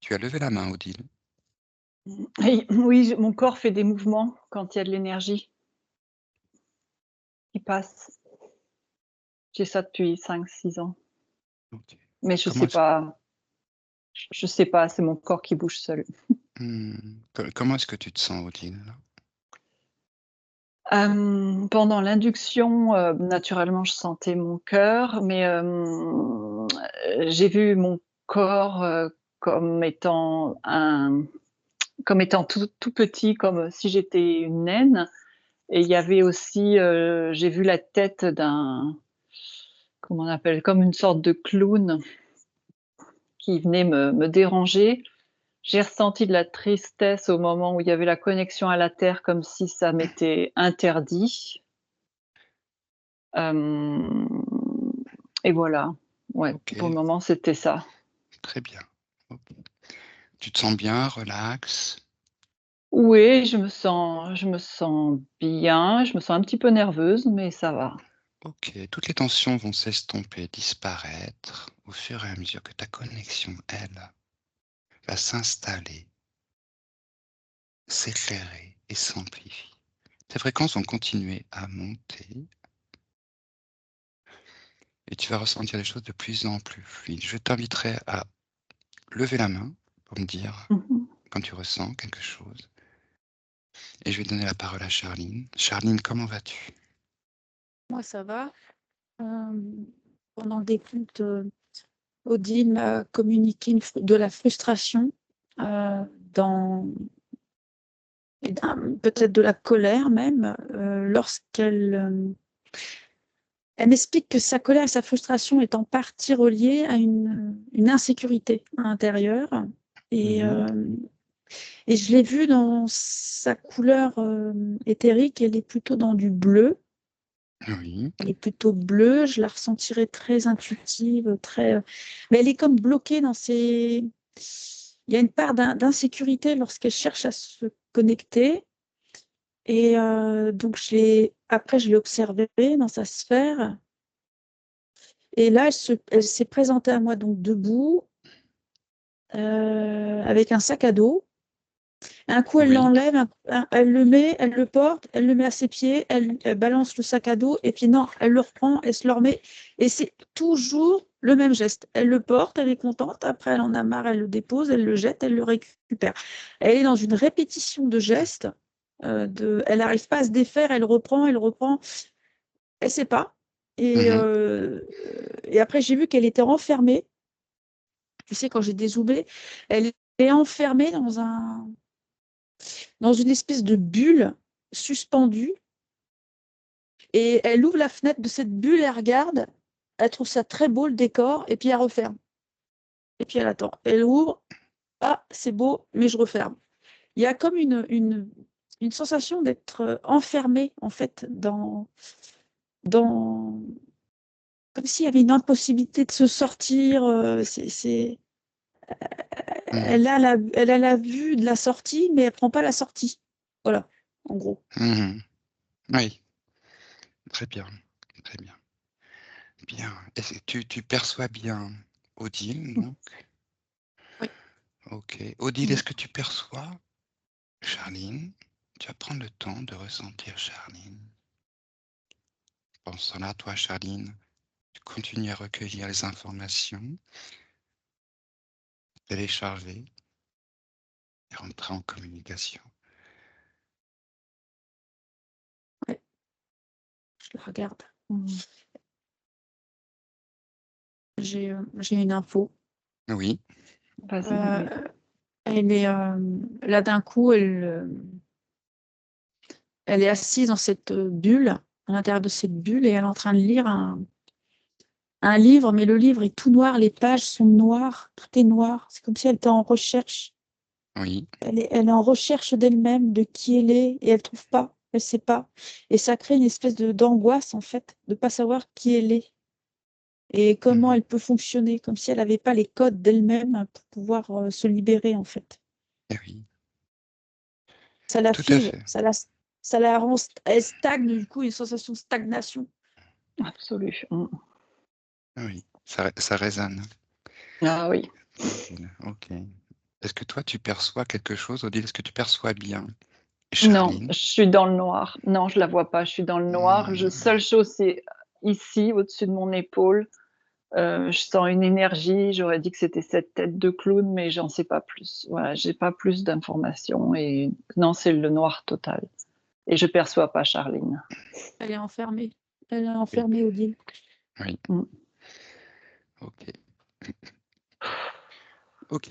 Tu as levé la main, Odile. Oui, oui, mon corps fait des mouvements quand il y a de l'énergie qui passe. J'ai ça depuis 5, 6 ans, OK. mais je Comment sais est-ce pas je sais pas, c'est mon corps qui bouge seul. comment est-ce que tu te sens, Odile, là? Pendant l'induction, naturellement, je sentais mon cœur, mais j'ai vu mon corps, comme étant un comme étant tout petit, comme si j'étais une naine, et il y avait aussi, j'ai vu la tête d'un, comment on appelle? Comme une sorte de clown qui venait me déranger. J'ai ressenti de la tristesse au moment où il y avait la connexion à la terre, comme si ça m'était interdit. Hem Et voilà. Ouais, pour le OK, moment, c'était ça. très bien. OK. Tu te sens bien, relax? Oui, je me sens bien, je me sens un petit peu nerveuse, mais ça va. OK, toutes les tensions vont s'estomper, disparaître au fur et à mesure que ta connexion, elle, va s'installer, s'éclairer et s'amplifier. Tes fréquences vont continuer à monter et tu vas ressentir les choses de plus en plus fluides. Je t'inviterai à lever la main pour me dire Mmh mh. quand tu ressens quelque chose et je vais donner la parole à Charline. Charline, comment vas-tu? Moi, ça va. Pendant le décompte, Odile m'a communiqué de la frustration, dans et peut-être de la colère même, lorsqu'elle, elle m'explique que sa colère et sa frustration est en partie reliée à une insécurité intérieure et Mmh. hem et je l'ai vue dans sa couleur, éthérique, elle est plutôt dans du bleu. Oui. Elle est plutôt bleue, je la ressentirais très intuitive, très, mais elle est comme bloquée dans ses il y a une part d'insécurité lorsqu'elle cherche à se connecter et donc je l'ai observée dans sa sphère et là, elle s'est présentée à moi donc debout, avec un sac à dos. Un coup, elle Oui. l'enlève, elle le met, elle le porte, elle le met à ses pieds, elle balance le sac à dos et puis non, elle le reprend, elle se le remet et c'est toujours le même geste. Elle le porte, elle est contente, après elle en a marre, elle le dépose, elle le jette, elle le récupère. Elle est dans une répétition de gestes, elle n'arrive pas à se défaire, elle reprend, elle sait pas Mmh. et après j'ai vu qu'elle était renfermée. Tu sais, quand j'ai dézoomé, elle est enfermée dans une espèce de bulle suspendue et elle ouvre la fenêtre de cette bulle, elle regarde, elle trouve ça très beau le décor et puis elle referme et puis elle attend. Elle ouvre: «Ah, c'est beau, mais je referme». Il y a comme une sensation d'être, enfermée en fait dans comme s'il y avait une impossibilité de se sortir, Mmh. elle a la vue de la sortie, mais elle prend pas la sortie. Voilà, en gros. Mmh. Oui, très bien, très bien. Bien. Est-ce que tu perçois bien Odile, donc? Oui. OK. Odile, Mmh. est-ce que tu perçois Charline? Tu vas prendre le temps de ressentir Charline. Pendant ce temps-là, toi, Charline, tu continues à recueillir les informations, télécharger et rentrer en communication. Ouais, je la regarde. Mmh. J'ai une info. Oui. Vas-y, Heu, oui. elle est, là d'un coup, elle est assise dans cette, bulle, à l'intérieur de cette bulle et elle est en train de lire un livre, mais le livre est tout noir, les pages sont noires, tout est noir. C'est comme si elle était en recherche. Oui. Elle est en recherche d'elle-même, de qui elle est et elle trouve pas, elle sait pas et ça crée une espèce d'angoisse, en fait, de pas savoir qui elle est et comment Mmh. elle peut fonctionner, comme si elle avait pas les codes d'elle-même pour pouvoir, se libérer, en fait. Eh oui, Ça la tout à fige, fait. ça la rend elle stagne, du coup, une sensation de stagnation. Absolu. Mmh. Oui, ça résonne, Ah oui. Odile. OK. Est-ce que toi, tu perçois quelque chose, Odile? Est-ce que tu perçois bien Non, Charline? je suis dans le noir. Non, je la vois pas, je suis dans le noir. Hmm, Seule chose, c'est ici, au-dessus de mon épaule. Je sens une énergie. J'aurais dit que c'était cette tête de clown, mais j'en sais pas plus. Voilà, j'ai pas plus d'informations et non, c'est le noir total. Et je perçois pas Charline. Elle est enfermée. Elle est oui, enfermée, Odile. oui, Mm. ok. Ok.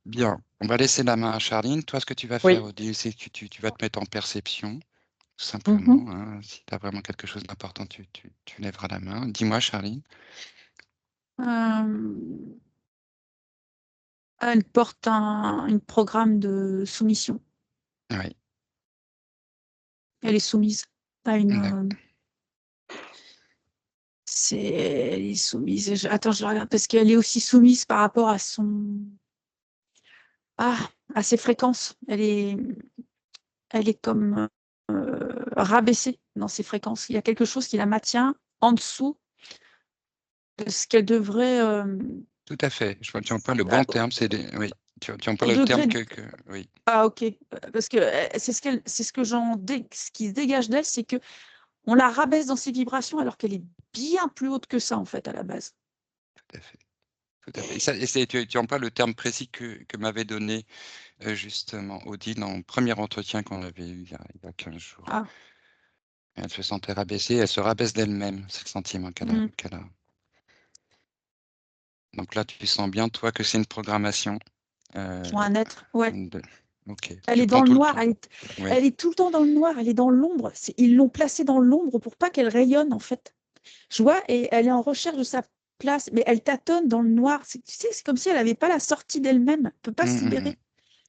Bien, on va laisser la main à Charline. Toi, ce que tu vas faire, Oui. Odile, c'est que tu vas te mettre en perception, tout Mhm. simplement, hein. Si tu as vraiment quelque chose d'important, tu lèveras la main. Dis-moi, Charline. Euh, Elle porte un programme de soumission. Oui, Elle est soumise à d'accord. elle est soumise. Attends, je regarde parce qu'elle est aussi soumise par rapport à à ses fréquences. Elle est comme rabaissée dans ses fréquences. Il y a quelque chose qui la maintient en dessous de ce qu'elle devrait, Tout à fait. Je vois que tu emploies le bon terme. Oui, tu emploies au le terme degré. oui. Ah, ok. Parce que c'est ce que ce qui se dégage d'elle, c'est que on la rabaisse dans ses vibrations alors qu'elle est bien plus haute que ça en fait à la base. Tout à fait. Tout à fait. Tu emploies le terme précis que m'avait donné justement Odile en premier entretien qu'on avait eu il y a 15 jours. Ah. Elle se sentait rabaissée, elle se rabaisse d'elle-même, c'est le sentiment Mm. qu'elle a. Donc là, tu sens bien, toi, que c'est une programmation. euh, Pour un être, ouais. de- Ok, Elle tu est prends dans le tout le noir, temps. Oui, elle est tout le temps dans le noir, elle est dans l'ombre. Ils l'ont placée dans l'ombre pour pas qu'elle rayonne en fait. Je vois, et elle est en recherche de sa place, mais elle tâtonne dans le noir. Tu sais, c'est comme si elle n'avait pas la sortie d'elle-même, elle ne peut pas Hum, se hum, hum. libérer.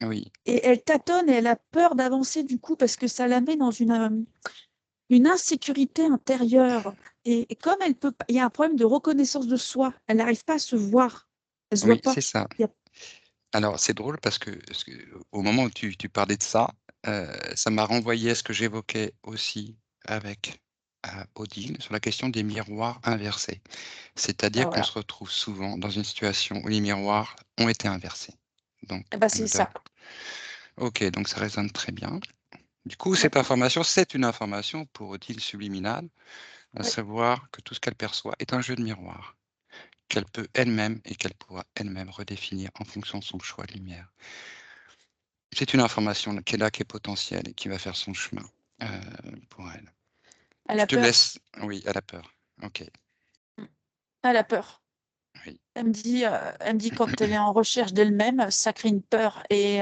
Oui, Et elle tâtonne et elle a peur d'avancer du coup parce que ça la met dans une insécurité intérieure. Et comme elle peut pas, il y a un problème de reconnaissance de soi, elle n'arrive pas à se voir. Elle se voit oui, pas. c'est ça. Il y a- Alors, c'est drôle parce que au moment où tu parlais de ça, ça m'a renvoyé à ce que j'évoquais aussi avec Odile sur la question des miroirs inversés. Ah, C'est-à-dire qu'on voilà. se retrouve souvent dans une situation où les miroirs ont été inversés. Donc, Eh ben, c'est ça. ok, donc ça résonne très bien. Du coup, Ouais, cette information, c'est une information pour Odile subliminale, à ouais. savoir que tout ce qu'elle perçoit est un jeu de miroir, qu'elle peut elle-même et qu'elle pourra elle-même redéfinir en fonction de son choix de lumière. C'est une information qui est là, qui est potentielle et qui va faire son chemin pour elle. Elle Je a te peur. laisse. Oui, elle a peur. Ok, Elle a peur. oui. Elle me dit quand elle est en recherche d'elle-même, ça crée une peur. Et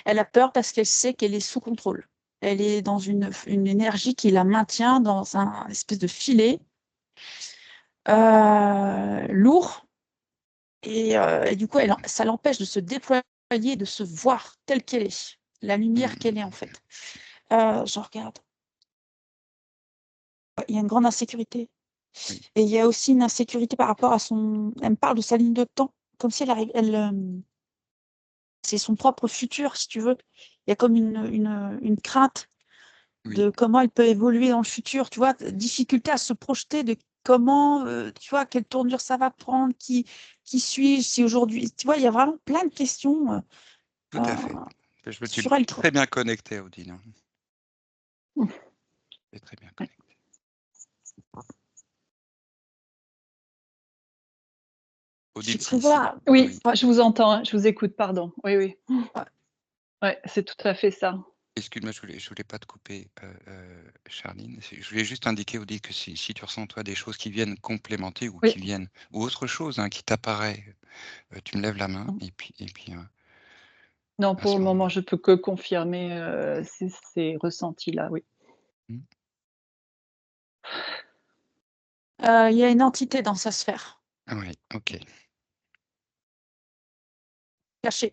elle a peur parce qu'elle sait qu'elle est sous contrôle. Elle est dans une énergie qui la maintient dans un espèce de filet lourd. Et du coup, ça l'empêche de se déployer, de se voir telle qu'elle est, la lumière qu'elle est en Mm, fait. Je regarde. Il y a une grande insécurité. oui, Et il y a aussi une insécurité par rapport à son. Elle me parle de sa ligne de temps, comme si elle arrive. C'est son propre futur, si tu veux. Il y a comme une crainte oui, de comment elle peut évoluer dans le futur, tu vois, difficulté à se projeter de comment, tu vois, quelle tournure ça va prendre, qui suis-je, si aujourd'hui, tu vois, il y a vraiment plein de questions tout à fait. Je me suis sur elle. très bien connecté, Odile, hein. Je suis très bien connecté. Je suis Odile, très si. voilà. Oui, Oui. je vous entends, hein, je vous écoute, pardon. Oui, oui. Ouais. Ouais, c'est tout à fait ça. Excuse-moi, je voulais pas te couper, Charline. Je voulais juste indiquer, Odile, que si tu ressens, toi, des choses qui viennent complémenter ou Oui. qui viennent, ou autre chose hein, qui t'apparaît, tu me lèves la main et puis Non, à pour ce le moment, moment-là. je peux que confirmer, ces ressentis-là, oui. Mm. Il y a une entité dans sa sphère, Oui, ok. cachée.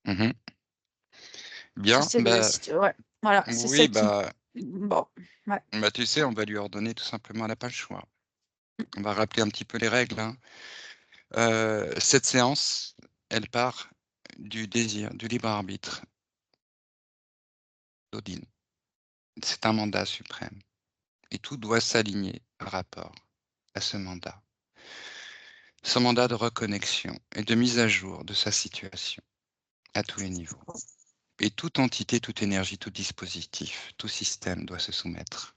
Mhm. Bien, C'est le, ouais, voilà, c'est oui, celle qui. Bon, ouais. tu sais, on va lui ordonner tout simplement, elle n'a pas le choix. On va rappeler un petit peu les règles, hein. Cette séance, elle part du désir, du libre arbitre d'Odile. C'est un mandat suprême et tout doit s'aligner par rapport à ce mandat. son mandat de reconnexion et de mise à jour de sa situation à tous les niveaux. Et toute entité, toute énergie, tout dispositif, tout système doit se soumettre.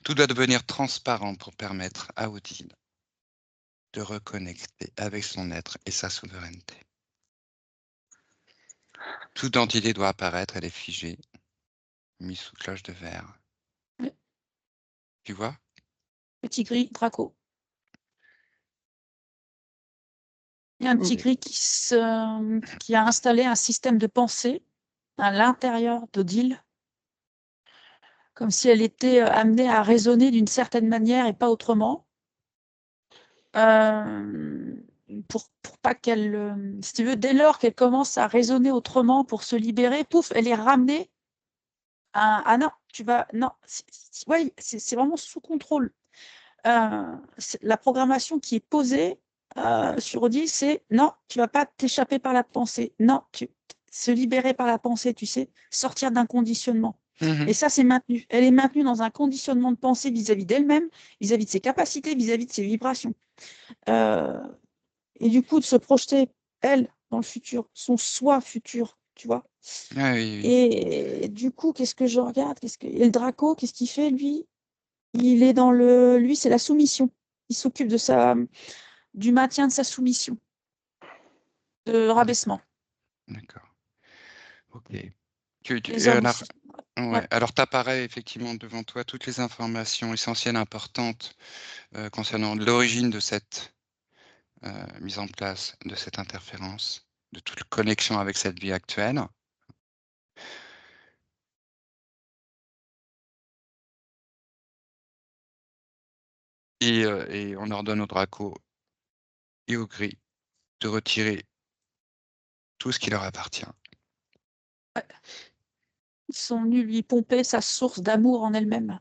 Tout doit devenir transparent pour permettre à Odile de reconnecter avec son être et sa souveraineté. Toute entité doit apparaître, elle est figée, mise sous cloche de verre. Oui. Tu vois? Petit gris, Draco. Il y a un petit gris qui a installé un système de pensée à l'intérieur d'Odile, comme si elle était amenée à raisonner d'une certaine manière et pas autrement. Pour pas qu'elle, si tu veux, dès lors qu'elle commence à raisonner autrement pour se libérer, pouf, elle est ramenée à ah non, tu vas non, ouais, c'est vraiment sous contrôle. La programmation qui est posée sur Odile, c'est non, tu vas pas t'échapper par la pensée. Non, se libérer par la pensée, tu sais, sortir d'un conditionnement. Et ça, c'est maintenu. Elle est maintenue dans un conditionnement de pensée vis-à-vis d'elle-même, vis-à-vis de ses capacités, vis-à-vis de ses vibrations. Et du coup, de se projeter, elle, dans le futur, son soi futur, tu vois. Ah oui, oui. Et du coup, qu'est-ce que je regarde? Et le Draco, qu'est-ce qu'il fait, lui? Il est dans lui, c'est la soumission. Il s'occupe du maintien de sa soumission, de rabaissement. D'accord. Ok. Les hommes alors, aussi. ouais. Alors, t'apparaît effectivement devant toi toutes les informations essentielles, importantes concernant l'origine de cette mise en place de cette interférence, de toute connexion avec cette vie actuelle. Et on ordonne au Draco et au Gris de retirer tout ce qui leur appartient. Ouais. Ils sont venus lui pomper sa source d'amour en elle-même.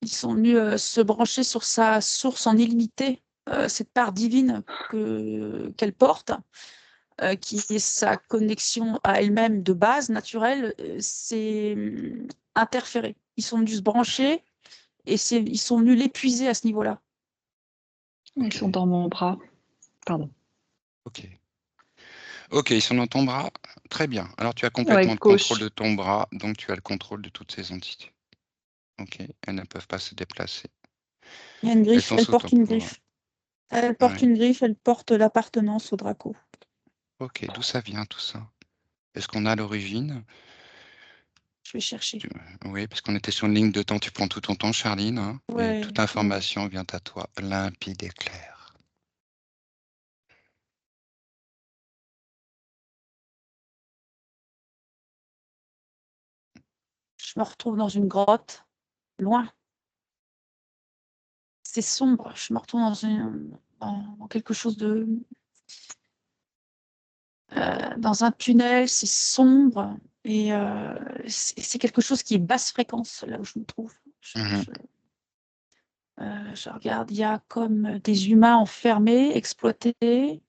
Ils sont venus se brancher sur sa source en illimité, cette part divine qu'elle porte, qui est sa connexion à elle-même de base, naturelle, c'est interféré. Ils sont venus se brancher et ils sont venus l'épuiser à ce niveau-là. Ils sont dans mon bras. Pardon. Ok. Ok, ils sont dans ton bras. Très bien. Alors, tu as complètement le gauche. contrôle de ton bras, donc tu as le contrôle de toutes ces entités. Ok, elles ne peuvent pas se déplacer. Il y a une griffe, Elles sont elle sous porte ton une pouvoir. griffe. Elle porte Ouais. une griffe, elle porte l'appartenance au Draco. Ok, d'où ça vient tout ça? Est-ce qu'on a l'origine? Je vais chercher. Oui, parce qu'on était sur une ligne de temps. Tu prends tout ton temps, Charline, hein, et Ouais, toute information vient à toi, limpide et claire. je me retrouve dans une grotte, loin. C'est sombre. Je me retrouve dans quelque chose de... dans un tunnel, c'est sombre. Et c'est quelque chose qui est basse fréquence, là où je me trouve. Je regarde, il y a comme des humains enfermés, exploités.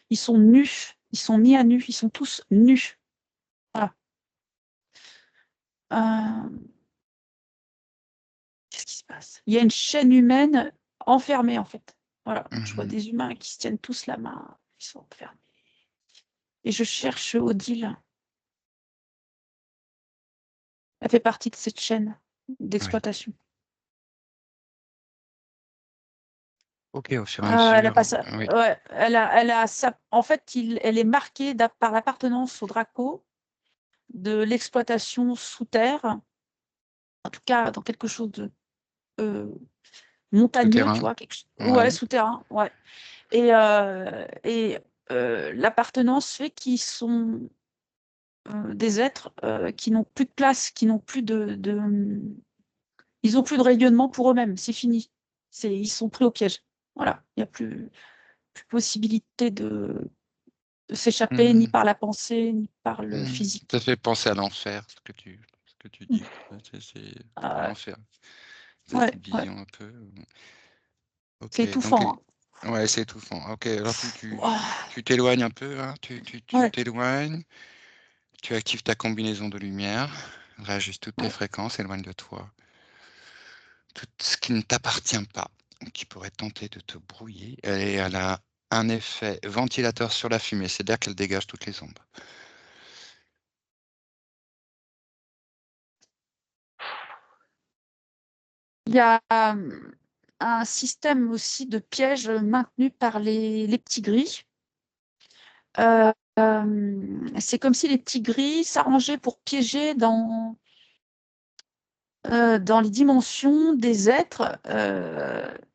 Ils sont nus, ils sont mis à nu, ils sont tous nus. Voilà. Qu'est-ce qui se passe? Il y a une chaîne humaine enfermée, en fait. Voilà. Je vois des humains qui se tiennent tous la main, ils sont enfermés. Et je cherche Odile. Elle fait partie de cette chaîne d'exploitation. Ok, au fur et à mesure. Elle a pas ça. Oui. Ouais, elle a ça. En fait, elle est marquée par l'appartenance au Draco de l'exploitation sous terre, en tout cas dans quelque chose de montagneux, Souterrain. tu vois, Ouais. souterrain, ouais. Et l'appartenance fait qu'ils sont des êtres qui n'ont plus de place, qui n'ont plus ils n'ont plus de rayonnement pour eux-mêmes, c'est fini. Ils sont pris au piège. Voilà, il n'y a plus possibilité de s'échapper ni par la pensée, ni par le physique. Ça fait penser à l'enfer, ce que tu dis. C'est l'enfer. Cette vision un peu. C'est Ok, donc étouffant. ouais, c'est étouffant. Ok, alors tu t'éloignes un peu, hein, tu t'éloignes, tu actives ta combinaison de lumière, réajuste toutes tes fréquences, éloigne de toi tout ce qui ne t'appartient pas. qui pourrait tenter de te brouiller. Et elle a un effet ventilateur sur la fumée, c'est-à-dire qu'elle dégage toutes les ombres. Il y a un système aussi de piège maintenu par les petits gris. C'est comme si les petits gris s'arrangeaient pour piéger dans les dimensions des êtres.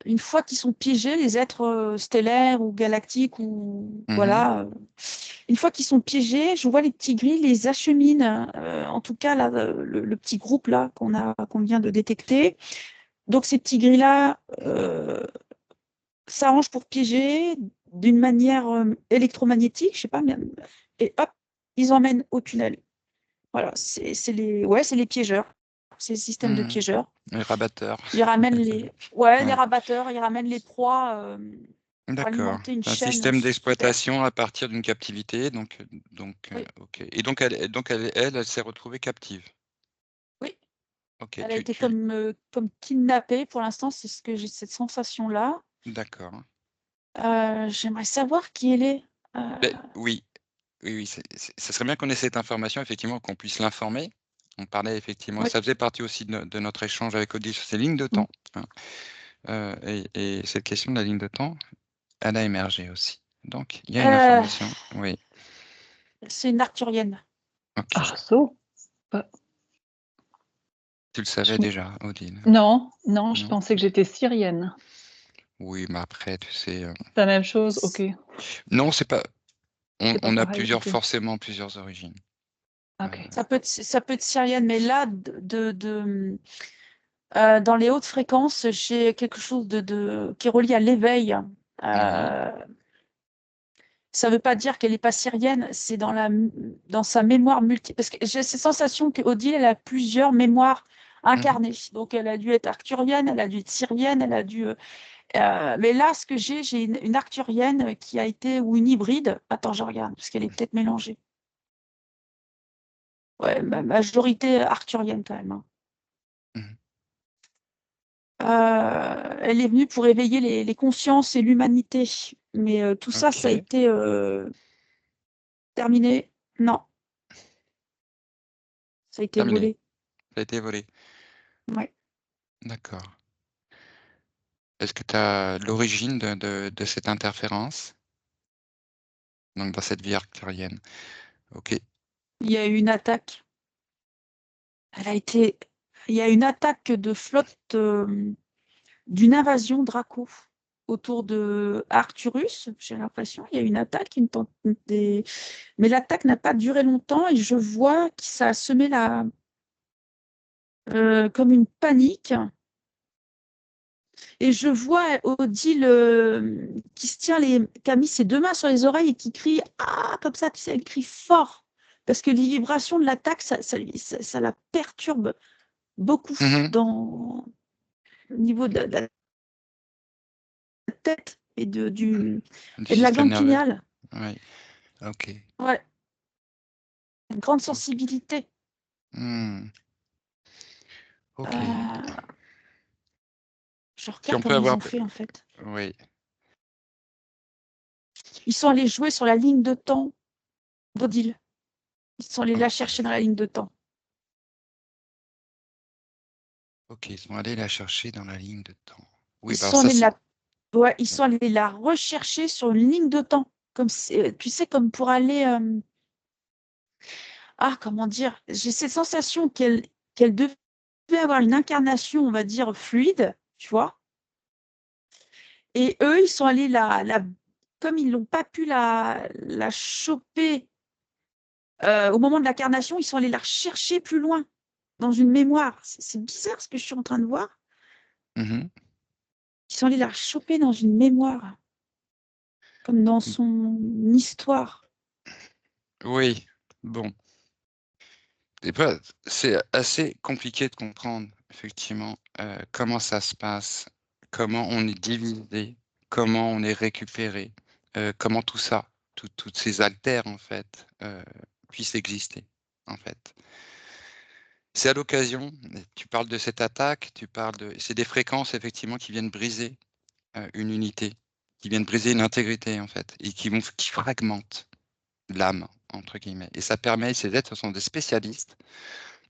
Une fois qu'ils sont piégés, les êtres stellaires ou galactiques, ou voilà, une fois qu'ils sont piégés, je vois les petits gris les acheminent. En tout cas, là, le petit groupe là qu'on vient de détecter. Donc ces petits gris là s'arrangent pour piéger d'une manière électromagnétique, je sais pas, et hop, ils emmènent au tunnel. Voilà, c'est les piégeurs. C'est le système de piégeurs. Les rabatteurs. Ils ramènent les rabatteurs, ils ramènent les proies pour D'accord. alimenter une Un chaîne système super. d'exploitation à partir d'une captivité. Donc, Oui. ok. Et donc, elle s'est retrouvée captive. Oui, Ok. elle a été comme kidnappée. Pour l'instant, c'est ce que j'ai, cette sensation-là. D'accord. J'aimerais savoir qui elle est. Oui, ça serait bien qu'on ait cette information, effectivement, qu'on puisse l'informer. On parlait effectivement, Oui. ça faisait partie aussi de notre échange avec Odile sur ces lignes de temps. Et cette question de la ligne de temps, elle a émergé aussi. Donc, il y a une information. Oui. C'est une arthurienne. Ok. Arceau? Tu le savais déjà, Odile? Non, je Non. pensais que j'étais syrienne. Oui, mais après, tu sais. C'est la même chose, ok. Non, c'est pas. C'est pas On a pareil, ok. forcément plusieurs origines. Ok. Ça peut être syrienne, mais là, dans les hautes fréquences, j'ai quelque chose qui est relié à l'éveil. Ça ne veut pas dire qu'elle n'est pas syrienne, c'est dans sa mémoire multi. Parce que j'ai cette sensation que Odile, elle a plusieurs mémoires incarnées. Donc, elle a dû être arthurienne, elle a dû être syrienne, elle a dû. Mais là, ce que j'ai une arthurienne qui a été, ou une hybride. Attends, je regarde, parce qu'elle est peut-être mélangée. Ouais, majorité arthurienne quand même. Elle est venue pour éveiller les consciences et l'humanité. Mais tout ça, ça a été terminé. Non. Ça a été Terminé. volé. Ça a été volé. Ouais. D'accord. Est-ce que tu as l'origine de cette interférence? Donc, dans cette vie arcturienne. Ok. Il y a eu une attaque. Il y a une attaque de flotte d'une invasion Draco autour de Arcturus. J'ai l'impression il y a eu une attaque, mais l'attaque n'a pas duré longtemps et je vois que ça a semé comme une panique. Et je vois Odile qui a mis ses deux mains sur les oreilles et qui crie comme ça, tu sais, elle crie fort parce que les vibrations de l'attaque, ça la perturbe beaucoup au niveau de la tête et de la glande pinéale. Oui. Ok. Ouais. Une grande sensibilité. Ok. Je Si regarde on peut comment ils avoir. ont fait en fait. Oui. Ils sont allés jouer sur la ligne de temps d'Odile. Ils sont allés la chercher dans la ligne de temps. Ok, ils sont allés la chercher dans la ligne de temps. Oui, Ils bah sont ça, allés ils sont allés la rechercher sur une ligne de temps. Comme tu sais, comme pour aller. Comment dire? J'ai cette sensation qu'elle devait avoir une incarnation, on va dire, fluide, tu vois. Et eux, ils sont allés comme ils n'ont pas pu la choper au moment de l'incarnation, ils sont allés la rechercher plus loin, dans une mémoire. C'est bizarre ce que je suis en train de voir. Ils sont allés la choper dans une mémoire, comme dans son histoire. Oui, bon. C'est assez compliqué de comprendre, effectivement, comment ça se passe, comment on est divisé, comment on est récupéré, comment tout ça, toutes ces altères, en fait, puissent exister, en fait. C'est à l'occasion, tu parles de cette attaque, c'est des fréquences, effectivement, qui viennent briser une unité, qui viennent briser une intégrité, en fait, et qui fragmentent l'âme, entre guillemets. Et ça permet, ces êtres sont des spécialistes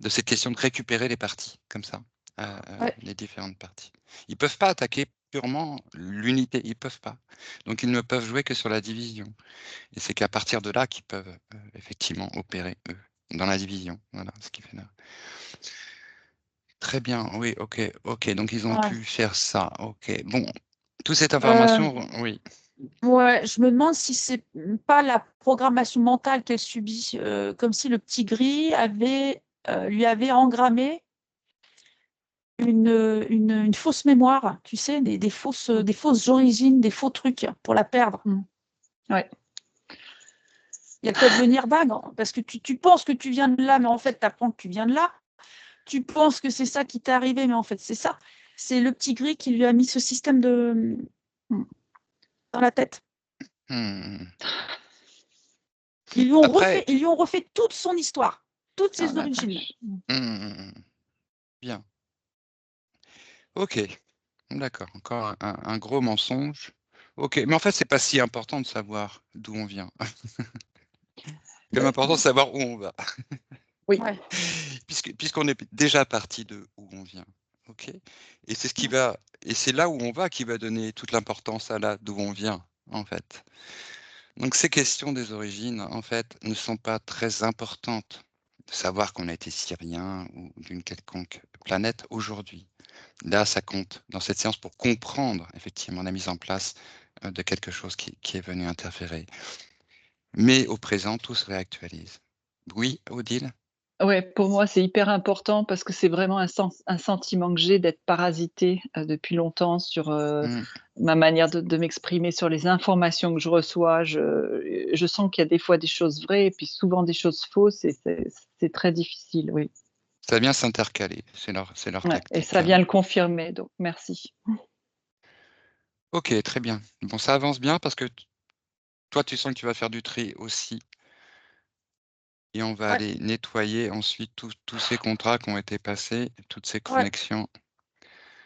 de cette question de récupérer les parties, comme ça, Ouais. les différentes parties. Ils ne peuvent pas attaquer purement l'unité, ils ne peuvent pas. Donc ils ne peuvent jouer que sur la division. Et c'est qu'à partir de là qu'ils peuvent effectivement opérer, eux, dans la division. Voilà ce qui fait là. Très bien, oui, ok. Donc ils ont Ouais. pu faire ça, ok. Bon, toute cette Euh, information, oui. ouais, je me demande si c'est pas la programmation mentale qu'elle subit, comme si le petit gris lui avait engrammé une fausse mémoire, tu sais, des fausses origines, des faux trucs pour la perdre. Ouais. Il y a de quoi devenir dingue, hein, parce que tu penses que tu viens de là, mais en fait, tu apprends que tu viens de là. Tu penses que c'est ça qui t'est arrivé, mais en fait, c'est ça. C'est le petit gris qui lui a mis ce système dans la tête. Hmm. Ils lui ont Après, refait toute son histoire, toutes Oh ses la origines. vache. Bien. Ok, d'accord. Encore un gros mensonge. Ok, mais en fait, c'est pas si important de savoir d'où on vient. C'est important de savoir où on va. Oui. Ouais. Puisqu'on est déjà parti de où on vient. Ok. Et c'est ce qui va, et c'est là où on va qui va donner toute l'importance à là d'où on vient, en fait. Donc ces questions des origines, en fait, ne sont pas très importantes. De savoir qu'on a été syrien ou d'une quelconque planète aujourd'hui. Là, ça compte dans cette séance pour comprendre effectivement la mise en place de quelque chose qui est venu interférer. Mais au présent, tout se réactualise. Oui, Odile? Ouais, pour moi, c'est hyper important parce que c'est vraiment un sentiment que j'ai d'être parasitée, depuis longtemps sur, Hmm. ma manière de m'exprimer, sur les informations que je reçois. Je sens qu'il y a des fois des choses vraies et puis souvent des choses fausses et c'est très difficile, oui. Ça vient s'intercaler, c'est leur Ouais et tactique, ça hein. vient le confirmer, donc merci. Ok, très bien. Bon, ça avance bien parce que toi, tu sens que tu vas faire du tri aussi. Et on va Ouais. aller nettoyer ensuite tous ces contrats qui ont été passés, toutes ces Ouais. connexions.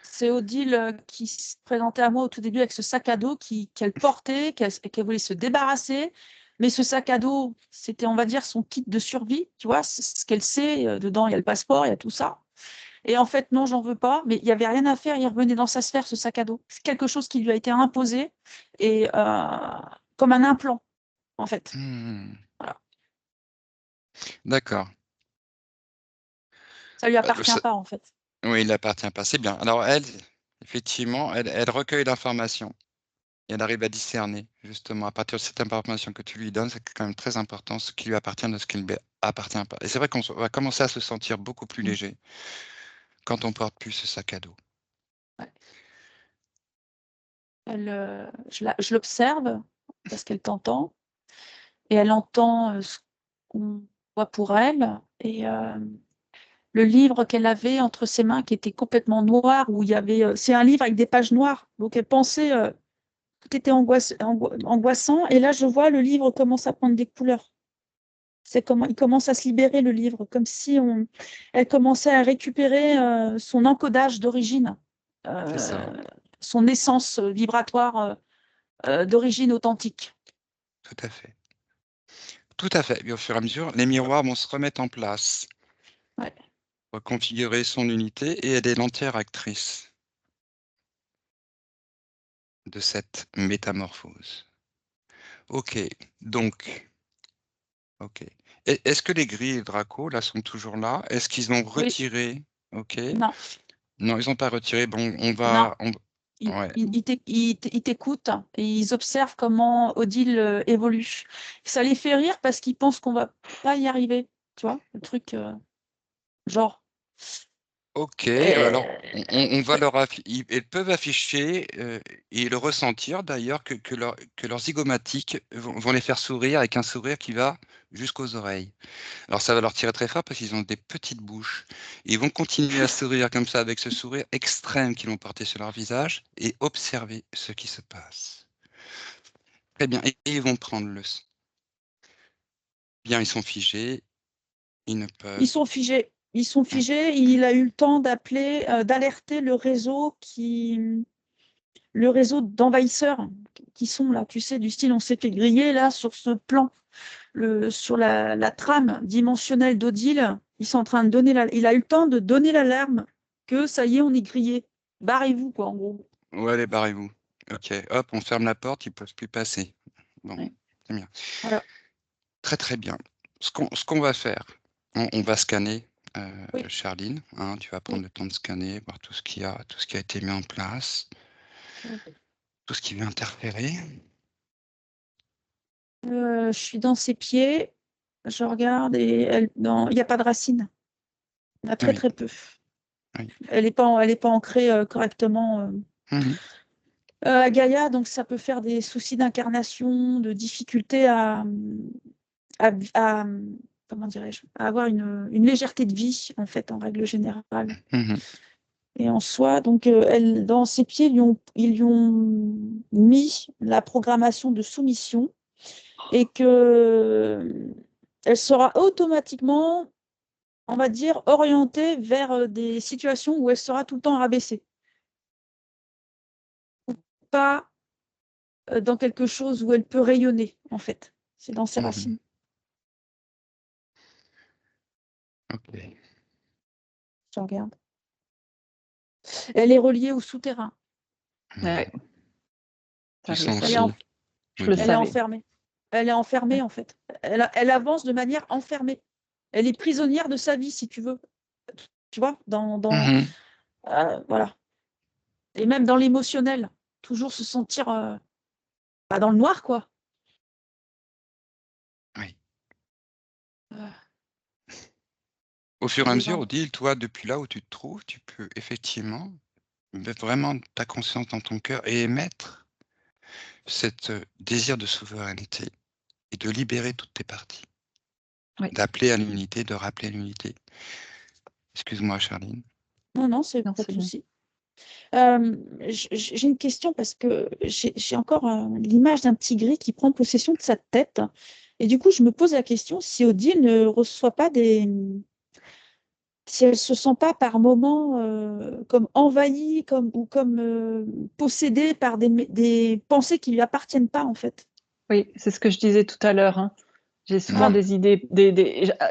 C'est Odile qui se présentait à moi au tout début avec ce sac à dos qu'elle portait, qu'elle voulait se débarrasser. Mais ce sac à dos, c'était, on va dire, son kit de survie, tu vois, c'est ce qu'elle sait. Dedans, il y a le passeport, il y a tout ça. Et en fait, non, j'en veux pas. Mais il n'y avait rien à faire. Il revenait dans sa sphère, ce sac à dos. C'est quelque chose qui lui a été imposé et comme un implant, en fait. Voilà. D'accord. Ça lui Bah, appartient pas, en fait. oui, il n'appartient pas. C'est bien. Alors elle, effectivement, elle recueille l'information. Et elle arrive à discerner, justement, à partir de cette information que tu lui donnes, c'est quand même très important ce qui lui appartient de ce qui ne lui appartient pas. Et c'est vrai qu'on va commencer à se sentir beaucoup plus léger quand on porte plus ce sac à dos. Ouais. Je l'observe parce qu'elle t'entend et elle entend ce qu'on voit pour elle. Et le livre qu'elle avait entre ses mains qui était complètement noir, où il y avait. C'est un livre avec des pages noires. Donc elle pensait tout était angoissant. Et là, je vois le livre commence à prendre des couleurs. C'est comment il commence à se libérer, le livre, comme si elle commençait à récupérer son encodage d'origine, C'est ça, son essence vibratoire d'origine authentique. tout à fait. Tout à fait. Et au fur et à mesure, les miroirs vont se remettre en place, Ouais. reconfigurer son unité, et elle est l'entière actrice de cette métamorphose. Ok, donc, ok. Est-ce que les grilles et Draco, là, sont toujours là? Est-ce qu'ils ont Oui, retiré? Ok. non, Non, ils n'ont pas retiré. Bon, non. Ouais. Ils t'écoutent et ils observent comment Odile évolue. Ça les fait rire parce qu'ils pensent qu'on va pas y arriver. Tu vois, le truc, genre. Ok, alors Euh, on va elles peuvent afficher et le ressentir d'ailleurs que leurs zygomatiques vont les faire sourire avec un sourire qui va jusqu'aux oreilles. Alors ça va leur tirer très fort parce qu'ils ont des petites bouches. Ils vont continuer à sourire comme ça avec ce sourire extrême qu'ils vont porter sur leur visage et observer ce qui se passe. Très bien, et ils vont prendre le son. Bien, ils sont figés, ils ne Ils peuvent. sont figés. Ils sont figés. Il a eu le temps d'appeler, d'alerter le réseau le réseau d'envahisseurs qui sont là, tu sais, du style, on s'est fait griller là sur ce plan, sur la trame dimensionnelle d'Odile. Ils sont en train de donner il a eu le temps de donner l'alarme que ça y est, on est grillé. Barrez-vous, quoi, en gros. Ouais, allez, barrez-vous. Ok, hop, on ferme la porte, ils ne peuvent plus passer. Bon, Ouais. c'est bien. Voilà. Très très bien. Ce qu'on va faire, on va scanner, Oui. Charline, hein, tu vas prendre le temps de scanner, voir tout ce qui a été mis en place, tout ce qui vient interférer. Je suis dans ses pieds, je regarde et il n'y a pas de racine. Il y en a très Oui. très peu. Oui. Elle n'est pas ancrée correctement. Mhm. À Gaïa, donc ça peut faire des soucis d'incarnation, de difficulté à- comment dirais-je, à avoir une légèreté de vie, en fait, en règle générale. Mhm. Et en soi, donc, elle, dans ses pieds, ils lui ont mis la programmation de soumission et que elle sera automatiquement, on va dire, orientée vers des situations où elle sera tout le temps rabaissée. Pas dans quelque chose où elle peut rayonner, en fait. C'est dans ses Mhm. racines. Ok. Je regarde. Elle est reliée au souterrain. Ouais. Tu Ça, je le sens Elle est, aussi, savais. Je le Odile. elle est savais. enfermée. Elle est enfermée, Ouais. en fait. Elle avance de manière enfermée. Elle est prisonnière de sa vie, si tu veux. Tu vois, Mhm. voilà. Et même dans l'émotionnel. Toujours se sentir dans le noir, quoi. Oui. Euh, Au fur et à les mesure, gens. Odile, toi, depuis là où tu te trouves, tu peux effectivement mettre vraiment ta conscience dans ton cœur et émettre cet désir de souveraineté et de libérer toutes tes parties, Oui. d'appeler à l'unité, de rappeler l'unité. Excuse-moi, Charline. Non, c'est Non, pas de c'est bon. souci. J'ai une question parce que j'ai encore l'image d'un petit gris qui prend possession de sa tête. Et du coup, je me pose la question si Odile ne reçoit pas si elle se sent pas par moments comme envahie ou comme possédée par des pensées qui lui appartiennent pas, en fait. Oui, c'est ce que je disais tout à l'heure, hein. J'ai souvent Ah. des idées,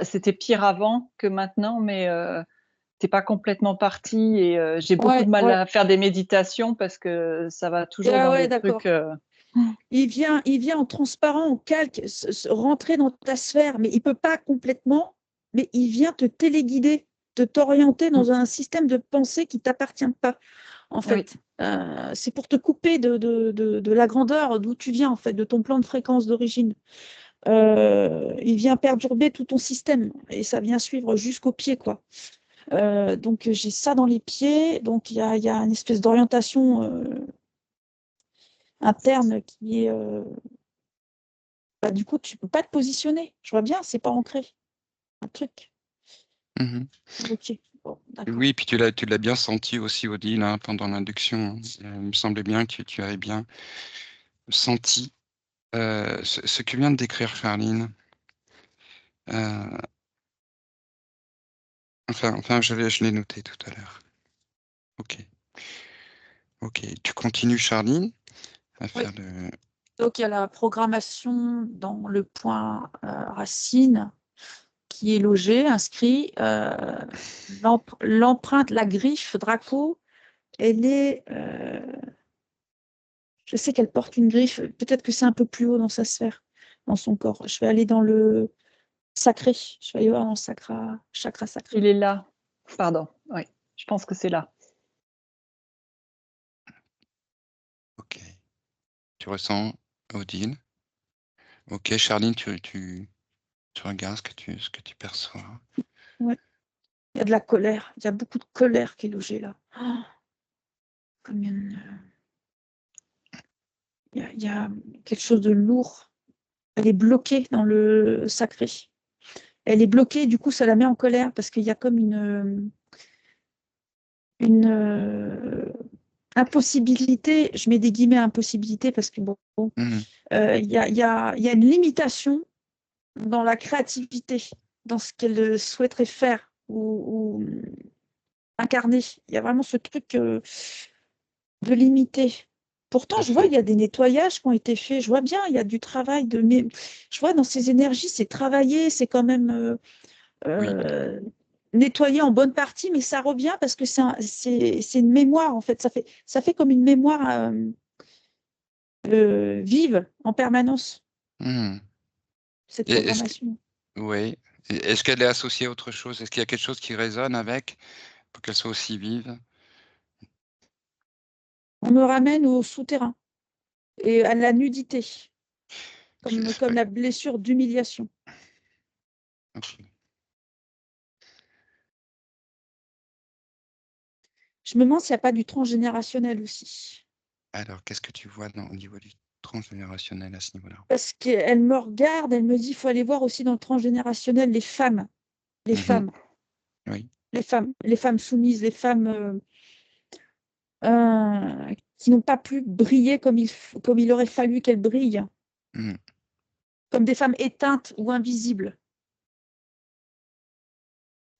c'était pire avant que maintenant, mais tu pas complètement parti et j'ai beaucoup de mal Ouais. à faire des méditations parce que ça va toujours Ah dans ouais, des d'accord. trucs, Il vient en transparent, en calque, rentrer dans ta sphère, mais il peut pas complètement, mais il vient te téléguider, t'orienter mmh, dans un système de pensée qui t'appartient pas, en oui, fait. C'est pour te couper de la grandeur d'où tu viens, en fait, de ton plan de fréquence d'origine. Il vient perturber tout ton système et ça vient suivre jusqu'au pied, quoi. Donc j'ai ça dans les pieds, donc il y a une espèce d'orientation interne qui est du coup, tu peux pas te positionner. Je vois bien, c'est pas ancré. Un truc. Mhm. Ok. Bon, d'accord. Oui, puis tu l'as bien senti aussi, Odile, hein, pendant l'induction. Il me semblait bien que tu avais bien senti ce que vient de décrire Charline. Euh, enfin, je l'ai noté tout à l'heure. Ok. Ok. Tu continues, Charline, à Oui. faire le. Donc il y a la programmation dans le point racine qui est logé, inscrit. L'empreinte, la griffe Draco, elle est. Je sais qu'elle porte une griffe. Peut-être que c'est un peu plus haut dans sa sphère, dans son corps. Je vais aller dans le sacré. Je vais aller voir dans le chakra sacré. il est là. Pardon, oui, je pense que c'est là. Ok. Tu ressens, Odile. Ok, Charline, tu regardes ce que tu perçois. Ouais. Il y a de la colère. Il y a beaucoup de colère qui est logée là. Oh, comme il y a quelque chose de lourd. Elle est bloquée dans le sacré. Elle est bloquée, du coup, ça la met en colère parce qu'il y a comme une impossibilité. Je mets des guillemets à impossibilité parce que Mhm. il y a une limitation dans la créativité, dans ce qu'elle souhaiterait faire ou incarner. Il y a vraiment ce truc de limité. Pourtant, à je vois, il fait. y a des nettoyages qui ont été faits. Je vois bien, il y a du travail mais je vois dans ces énergies, c'est travaillé, c'est quand même Oui, nettoyé en bonne partie, mais ça revient parce que c'est une mémoire, en fait. Ça fait comme une mémoire vive en permanence, mmh. cette Et est-ce que programmation. oui. Et est-ce qu'elle est associée à autre chose? Est-ce qu'il y a quelque chose qui résonne avec pour qu'elle soit aussi vive? On me ramène au souterrain et à la nudité, comme Oui, la blessure d'humiliation. OK. Je me demande s'il n'y a pas du transgénérationnel aussi. Alors, qu'est-ce que tu vois au niveau du transgénérationnel à ce niveau-là? Parce qu'elle me regarde, elle me dit, il faut aller voir aussi dans le transgénérationnel les femmes, les Mmh. femmes, Oui. les femmes soumises, les femmes qui n'ont pas pu briller comme il aurait fallu qu'elles brillent, Mmh. comme des femmes éteintes ou invisibles.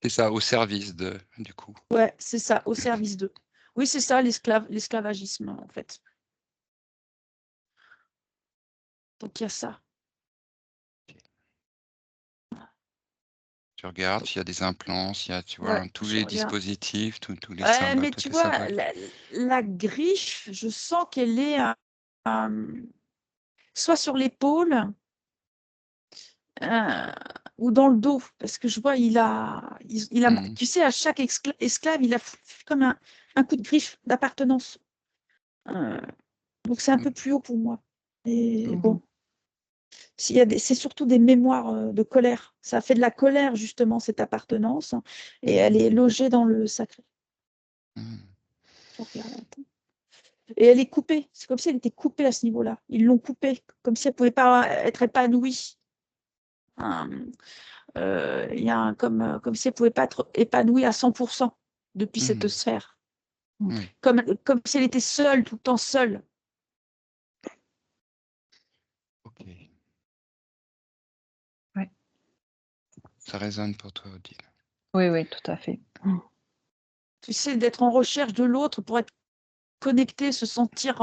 C'est ça, au service du coup. Ouais, c'est ça, au service d'eux. Oui, c'est ça, l'esclavagisme, en fait. Donc, il y a ça. Tu regardes s'il y a des implants, s'il y a, tu vois, Ouais, tous je les regarde. dispositifs, tous les Ouais, symboles, mais tous tu les vois, symboles. la griffe, je sens qu'elle est soit sur l'épaule euh, ou dans le dos, parce que je vois, Mmh. tu sais, à chaque esclave, il a comme un coup de griffe d'appartenance. Euh, donc c'est un peu Mmh. plus haut pour moi. Et Mmh. bon, c'est surtout des mémoires de colère. Ça fait de la colère, justement, cette appartenance, et elle est logée dans le sacré. Mmh. Je regarde, attends. Et elle est coupée. C'est comme si elle était coupée à ce niveau-là. Ils l'ont coupée, comme si elle ne pouvait pas être épanouie. Il y a comme si elle ne pouvait pas être épanouie à 100% depuis cette Mmh. sphère. Oui, Comme si elle était seule, tout le temps seule. OK. Ouais. Ça résonne pour toi, Odile. Oui, oui, tout à fait. Tu sais, d'être en recherche de l'autre pour être connecté, se sentir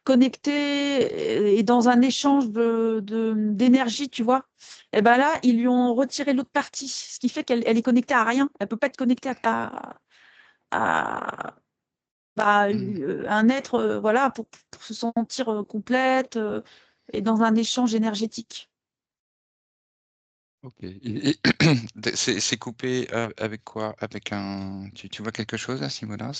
connecté et dans un échange d'énergie, tu vois. Et ben là, ils lui ont retiré l'autre partie, ce qui fait qu'elle est connectée à rien. Elle peut pas être connectée à Mmh. un être, voilà, pour se sentir complète et dans un échange énergétique. OK. Et c'est coupé, avec quoi? Avec un tu vois quelque chose à ce niveau-là?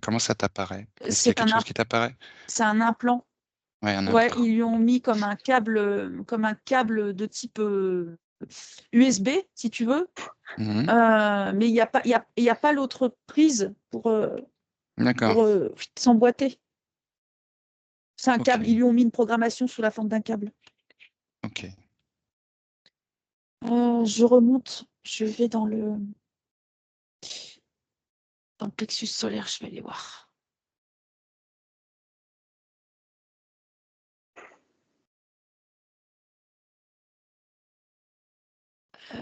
Comment ça t'apparaît? Est-ce qu'il y a C'est quelque chose qui t'apparaît? c'est un implant. Ouais, un Ouais, implant. ils lui ont mis comme un câble de type USB, si tu veux. Mmh. Mais il y a pas l'autre prise D'accord. pour s'emboîter. C'est un câble. Ils OK, lui ont mis une programmation sous la forme d'un câble. OK. Je remonte. Je vais dans le plexus solaire. Je vais aller voir.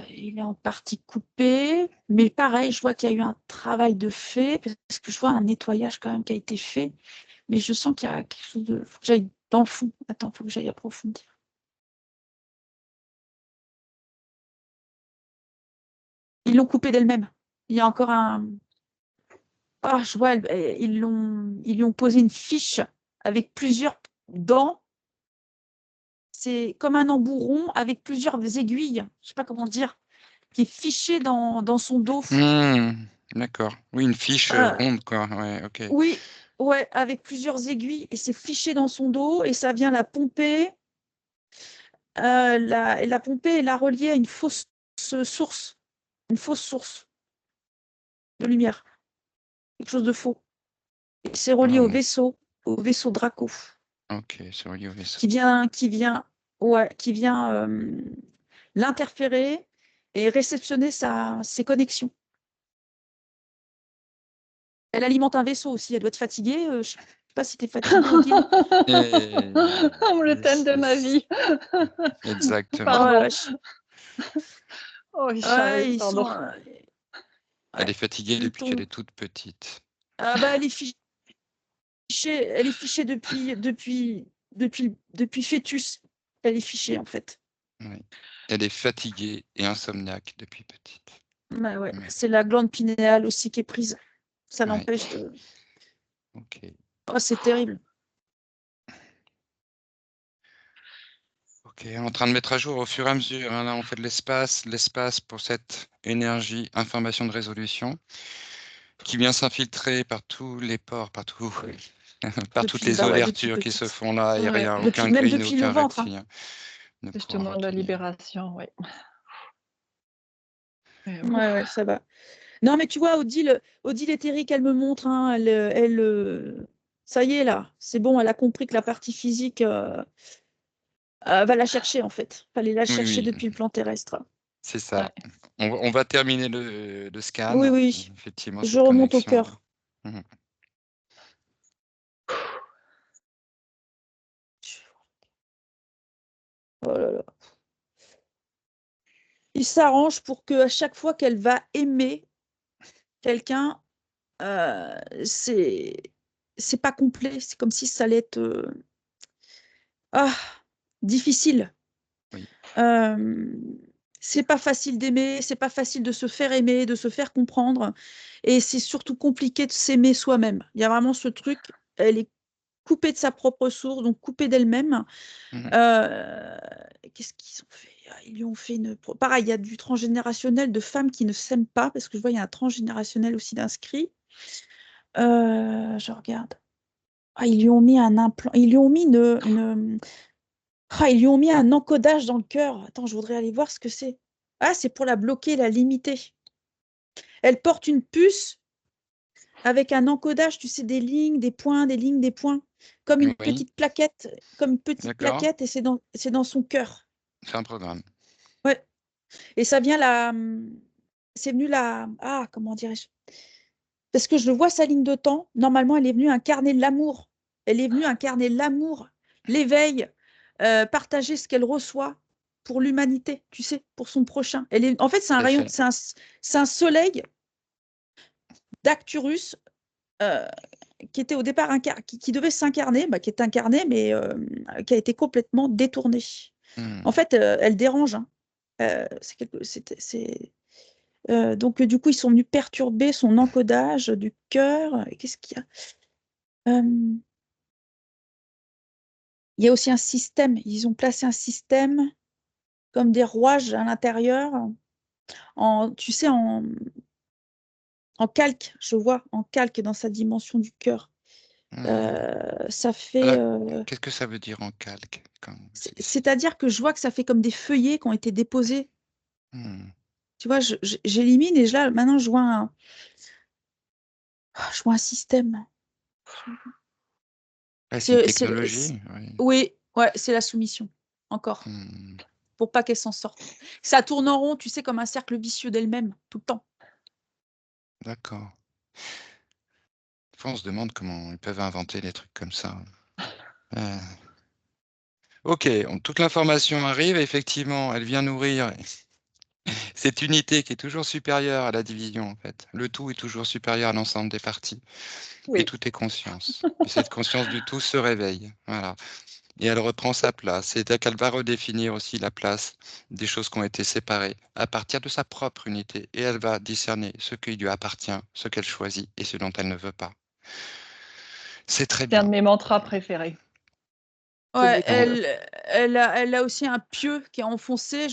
Il est en partie coupé, mais pareil, je vois qu'il y a eu un travail de fait, parce que je vois un nettoyage quand même qui a été fait, mais je sens qu'il y a quelque chose de... Faut que j'aille dans le fond. Attends, il faut que j'aille approfondir. Ils l'ont coupé d'elle-même. Il y a encore un... Ah, je vois, ils lui ont posé une fiche avec plusieurs dents. C'est comme un embout avec plusieurs aiguilles, je ne sais pas comment dire, qui est fiché dans son dos. Mmh. D'accord. Oui, une fiche, Euh, ronde quoi, ouais, OK. oui, ouais, avec plusieurs aiguilles, et c'est fiché dans son dos, et ça vient la pomper, la pomper et la relier à une fausse source de lumière, quelque chose de faux. Et c'est relié Waouh. au vaisseau Draco, OK, c'est relié au vaisseau. qui vient l'interférer et réceptionner ses connexions. Elle alimente un vaisseau aussi, elle doit être fatiguée. Je ne sais pas si tu es fatiguée, Odile. Et Le thème de ma vie. exactement. Oh la Pardon. vache. Oh, Ouais, Charline, pardon. Elle Ouais, est fatiguée ils depuis qu'elle tombent. est toute petite. Ah bah, elle est fichue Elle est fichée depuis fœtus. Elle est fichée, en fait. Oui. Elle est fatiguée et insomniaque depuis petite. Bah ouais, Oui. c'est la glande pinéale aussi qui est prise. Ça Oui. l'empêche de. Ok. Oh, c'est terrible. Ok, en train de mettre à jour au fur et à mesure. Hein, là, on fait de l'espace pour cette énergie, information de résolution, qui vient s'infiltrer par tous les pores, par toutes les Bah ouais, depuis ouvertures qui se petite. font là, et Ouais. rien, Même aucun gris, depuis le aucun ventre, hein. rectiligne ne pourra Justement, la retenir. libération, oui. Ouais, ça va. Non, mais tu vois, Odile éthérique, elle me montre, hein, ça y est, là, c'est bon, elle a compris que la partie physique va la chercher, en fait. Fallait la chercher Oui, depuis le plan terrestre. c'est ça. Ouais. On va terminer le scan. Oui, oui, Effectivement, je cette remonte au connexion. cœur. Mhm. Oh là là. Il s'arrange pour que à chaque fois qu'elle va aimer quelqu'un, euh, c'est c'est pas complet. C'est comme si ça allait être difficile. Oui. Euh, c'est pas facile d'aimer, c'est pas facile de se faire aimer, de se faire comprendre, et c'est surtout compliqué de s'aimer soi-même. Il y a vraiment ce truc, elle est coupée de sa propre source, donc coupée d'elle-même. Mhm. Qu'est-ce qu'ils ont fait? Ils lui ont fait une. Pareil, il y a du transgénérationnel de femmes qui ne s'aiment pas, parce que je vois, il y a un transgénérationnel aussi d'inscrits. Je regarde. Ils lui ont mis un implant. Ils lui ont mis ils lui ont mis un encodage dans le cœur. Attends, je voudrais aller voir ce que c'est. Ah, c'est pour la bloquer, la limiter. Elle porte une puce avec un encodage, tu sais, des lignes, des points, des lignes, des points, Oui, comme une petite d'accord. plaquette, et c'est dans son cœur. C'est un programme. Ouais. Et ça vient là. C'est venu là. Ah, comment dirais-je? Parce que je vois sa ligne de temps. Normalement, elle est venue incarner l'amour. Elle est venue incarner l'amour, l'éveil, partager ce qu'elle reçoit pour l'humanité, tu sais, pour son prochain. En fait, c'est un Tout à rayon, fait. c'est un soleil d'Acturus euh, qui était au départ qui devait s'incarner, qui est incarné, mais qui a été complètement détourné. Hmm. En fait, elle dérange. Hein. Donc, du coup, ils sont venus perturber son encodage du cœur. Qu'est-ce qu'il y a? Il y a aussi un système. Ils ont placé un système comme des rouages à l'intérieur, tu sais, en calque, je vois, en calque dans sa dimension du cœur. Hmm. Ça fait. Alors, qu'est-ce que ça veut dire en calque C'est-à-dire que je vois que ça fait comme des feuillets qui ont été déposés. Hmm. Tu vois, j'élimine et là, maintenant, je vois un système. Ouais, c'est une C'est, c'est- c'est- technologie. Oui. Oui, ouais, c'est la soumission, encore, Hmm. pour pas qu'elle s'en sorte. Ça tourne en rond, tu sais, comme un cercle vicieux d'elle-même, tout le temps. D'accord. Des fois, on se demande comment ils peuvent inventer des trucs comme ça. Euh, Ok, toute l'information arrive. Effectivement, elle vient nourrir cette unité qui est toujours supérieure à la division, en fait. Le tout est toujours supérieur à l'ensemble des parties. Et Oui. tout est conscience. Et cette conscience du tout se réveille. Voilà. Et elle reprend sa place. C'est-à-dire qu'elle va redéfinir aussi la place des choses qui ont été séparées à partir de sa propre unité. Et elle va discerner ce qui lui appartient, ce qu'elle choisit et ce dont elle ne veut pas. C'est très C'est un bien. de mes mantras préférés. C'est Ouais, les pieux. elle a aussi un pieu qui est enfoncé.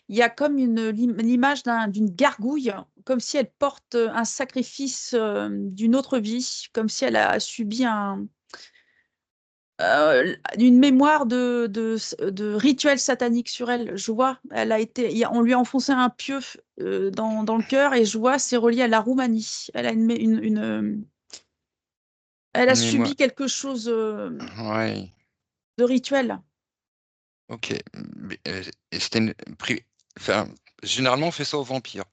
Il y a comme l'image d'une gargouille, comme si elle porte un sacrifice d'une autre vie, comme si elle a subi une mémoire de rituel satanique sur elle. Je vois, on lui a enfoncé un pieu dans le cœur, et je vois, c'est relié à la Roumanie. Elle a elle a Mais moi, subi quelque chose ouais, de rituel. ok. Mais, et c'était enfin, généralement, on fait ça aux vampires.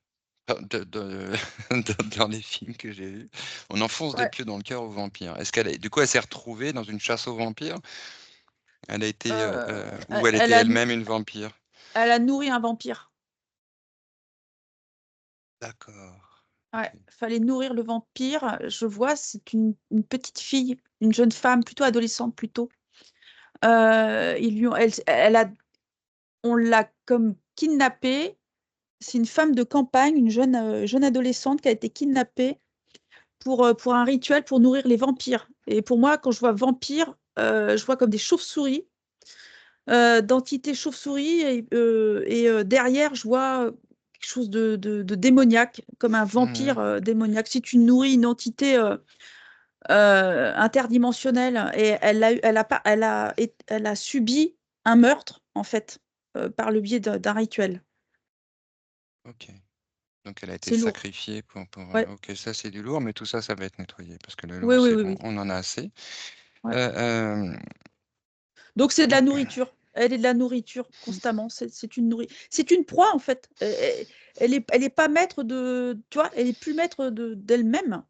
Dans les films que j'ai vus, on enfonce des Ouais. pieux dans le cœur aux vampires. Du coup, elle s'est retrouvée dans une chasse aux vampires. Elle a été, ou elle était Elle elle-même une vampire. elle a nourri un vampire. D'accord. Ouais, fallait nourrir le vampire. Je vois, c'est une petite fille, une jeune femme, plutôt adolescente plutôt. Ils lui ont, on l'a comme kidnappée. C'est une femme de campagne, une jeune adolescente qui a été kidnappée pour un rituel pour nourrir les vampires. Et pour moi, quand je vois vampire, je vois comme des chauves-souris, d'entités chauves-souris, et derrière, je vois quelque chose de démoniaque, comme un vampire démoniaque. Si tu nourris une entité interdimensionnelle, et elle a subi un meurtre, en fait, par le biais d'un rituel. Ok. Donc elle a été C'est lourd. sacrifiée Ouais. Ok, ça c'est du lourd, mais tout ça, ça va être nettoyé parce que le Oui, lourd, oui, c'est oui, bon, oui. on en a assez. Ouais. Euh, Donc c'est de la ok. nourriture. Elle est de la nourriture constamment. C'est une proie en fait. Elle est pas maître de, tu vois, elle est plus maître d'elle-même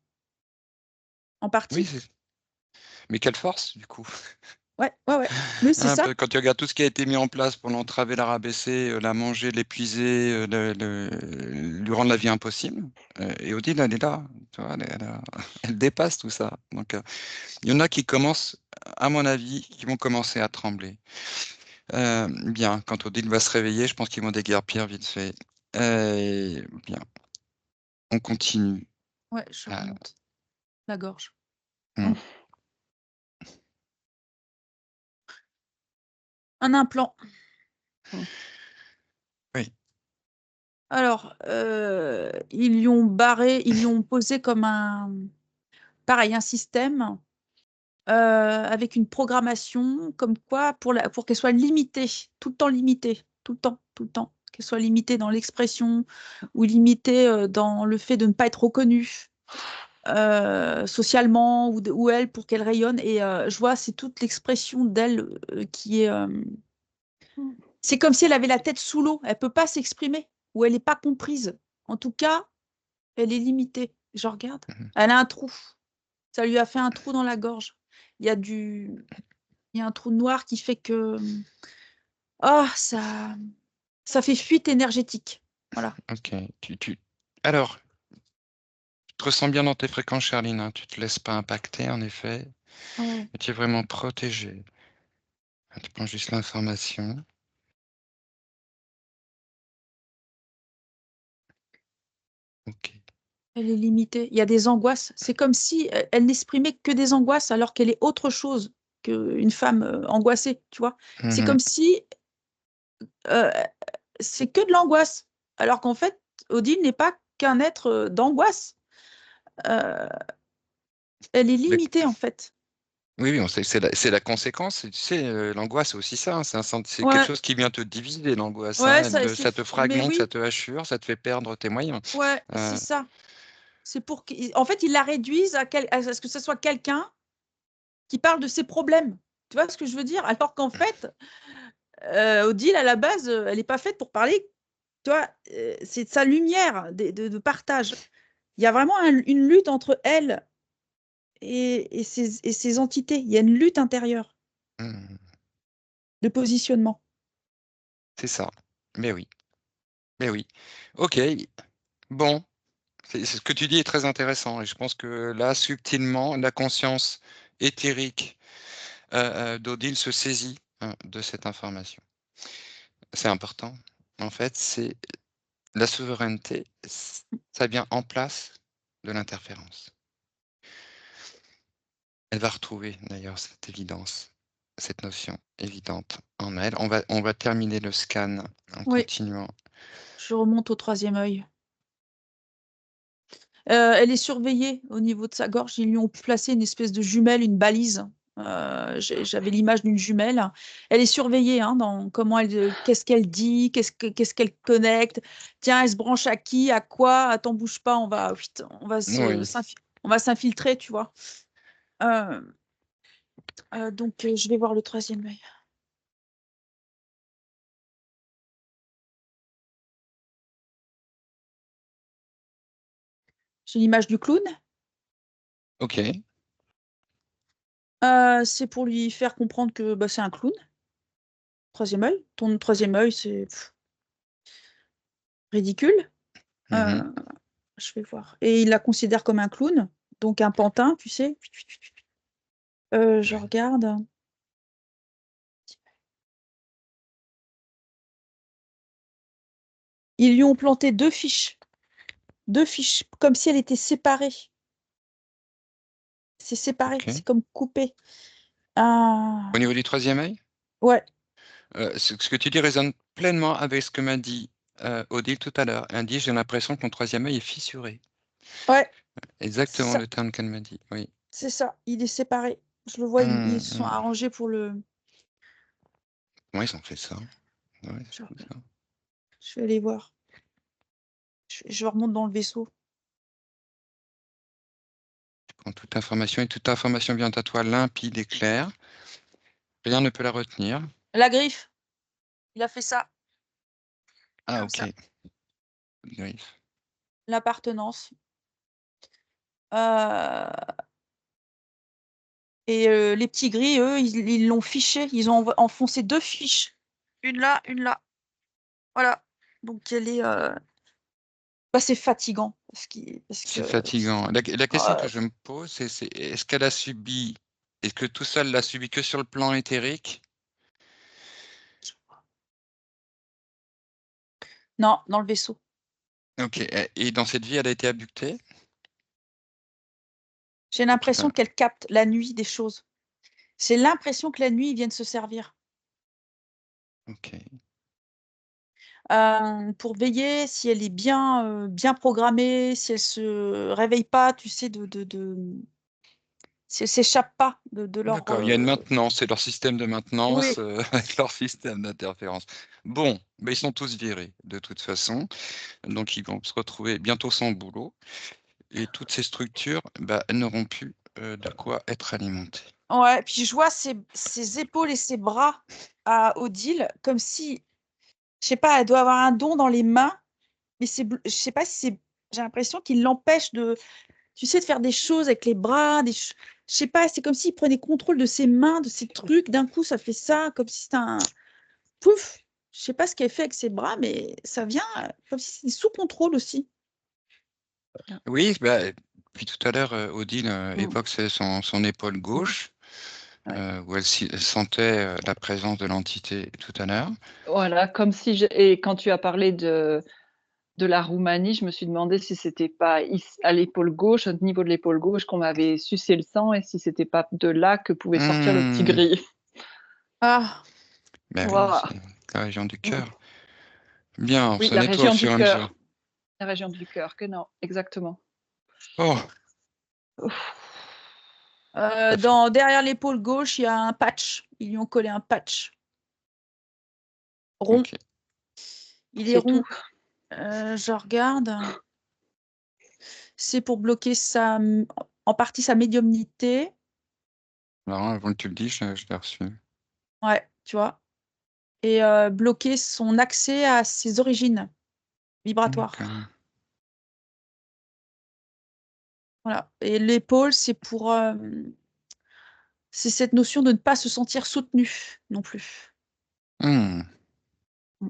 en Oui, partie. mais quelle force du coup. Ouais, ouais, ouais. Mais c'est ça. Quand tu regardes tout ce qui a été mis en place pour l'entraver, la rabaisser, la manger, l'épuiser, lui rendre la vie impossible. Et Odile, elle est là, tu vois, elle dépasse tout ça. Donc, il y en a qui commencent, à mon avis, qui vont commencer à trembler. Bien, quand Odile va se réveiller, je pense qu'ils vont déguerpir vite fait. Bien, on continue. Ouais, je Ah, remonte la gorge. hmm, Un implant. oui, Alors, ils lui ont posé comme pareil, un système avec une programmation comme quoi pour qu'elle soit limitée, tout le temps limitée, tout le temps, qu'elle soit limitée dans l'expression ou limitée dans le fait de ne pas être reconnue socialement ou elle pour qu'elle rayonne. Et je vois, c'est toute l'expression d'elle qui est. C'est comme si elle avait la tête sous l'eau, elle peut pas s'exprimer ou elle n'est pas comprise. En tout cas, elle est limitée. Je regarde, mhm, elle a un trou. Ça lui a fait un trou dans la gorge. Il y a il y a un trou noir qui fait que oh, ça fait fuite énergétique. Voilà. ok. Alors, tu te ressens bien dans tes fréquences, Charline, hein, tu te laisses pas impacter, en effet. Ouais. Et tu es vraiment protégé. Tu prends juste l'information. Ok. Elle est limitée. Il y a des angoisses. C'est comme si elle n'exprimait que des angoisses alors qu'elle est autre chose qu'une femme angoissée, tu vois. C'est Mhm, comme si euh, c'est que de l'angoisse, alors qu'en fait, Odile n'est pas qu'un être d'angoisse. Euh, Elle est le- limitée, en fait. Oui, oui, c'est la conséquence. Tu sais, l'angoisse, c'est aussi ça, hein, c'est quelque Ouais, chose qui vient te diviser, l'angoisse, ouais, hein. c'est. Ça te Mais fragmente, ça oui, te hachure, ça te fait perdre tes moyens. ouais, c'est Euh, ça. C'est pour qu'en fait, ils la réduisent à ce que ce soit quelqu'un qui parle de ses problèmes. Tu vois ce que je veux dire? Alors qu'en fait, Odile, à la base, elle n'est pas faite pour parler. Tu vois, c'est de sa lumière de partage. Il y a vraiment une lutte entre elle et ses entités. Il y a une lutte intérieure hmm, de positionnement. c'est ça. Mais oui, mais oui. Ok, bon, ce que tu dis est très intéressant. Et je pense que là, subtilement, la conscience éthérique d'Odile se saisit, hein, de cette information. C'est important. En fait, c'est la souveraineté, ça vient en place de l'interférence. Elle va retrouver d'ailleurs cette évidence, cette notion évidente en elle. On va terminer le scan en Oui, continuant. je remonte au troisième œil. Elle est surveillée au niveau de sa gorge. Ils lui ont placé une espèce de jumelle, une balise. J'avais l'image d'une jumelle. Elle est surveillée hein, dans comment qu'est-ce qu'elle dit, qu'est-ce qu'elle connecte. Tiens, elle se branche à qui, à quoi. Attends, bouge pas, Oui, on va s'infiltrer, tu vois. Euh, donc, je vais voir le troisième œil. J'ai l'image du clown. ok. C'est pour lui faire comprendre que bah, c'est un clown. Troisième œil. Ton troisième œil, c'est ridicule. Mhm. Euh, Je vais voir. Et il la considère comme un clown, donc un pantin, tu sais. Je Oui. regarde. Ils lui ont planté 2 fiches. 2 fiches, comme si elle était séparée. C'est séparé, Ok. c'est comme coupé. Ah, Au niveau du troisième œil, ouais, ce que tu dis résonne pleinement avec ce que m'a dit Odile tout à l'heure. Elle dit, j'ai l'impression que mon troisième œil est fissuré. ouais, c'est Exactement ça, le terme qu'elle m'a dit. Oui. c'est ça. Il est séparé. Je le vois, ils se sont Hum. arrangés pour le. Ouais, ils ont fait ça. Ouais, Je, c'est tout ça. je vais aller voir. Je remonte dans le vaisseau. Tu prends toute information et toute information vient à toi limpide et claire. Rien ne peut la retenir. La griffe, il a fait ça, Ah, comme ok. ça. Oui. L'appartenance. Euh, Et les petits gris, eux, ils l'ont fiché. Ils ont enfoncé 2 fiches. Une là, une là. Voilà. Donc elle est. Bah, c'est fatigant. Parce C'est que. fatigant. La question que euh, je me pose, c'est est-ce qu'elle a subi, est-ce que tout seul l'a subi que sur le plan éthérique? Non, dans le vaisseau. Ok. Et dans cette vie, elle a été abductée? J'ai Tout à l'impression qu'elle capte la nuit des choses. J'ai l'impression que la nuit, ils viennent se servir. Ok. Pour veiller si elle est bien, bien programmée, si elle se réveille pas, tu sais, si elle s'échappe pas de leur. D'accord. Il y a une maintenance, c'est leur système de maintenance Oui, avec leur système d'interférence. Bon, ils sont tous virés de toute façon, donc ils vont se retrouver bientôt sans boulot et toutes ces structures, elles n'auront plus de quoi être alimentées. ouais. Puis je vois ses épaules et ses bras à Odile, comme si, je sais pas, elle doit avoir un don dans les mains, mais je sais pas si c'est. J'ai l'impression qu'il l'empêche de, tu sais, de faire des choses avec les bras, je sais pas, c'est comme s'il prenait contrôle de ses mains, de ses trucs. D'un coup, ça fait ça, comme si c'était un pouf. Je sais pas ce qu'elle fait avec ses bras, mais ça vient comme si c'était sous contrôle aussi. Oui, puis tout à l'heure, Odile Mm. évoque son épaule gauche, Ouais. où elle sentait la présence de l'entité tout à l'heure. Voilà, comme si et quand tu as parlé de la Roumanie, je me suis demandé si c'était pas à l'épaule gauche, au niveau de l'épaule gauche, qu'on m'avait sucé le sang et si c'était pas de là que pouvait sortir le petit Hmm. gris. Ah, Ben oui, Voilà. c'est la région du Mm. cœur. Bien, on Oui, se la nettoie au région fur du et à mesure. cœur. La région du cœur, que non, exactement. Oh, Ouf. Ça fait derrière l'épaule gauche, il y a un patch. Ils lui ont collé un patch rond. ok. Il est c'est rond. tout. Je regarde. C'est pour bloquer en partie sa médiumnité. Alors, avant que tu le dises, je l'ai reçu. Ouais, tu vois. Et bloquer son accès à ses origines vibratoires. D'accord. Voilà. Et l'épaule, c'est cette notion de ne pas se sentir soutenu non plus. Hmm. Mm.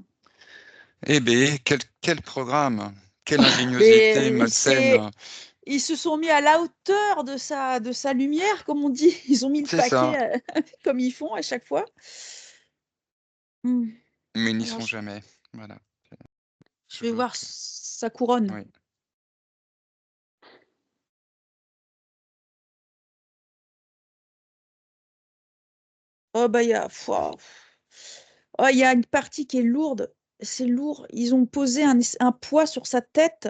Eh bien, quel programme, quelle ingéniosité Et malsaine. ils se sont mis à la hauteur de sa lumière, comme on dit. Ils ont mis le C'est ça, paquet comme ils font à chaque fois. Hmm. mais ils n'y Alors, seront jamais. Voilà. je Je vais veux voir que... sa couronne. Oui. Oh, bah, il y a une partie qui est lourde. C'est lourd. Ils ont posé un poids sur sa tête.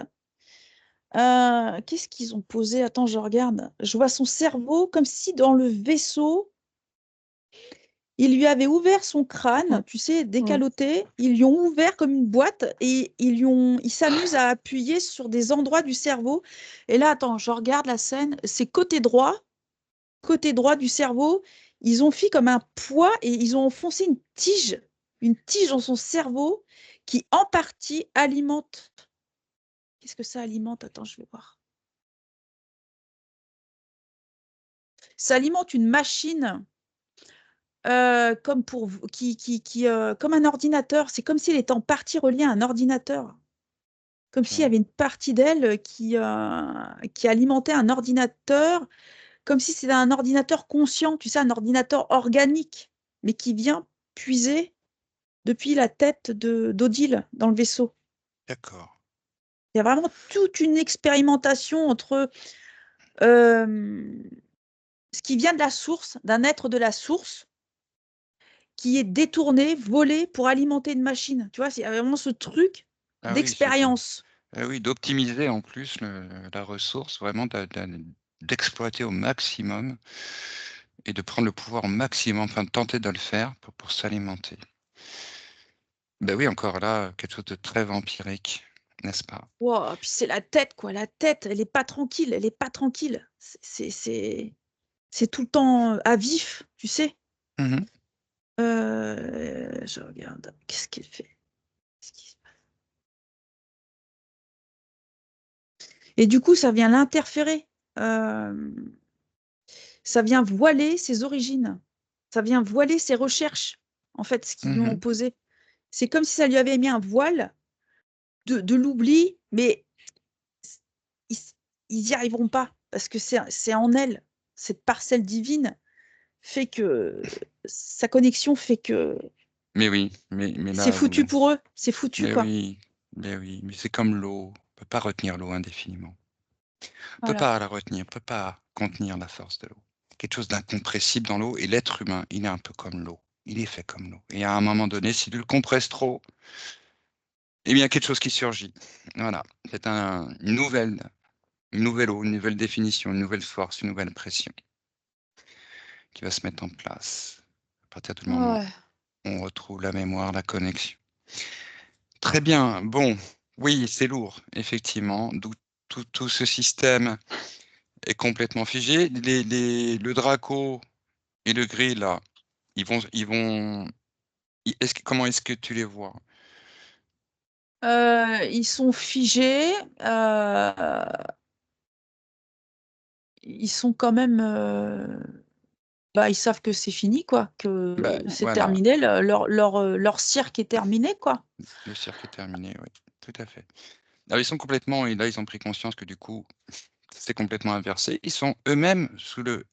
Qu'est-ce qu'ils ont posé? Attends, je regarde. Je vois son cerveau comme si dans le vaisseau, ils lui avaient ouvert son crâne, Mm. tu sais, Mm. décaloté. Ils lui ont ouvert comme une boîte et ils s'amusent à appuyer sur des endroits du cerveau. Et là, attends, je regarde la scène. C'est côté droit du cerveau. Ils ont fait comme un poids et ils ont enfoncé une tige dans son cerveau qui en partie alimente. Qu'est-ce que ça alimente? Attends, je vais voir. Ça alimente une machine comme comme un ordinateur. C'est comme s'il était en partie relié à un ordinateur. Comme s'il y avait une partie d'elle qui alimentait un ordinateur, comme si c'était un ordinateur conscient, tu sais, un ordinateur organique, mais qui vient puiser depuis la tête d'Odile dans le vaisseau. D'accord. Il y a vraiment toute une expérimentation entre ce qui vient de la source, d'un être de la source, qui est détourné, volé pour alimenter une machine. Tu vois, c'est vraiment ce truc Ah oui, d'expérience. oui, d'optimiser en plus la ressource, vraiment d'exploiter au maximum et de prendre le pouvoir au maximum, enfin de tenter de le faire pour s'alimenter. Ben oui, encore là, quelque chose de très vampirique, n'est-ce pas? Wow, puis c'est la tête, quoi. La tête, elle est pas tranquille. Elle est pas tranquille. C'est tout le temps à vif, tu sais. Mhm. Je regarde. Qu'est-ce qu'elle fait? Qu'est-ce qui se passe? Et du coup, ça vient l'interférer. Ça vient voiler ses origines. Ça vient voiler ses recherches, en fait, ce qu'ils lui ont Mhm. posé. C'est comme si ça lui avait mis un voile de l'oubli, mais ils n'y arriveront pas parce que c'est en elle. Cette parcelle divine fait que sa connexion fait que Mais oui, mais c'est là, foutu pour eux. C'est foutu, mais quoi. oui, mais c'est comme l'eau. On peut pas retenir l'eau indéfiniment. On peut Voilà. pas la retenir, on peut pas contenir la force de l'eau. Quelque chose d'incompressible dans l'eau, et l'être humain, il est un peu comme l'eau. Il est fait comme l'eau. Et à un moment donné, si tu le compresses trop, eh bien, quelque chose qui surgit. Voilà. C'est une nouvelle eau, une nouvelle définition, une nouvelle force, une nouvelle pression qui va se mettre en place à partir du moment Ouais. où on retrouve la mémoire, la connexion. Très bien. Bon, oui, c'est lourd, effectivement. D'où tout ce système est complètement figé. Le Draco et le Gris, là, comment est-ce que tu les vois? Ils sont figés. Ils sont quand même. Bah, ils savent que c'est fini, quoi, Bah, que c'est voilà, terminé, leur cirque est terminé, quoi. le cirque est terminé, oui, tout à fait. Alors, ils sont complètement, et là, ils ont pris conscience que du coup, c'est complètement inversé. Ils sont eux-mêmes sous le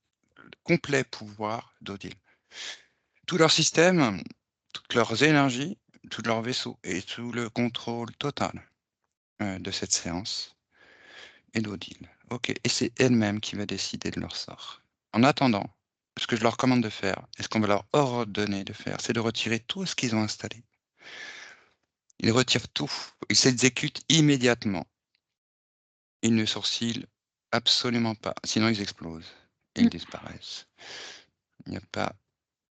complet pouvoir d'Odile. Tout leur système, toutes leurs énergies, tout leur vaisseau est sous le contrôle total de cette séance et d'Odile. Ok, et c'est elle-même qui va décider de leur sort. En attendant, ce que je leur commande de faire, et ce qu'on va leur ordonner de faire, c'est de retirer tout ce qu'ils ont installé. Ils retirent tout, ils s'exécutent immédiatement. Ils ne sourcillent absolument pas, sinon ils explosent et ils Mm. disparaissent. Il n'y a pas.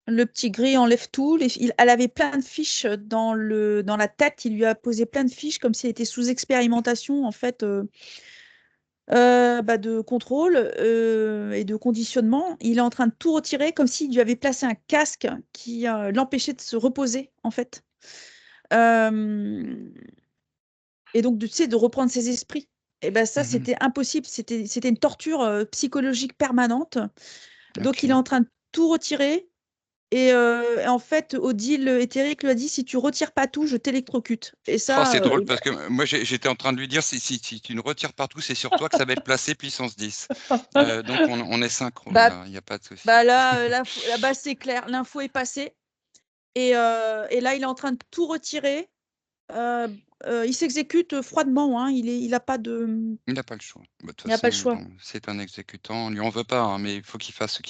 Le petit gris enlève tout. Elle avait plein de fiches dans la tête. Il lui a posé plein de fiches comme s'il était sous expérimentation, en fait, bah, de contrôle et de conditionnement. Il est en train de tout retirer comme s'il lui avait placé un casque qui l'empêchait de se reposer, en fait. Euh, Et donc, tu sais, de reprendre ses esprits. Et ben ça, Mhm. c'était impossible. C'était une torture psychologique permanente. Donc, il est Ok. en train de tout retirer. Et en fait, Odile éthérique lui a dit, si tu retires pas tout, je t'électrocute. Et Oh, ça, c'est drôle parce que moi j'étais en train de lui dire si tu ne retires partout, c'est sur toi que ça va être placé puissance 10. Donc on est synchro bah, là, il n'y a pas de souci. bah là, là-bas, c'est clair. L'info est passée. Et là, il est en train de tout retirer. Euh, il s'exécute froidement. Hein. Il a pas de, Il n'a pas le choix. Bah, de toute il a pas le façon, choix. bon, c'est un exécutant, on lui en veut pas, hein, mais il faut qu'il fasse ce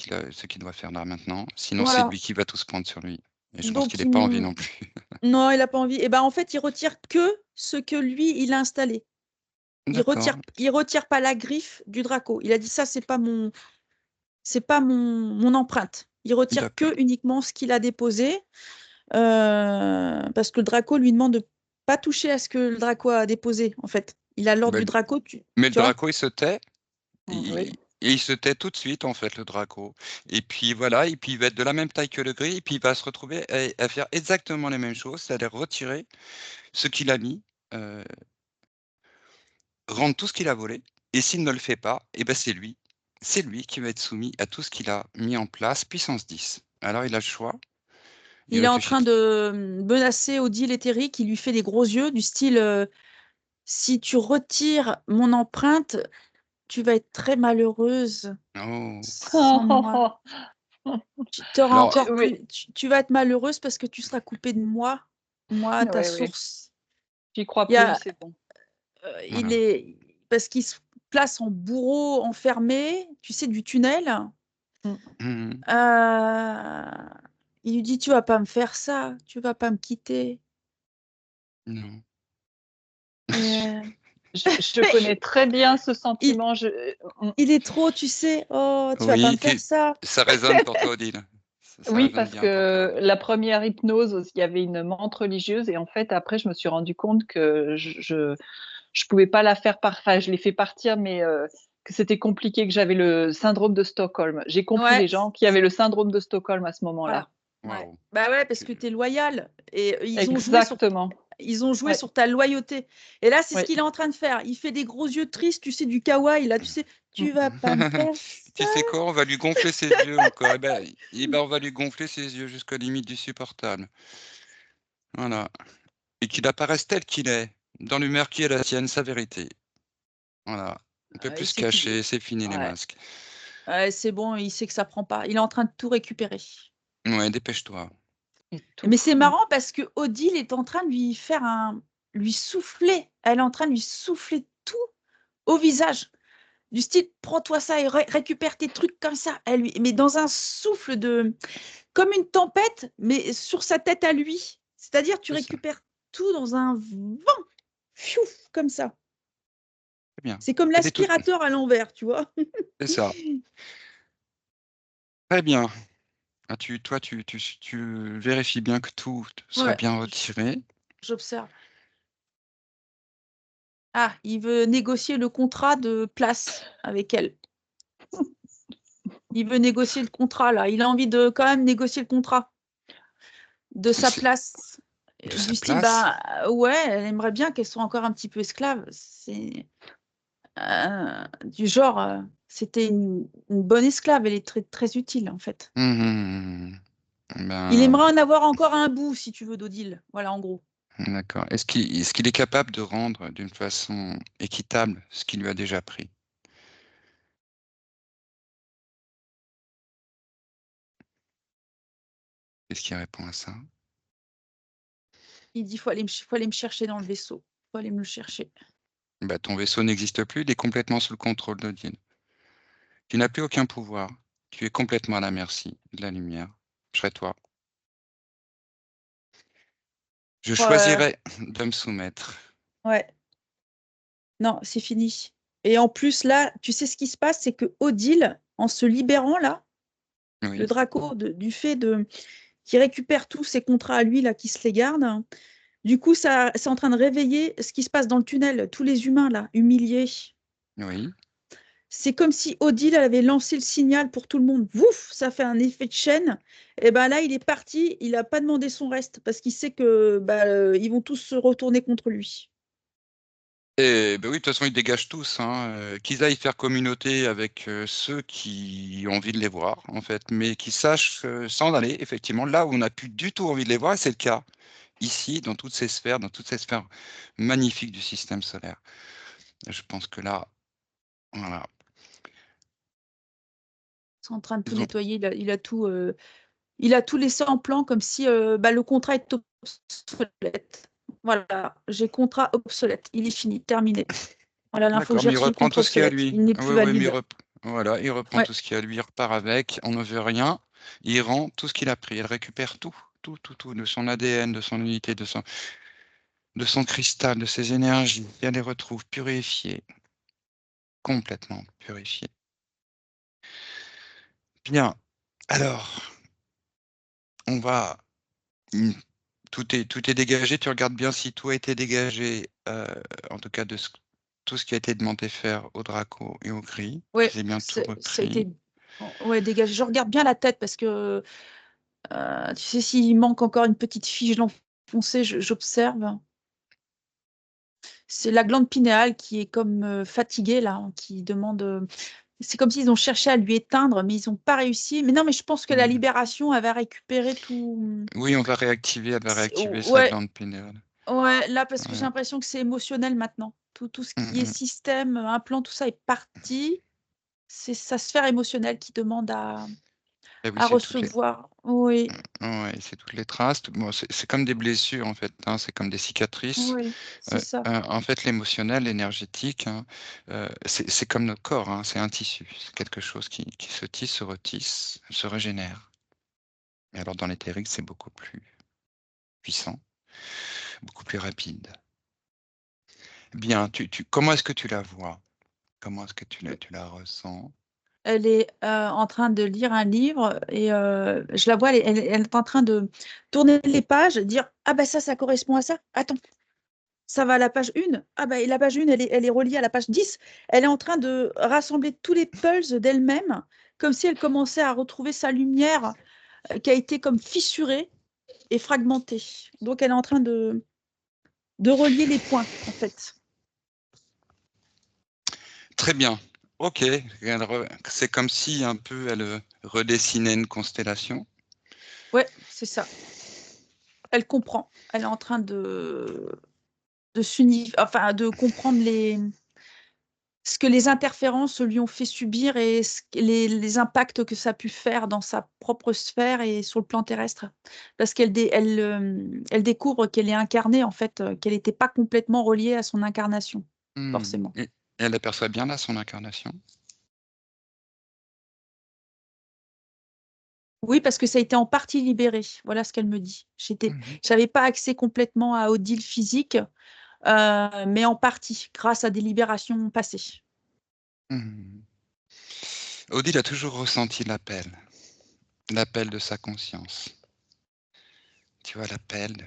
qu'il doit faire là maintenant. Sinon, c'est Voilà. lui qui va tout se prendre sur lui. Et je pense qu'il Donc, n'est pas envie non plus. non, il a pas envie. Et ben en fait, il retire que ce que lui, il a installé. D'accord, Il retire pas la griffe du Draco. Il a dit ça, c'est pas mon empreinte. Il retire d'accord, que uniquement ce qu'il a déposé, parce que le Draco lui demande de pas toucher à ce que le Draco a déposé. En fait, il a l'ordre Mais, du Draco. Tu, mais le tu vois? Draco, il se tait. Oui. Et il se tait tout de suite, en fait, le Draco. Et puis voilà, et puis il va être de la même taille que le gris, et puis il va se retrouver à faire exactement les mêmes choses, c'est-à-dire retirer ce qu'il a mis, euh, rendre tout ce qu'il a volé, et s'il ne le fait pas, eh ben c'est lui. C'est lui qui va être soumis à tout ce qu'il a mis en place, puissance 10. Alors il a le choix, il Il est en réfléchit. train de menacer Odile éthérique. Il lui fait des gros yeux du style si tu retires mon empreinte, tu vas être très malheureuse Oh. sans moi. Tu auras Alors, encore Oui, plus, tu vas être malheureuse parce que tu seras coupée de moi, ta oui, oui. source. J'y crois Il y plus, a, c'est bon. il voilà. est, parce qu'il se place en bourreau enfermé, tu sais, du tunnel. Mhm. Il lui dit, tu vas pas me faire ça, tu vas pas me quitter. Non. Et, Je connais très bien ce il, sentiment. il est trop, tu sais, oh, tu vas pas Oui, me faire ça. ça résonne pour toi, Odile. Ça Oui, résonne parce bien pour toi. que la première hypnose, il y avait une menthe religieuse et en fait, après, je me suis rendu compte que je pouvais pas la faire enfin, je l'ai fait partir, mais que c'était compliqué, que j'avais le syndrome de Stockholm. J'ai compris Ouais, les gens qui avaient le syndrome de Stockholm à ce voilà. moment-là. Ouais. Waouh. Bah ouais, parce Tu- que tu es loyal. Et Exactement. ils ont joué Ouais, sur ta loyauté. Et là, c'est ce ouais. qu'il est en train de faire. Il fait des gros yeux tristes, tu sais, du kawaii. Là, tu sais, tu vas pas me faire ça. Tu sais quoi, on va lui gonfler ses yeux encore. Eh ben, on va lui gonfler ses yeux jusqu'à la limite du supportable. Voilà. Et qu'il apparaisse tel qu'il est, dans l'humeur qui est la sienne, sa vérité. Voilà. On peut plus Il se sait qu'il cacher, c'est fini les ouais. masques. Ouais, c'est bon, il sait que ça prend pas. Il est en train de tout récupérer. Ouais, dépêche-toi. Et tout. Mais c'est marrant parce que Odile est en train de lui souffler. Elle est en train de lui souffler tout au visage. Du style, prends-toi ça et récupère tes trucs comme ça. Mais dans un souffle comme une tempête, mais sur sa tête à lui. C'est-à-dire, tu C'est ça. récupères tout dans un vent, fiouf, comme ça. C'est bien. C'est comme Elle est toute. l'aspirateur à l'envers, tu vois. C'est ça. Très bien. Ah, tu vérifies bien que tout sera Ouais, bien retiré. j'observe. Ah, il veut négocier le contrat de place avec elle. Il veut négocier le contrat, là. Il a envie de quand même négocier le contrat de sa C'est place. de sa Du style, place. bah ouais, elle aimerait bien qu'elle soit encore un petit peu esclave. C'est du genre, c'était une bonne esclave, elle est très, très utile, en fait. Mhm. Il Ben, aimerait en avoir encore un bout, si tu veux, d'Odile. Voilà, en gros. d'accord. Est-ce qu'il est capable de rendre d'une façon équitable ce qu'il lui a déjà pris? Qu'est-ce qui répond à ça? Il dit, faut aller me chercher dans le vaisseau. Faut aller me le chercher. Bah, ton vaisseau n'existe plus, il est complètement sous le contrôle d'Odile. Tu n'as plus aucun pouvoir. Tu es complètement à la merci de la lumière. Je serai toi. Je Ouais, choisirai de me soumettre. ouais. Non, c'est fini. Et en plus, là, tu sais ce qui se passe, c'est que Odile, en se libérant, là, le Oui, Draco, du fait qu'il récupère tous ses contrats à lui, là, qui se les garde, hein, du coup, ça, c'est en train de réveiller ce qui se passe dans le tunnel, tous les humains, là, humiliés. oui. C'est comme si Odile elle avait lancé le signal pour tout le monde. Vouf, ça fait un effet de chaîne. Et ben là, il est parti. Il n'a pas demandé son reste parce qu'il sait que ils vont tous se retourner contre lui. Et ben oui, de toute façon, ils dégagent tous, hein, qu'ils aillent faire communauté avec ceux qui ont envie de les voir, en fait, mais qu'ils sachent s'en aller, effectivement, là où on n'a plus du tout envie de les voir, et c'est le cas ici, dans toutes ces sphères magnifiques du système solaire. Je pense que là, voilà, Ils sont en train de tout ils ont. nettoyer. Il a tout laissé en plan comme si le contrat est obsolète. Voilà, j'ai contrat obsolète. Il est fini, terminé. Voilà l'info que D'accord, j'ai mais il reçue, reprend contrat tout ce qu'il y a à obsolète. lui. Il n'est Oui, plus oui, mais valide. voilà, il reprend Ouais. tout ce qu'il y a à lui, il repart avec, on ne veut rien, il rend tout ce qu'il a pris, il récupère tout, tout, tout, tout, de son ADN, de son unité, de son cristal, de ses énergies, et elle les retrouve purifiées, complètement purifiées. Bien, alors, on va. hmm, Tout est dégagé, tu regardes bien si tout a été dégagé, en tout cas tout ce qui a été demandé faire au Draco et au Gris, Ouais, qu'ils aient bien tout ça a repris. été ouais, dégagé. Je regarde bien la tête parce que tu sais, s'il manque encore une petite fiche l'enfoncer, j'observe. C'est la glande pinéale qui est comme fatiguée, là, hein, qui demande. C'est comme s'ils ont cherché à lui éteindre, mais ils n'ont pas réussi. Mais non, mais je pense que la Hmm. libération, elle va récupérer tout. Oui, elle va réactiver sa Ouais, glande pinéale. ouais, là, parce que j'ai Ouais. l'impression que c'est émotionnel maintenant. Tout ce qui est Mhm. système, implant, tout ça est parti. C'est sa sphère émotionnelle qui demande Eh oui, à c'est toutes les, recevoir. Oui, ouais, c'est toutes les traces. Bon, c'est comme des blessures en fait, hein, c'est comme des cicatrices. oui, c'est ça. En fait, l'émotionnel, l'énergétique, hein, c'est comme notre corps, hein, c'est un tissu, c'est quelque chose qui se tisse, se retisse, se régénère. Et alors dans l'éthérique, c'est beaucoup plus puissant, beaucoup plus rapide. Bien, comment est-ce que tu la vois? Comment est-ce que tu la ressens? Elle est, en train de lire un livre et je la vois, elle est en train de tourner les pages, dire: «Ah bah ça correspond à ça. Attends, ça va à la page 1. Ah bah et la page 1, elle est reliée à la page 10». Elle est en train de rassembler tous les puzzles d'elle-même, comme si elle commençait à retrouver sa lumière, qui a été comme fissurée et fragmentée. Donc elle est en train de relier les points, en fait. Très bien. Ok. C'est comme si un peu elle redessinait une constellation. Ouais, c'est ça. Elle comprend. Elle est en train enfin, de comprendre ce que les interférences lui ont fait subir et les impacts que ça a pu faire dans sa propre sphère et sur le plan terrestre. Parce elle découvre qu'elle est incarnée, en fait, qu'elle n'était pas complètement reliée à son incarnation, forcément. Et elle aperçoit bien là son incarnation. Oui, parce que ça a été en partie libéré. Voilà ce qu'elle me dit. Mhm. J'avais pas accès complètement à Odile physique, mais en partie, grâce à des libérations passées. Mhm. Odile a toujours ressenti l'appel de sa conscience. Tu vois, l'appel de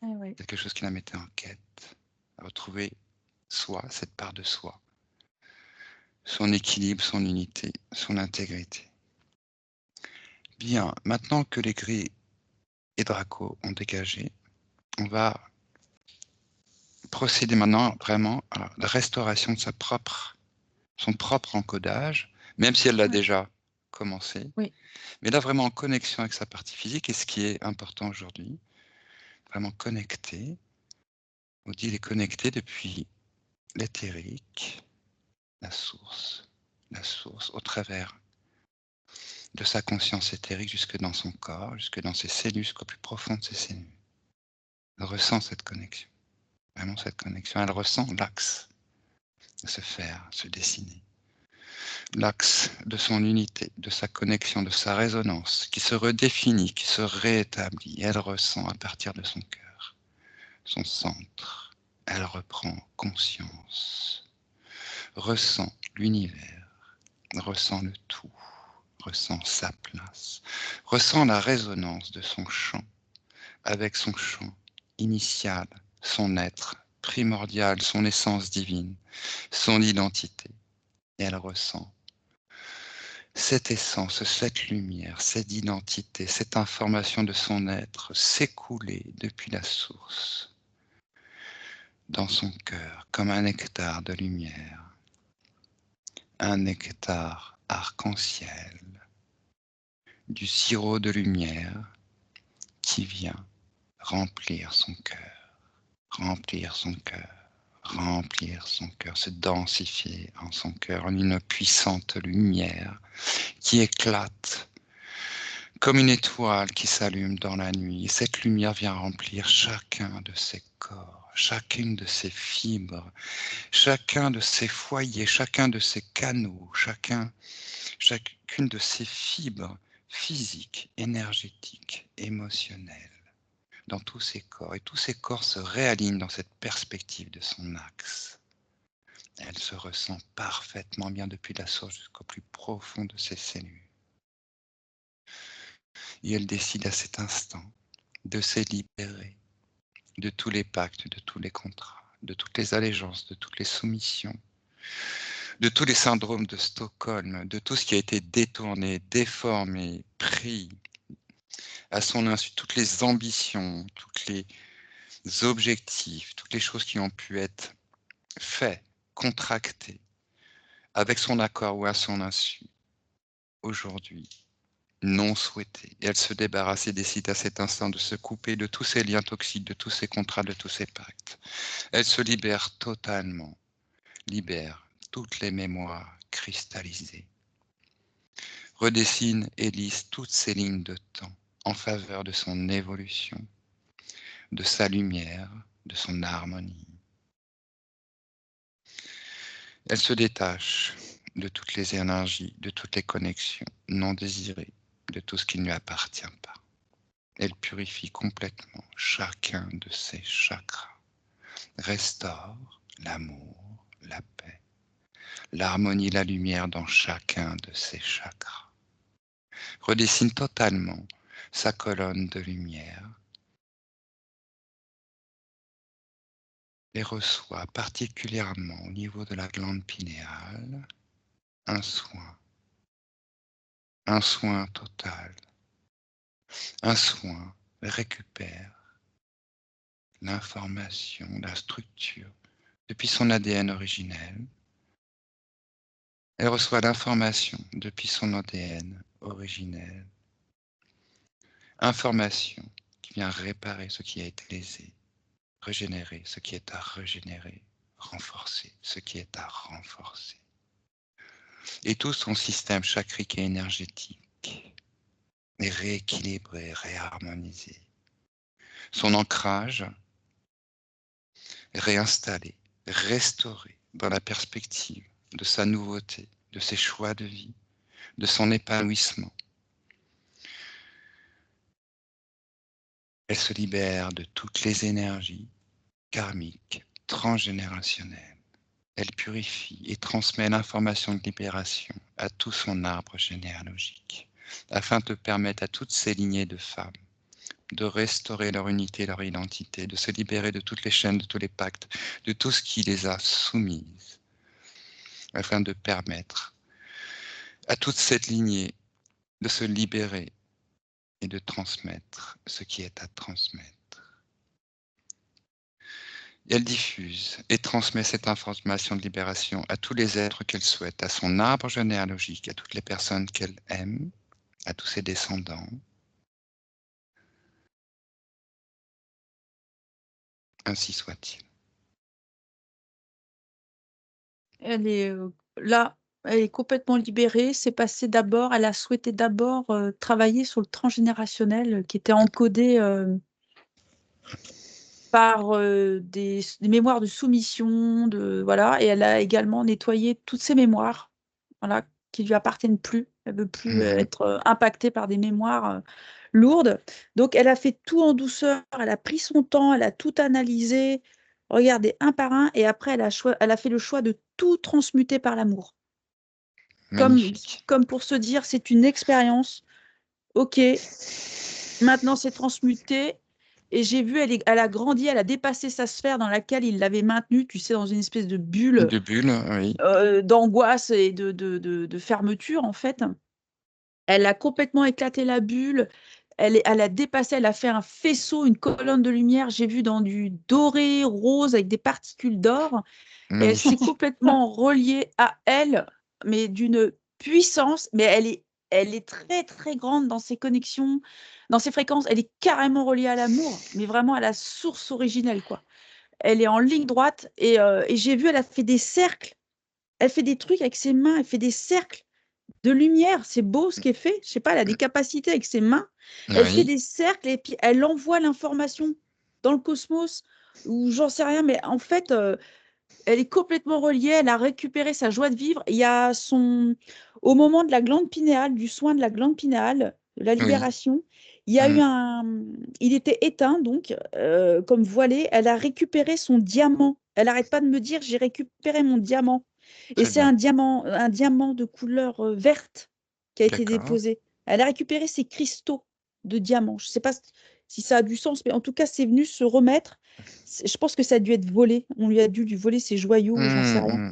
Ah ouais. quelque chose qui la mettait en quête, à retrouver soi, cette part de soi, son équilibre, son unité, son intégrité. Bien, maintenant que les gris et Draco ont dégagé, on va procéder maintenant vraiment à la restauration de son propre encodage, même si elle l'a Ouais. déjà commencé, Oui. mais là vraiment en connexion avec sa partie physique, et ce qui est important aujourd'hui, vraiment connecté. Odile est connecté depuis l'éthérique, la source, au travers de sa conscience éthérique jusque dans son corps, jusque dans ses cellules, jusqu'au plus profond de ses cellules. Elle ressent cette connexion, vraiment cette connexion. Elle ressent l'axe se faire, se dessiner. L'axe de son unité, de sa connexion, de sa résonance, qui se redéfinit, qui se réétablit. Elle ressent à partir de son cœur, son centre. Elle reprend conscience, ressent l'univers, ressent le tout, ressent sa place, ressent la résonance de son champ avec son champ initial, son être primordial, son essence divine, son identité. Et elle ressent cette essence, cette lumière, cette identité, cette information de son être s'écouler depuis la source dans son cœur comme un nectar de lumière, un nectar arc-en-ciel, du sirop de lumière qui vient remplir son cœur, remplir son cœur, remplir son cœur, se densifier en son cœur en une puissante lumière qui éclate comme une étoile qui s'allume dans la nuit. Et cette lumière vient remplir chacun de ses corps, chacune de ses fibres, chacun de ses foyers, chacun de ses canaux, chacune de ses fibres physiques, énergétiques, émotionnelles, dans tous ses corps. Et tous ses corps se réalignent dans cette perspective de son axe. Elle se ressent parfaitement bien depuis la source jusqu'au plus profond de ses cellules. Et elle décide à cet instant de se libérer de tous les pactes, de tous les contrats, de toutes les allégeances, de toutes les soumissions, de tous les syndromes de Stockholm, de tout ce qui a été détourné, déformé, pris à son insu, toutes les ambitions, tous les objectifs, toutes les choses qui ont pu être faites, contractées, avec son accord ou à son insu. Aujourd'hui, non souhaitée. Et elle se débarrasse et décide à cet instant de se couper de tous ses liens toxiques, de tous ses contrats, de tous ses pactes. Elle se libère totalement, libère toutes les mémoires cristallisées, redessine et lisse toutes ses lignes de temps en faveur de son évolution, de sa lumière, de son harmonie. Elle se détache de toutes les énergies, de toutes les connexions non désirées, de tout ce qui ne lui appartient pas. Elle purifie complètement chacun de ses chakras, restaure l'amour, la paix, l'harmonie, la lumière dans chacun de ses chakras. Redessine totalement sa colonne de lumière et reçoit particulièrement au niveau de la glande pinéale un soin total. Un soin récupère l'information, la structure depuis son ADN originel. Elle reçoit l'information depuis son ADN originel. Information qui vient réparer ce qui a été lésé, régénérer ce qui est à régénérer, renforcer ce qui est à renforcer. Et tout son système chakrique et énergétique est rééquilibré, réharmonisé. Son ancrage est réinstallé, restauré dans la perspective de sa nouveauté, de ses choix de vie, de son épanouissement. Elle se libère de toutes les énergies karmiques, transgénérationnelles. Elle purifie et transmet l'information de libération à tout son arbre généalogique, afin de permettre à toutes ces lignées de femmes de restaurer leur unité, leur identité, de se libérer de toutes les chaînes, de tous les pactes, de tout ce qui les a soumises, afin de permettre à toute cette lignée de se libérer et de transmettre ce qui est à transmettre. Et elle diffuse et transmet cette information de libération à tous les êtres qu'elle souhaite, à son arbre généalogique, à toutes les personnes qu'elle aime, à tous ses descendants. Ainsi soit-il. Elle est là, elle est complètement libérée. C'est passé d'abord, elle a souhaité d'abord travailler sur le transgénérationnel qui était encodé par des mémoires de soumission, voilà, et elle a également nettoyé toutes ses mémoires, voilà, qui lui appartiennent plus. Elle veut plus être impactée par des mémoires lourdes. Donc elle a fait tout en douceur, elle a pris son temps, elle a tout analysé, regardé un par un, et après elle a fait le choix de tout transmuter par l'amour. Comme pour se dire, c'est une expérience. Ok, maintenant c'est transmuté. Et j'ai vu, elle a grandi, elle a dépassé sa sphère dans laquelle il l'avait maintenue, tu sais, dans une espèce de bulle, Oui. d'angoisse et de fermeture, en fait. Elle a complètement éclaté la bulle. Elle a dépassé, elle a fait un faisceau, une colonne de lumière. J'ai vu dans du doré, rose, avec des particules d'or. Et elle s'est complètement reliée à elle, mais d'une puissance. Mais elle est très, très grande dans ses connexions, dans ses fréquences. Elle est carrément reliée à l'amour, mais vraiment à la source originelle, quoi. Elle est en ligne droite. Et j'ai vu, elle a fait des cercles. Elle fait des trucs avec ses mains. Elle fait des cercles de lumière. C'est beau ce qu'elle fait. Je sais pas, elle a des capacités avec ses mains. Elle fait des cercles et puis elle envoie l'information dans le cosmos, ou j'en sais rien. Mais en fait, elle est complètement reliée. Elle a récupéré sa joie de vivre. Il y a au moment de la glande pinéale, du soin de la glande pinéale, de la libération, il y a eu il était éteint, donc, comme voilé. Elle a récupéré son diamant. Elle n'arrête pas de me dire, j'ai récupéré mon diamant. Et c'est un diamant de couleur verte qui a été déposé. Elle a récupéré ses cristaux de diamant. Je ne sais pas si ça a du sens, mais en tout cas, c'est venu se remettre. Je pense que ça a dû être volé. On lui a dû lui voler ses joyaux, j'en sais rien.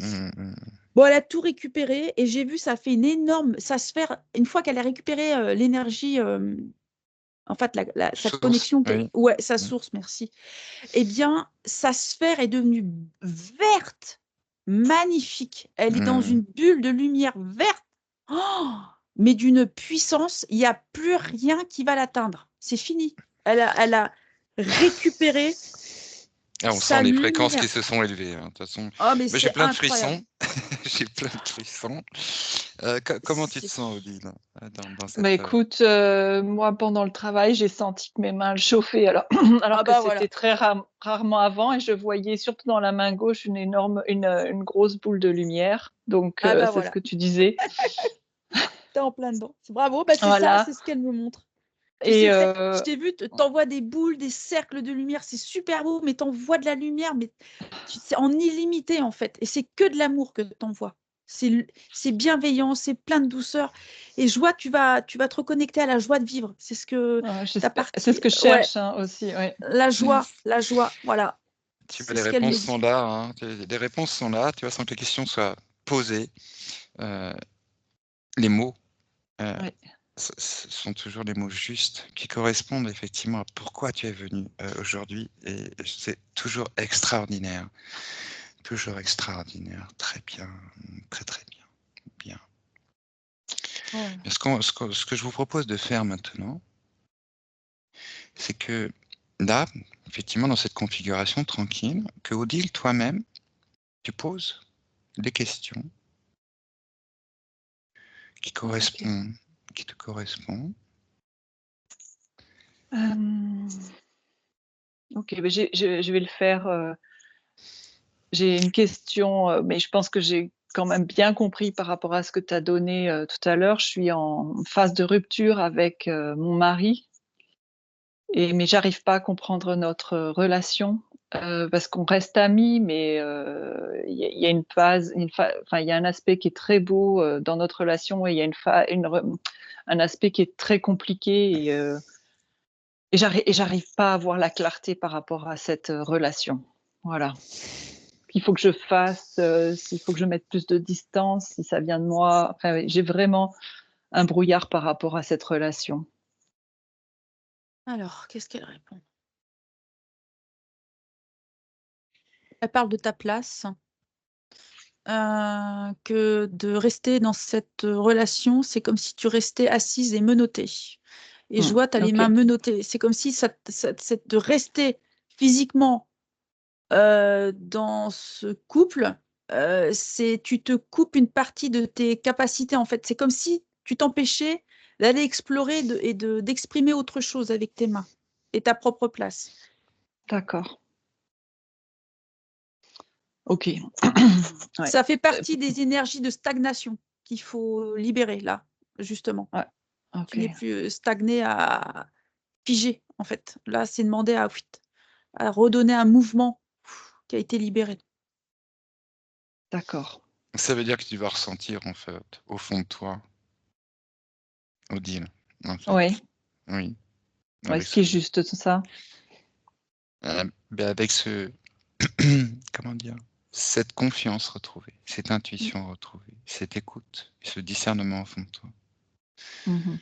Bon, elle a tout récupéré et j'ai vu, ça fait une énorme. Sa sphère, une fois qu'elle a récupéré l'énergie, en fait, sa connexion, ouais, sa source, merci. Eh bien, sa sphère est devenue verte, magnifique. Elle est dans une bulle de lumière verte. Oh, mais d'une puissance, il n'y a plus rien qui va l'atteindre. C'est fini. Elle a récupéré Ah, on sa sent les fréquences lumière. qui se sont élevées, hein. De toute façon, Oh, mais moi, j'ai c'est plein de incroyable. frissons. J'ai plein de frissons. Comment tu te C'est sens, Odile, dans Bah, cette... écoute, moi, pendant le travail, j'ai senti que mes mains elles chauffaient alors alors Ah que bah c'était voilà. très rarement avant et je voyais surtout dans la main gauche une grosse boule de lumière. Donc Ah bah c'est ce voilà. que tu disais. T'es en plein dedans. Bravo, bah c'est ça, Voilà c'est ce qu'elle me montre. Tu et sais, je t'ai vu, t'envoies des boules, des cercles de lumière, c'est super beau, mais t'envoies de la lumière, mais c'est en illimité en fait. Et c'est que de l'amour que t'envoies. C'est bienveillant, c'est plein de douceur. Et joie, tu vas te reconnecter à la joie de vivre. C'est ce que ta j'espère c'est ce partie, que je ouais, cherche, hein, aussi, ouais. la joie, voilà. Tu vois, C'est les ce qu'elle me réponses sont dit. là, hein. Les réponses sont là, tu vois, sans que les questions soient posées. Les mots Ouais. ce sont toujours les mots justes qui correspondent effectivement à pourquoi tu es venu aujourd'hui. Et c'est toujours extraordinaire. Toujours extraordinaire. Très bien. Très, très bien. Bien. Ouais. Et ce que je vous propose de faire maintenant, c'est que là, effectivement, dans cette configuration tranquille, que Odile, toi-même, tu poses des questions qui correspondent, qui te correspondent. OK, beh, je vais le faire, j'ai une question, mais je pense que j'ai quand même bien compris par rapport à ce que tu as donné, tout à l'heure. Je suis en phase de rupture avec, mon mari mais j'arrive pas à comprendre notre, relation, parce qu'on reste amis, mais il y a une phase enfin, il y a un aspect qui est très beau, dans notre relation et il y a un aspect qui est très compliqué et j'arrive pas à avoir la clarté par rapport à cette, relation. Voilà. Qu'il faut que je fasse, s'il faut que je mette plus de distance, si ça vient de moi. Enfin, oui, j'ai vraiment un brouillard par rapport à cette relation. Alors, qu'est-ce qu'elle répond? Elle parle de ta place, que de rester dans cette relation, c'est comme si tu restais assise et menottée. Et je vois, tu as les mains OK, menottées. C'est comme si c'est de rester physiquement dans ce couple, c'est tu te coupes une partie de tes capacités, en fait. C'est comme si tu t'empêchais d'aller explorer d'exprimer autre chose avec tes mains et ta propre place. d'accord. OK. Ouais, Ça fait partie des énergies de stagnation qu'il faut libérer là, justement. ouais, Tu OK, n'es plus, stagné à figé, en fait. Là, c'est demander à redonner un mouvement qui a été libéré. d'accord. Ça veut dire que tu vas ressentir, en fait, au fond de toi, Odile, en fait. Ouais, Oui, ouais, avec ce qui est ce, juste, c'est ça? avec ce, comment dire, cette confiance retrouvée, cette Mmh. intuition retrouvée, cette écoute, ce discernement au fond de toi. Mmh.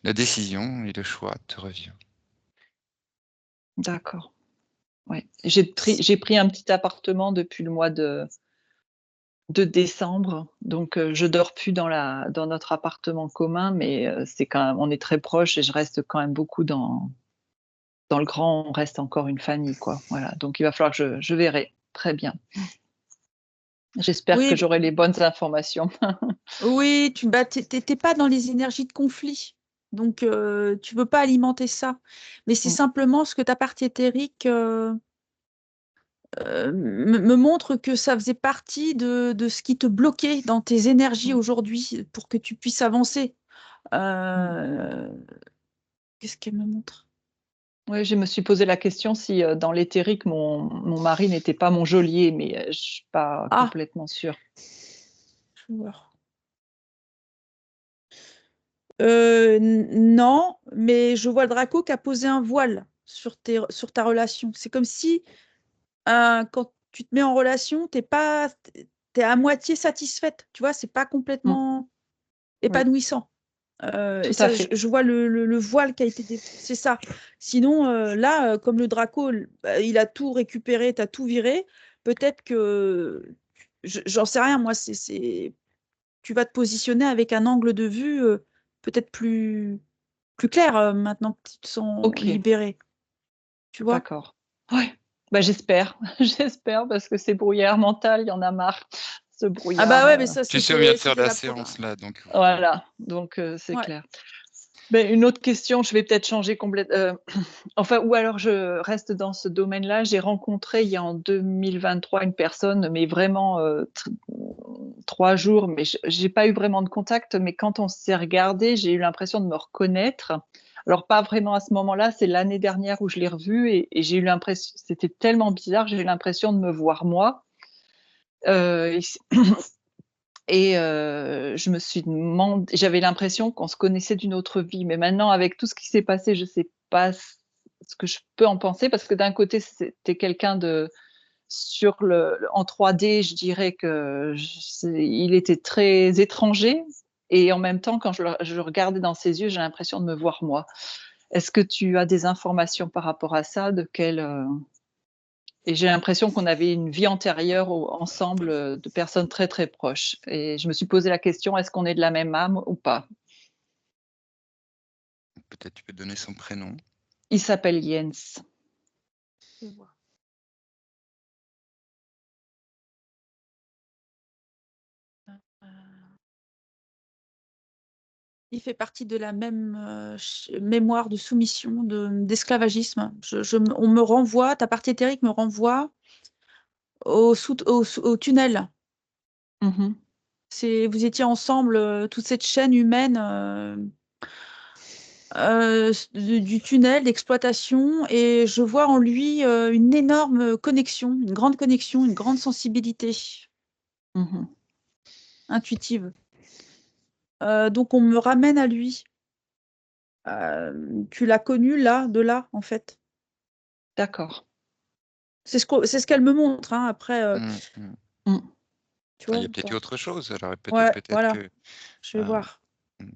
La décision et le choix te revient. D'accord, ouais. J'ai pris un petit appartement depuis le mois de décembre, donc je dors plus dans notre appartement commun, mais c'est quand même on est très proches et je reste quand même beaucoup dans le grand, on reste encore une famille, quoi. Voilà, donc il va falloir que je verrai. Très bien. J'espère que Oui, j'aurai les bonnes informations. oui, tu pas dans les énergies de conflit, donc tu veux pas alimenter ça. Mais c'est Mmh, simplement ce que ta partie éthérique, me montre que ça faisait partie de ce qui te bloquait dans tes énergies mmh, aujourd'hui pour que tu puisses avancer. mmh. Heu, qu'est-ce qu'elle me montre? Ouais, je me suis posé la question si, dans l'éthérique, mon mari n'était pas mon geôlier, mais je suis pas Ah! complètement sûre. Je vais voir. N non, mais je vois le Draco qui a posé un voile sur ta relation. C'est comme si, quand tu te mets en relation, tu es à moitié satisfaite, tu vois? C'est pas Mmh, complètement oui, épanouissant. Et tout à ça, fait. je vois le voile qui a été dé c'est ça. Sinon, là, comme le Draco, bah, il a tout récupéré, tu as tout viré, peut-être que j'en sais rien moi, c'est tu vas te positionner avec un angle de vue peut-être plus clair maintenant que tu te sens OK, libérée. Tu vois? d'accord. Ouais, bah, j'espère, j'espère parce que ces brouillards mental, il y en a marre, ce Ah bah brouillard, ouais, mais ça Tu sais, on vient de faire c'était la la pro séance là, donc voilà, donc c'est ouais. clair. Mais une autre question, je vais peut-être changer enfin ou alors je reste dans ce domaine-là. J'ai rencontré il y a en 2023 une personne, mais vraiment, 3 jours, mais j'ai pas eu vraiment de contact, mais quand on s'est regardé, j'ai eu l'impression de me reconnaître. Alors pas vraiment à ce moment-là, c'est l'année dernière où je l'ai revu et j'ai eu l'impression c'était tellement bizarre, j'ai eu l'impression de me voir moi, et c et je me suis demandé j'avais l'impression qu'on se connaissait d'une autre vie, mais maintenant avec tout ce qui s'est passé, je sais pas ce que je peux en penser parce que d'un côté, c'était quelqu'un de sur en 3D, je dirais que il était très étranger et en même temps, quand je regardais dans ses yeux, j'ai l'impression de me voir moi. Est-ce que tu as des informations par rapport à ça? Et j'ai l'impression qu'on avait une vie antérieure ensemble, de personnes très, très proches et je me suis posé la question: «Est-ce qu'on est de la même âme ou pas?» peut-être tu peux donner son prénom? Il s'appelle Jens. Je vois. Il fait partie de la même mémoire de soumission, d'esclavagisme. On me renvoie, ta partie éthérique me renvoie au tunnel. Mmh. Vous étiez ensemble, toute cette chaîne humaine du tunnel d'exploitation, et je vois en lui une énorme connexion, une grande sensibilité Mmh. intuitive. Donc on me ramène à lui. Tu l'as connu là, de là, en fait. D'accord. C'est ce qu'elle me montre, hein, après, Mmh mh. Mmh. tu Ah, il vois? y a peut-être eu autre chose alors et Ouais, peut-être voilà, que, je vais heu, voir. mmh.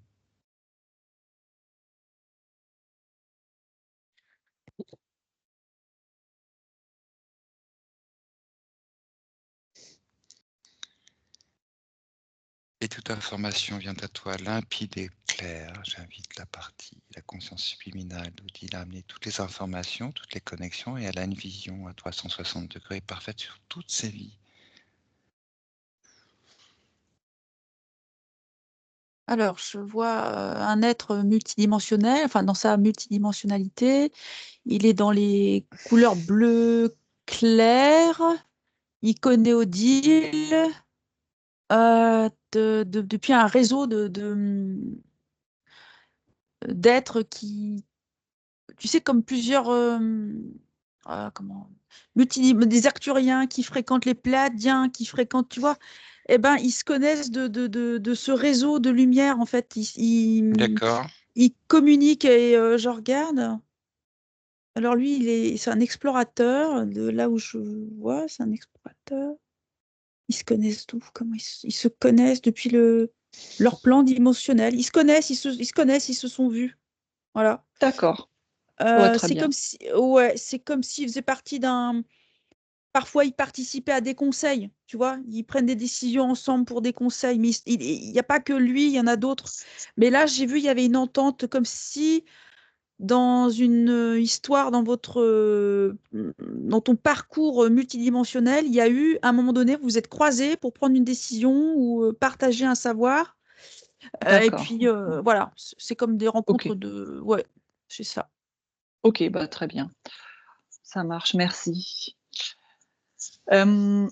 Et toute information vient à toi limpide et claire. J'invite la partie, la conscience subliminale d'Odile à amener toutes les informations, toutes les connexions, et elle a une vision à 360 degrés parfaite sur toutes ses vies. Alors, je vois, un être multidimensionnel, enfin, dans sa multidimensionnalité. Il est dans les couleurs bleu clair. Il connaît Odile, depuis un réseau d'êtres qui, tu sais, comme plusieurs, comment? Des Arcturiens qui fréquentent les Pléiadiens, qui fréquentent, tu vois? Eh ben, ils se connaissent de ce réseau de lumière, en fait. D'accord, Ils communiquent, et je regarde. Alors lui, c'est un explorateur, de là où je vois, c'est un explorateur. Ils se connaissent d'où? Comment ils se connaissent depuis leur plan dimensionnel. Ils se connaissent, ils se sont vus. Voilà. D'accord. Ouais, très C'est bien. comme si, ouais, c'est comme s'ils faisaient partie d'un. Parfois, ils participaient à des conseils, tu vois. Ils prennent des décisions ensemble pour des conseils, mais il y a pas que lui, il y en a d'autres. Mais là, j'ai vu, il y avait une entente, comme si dans une histoire, dans ton parcours multidimensionnel, il y a eu, à un moment donné, vous vous êtes croisés pour prendre une décision ou partager un savoir. Et D'accord. puis, voilà, c'est comme des rencontres OK. de. Ouais, c'est ça. OK, bah, très bien. Ça marche, merci. Hem,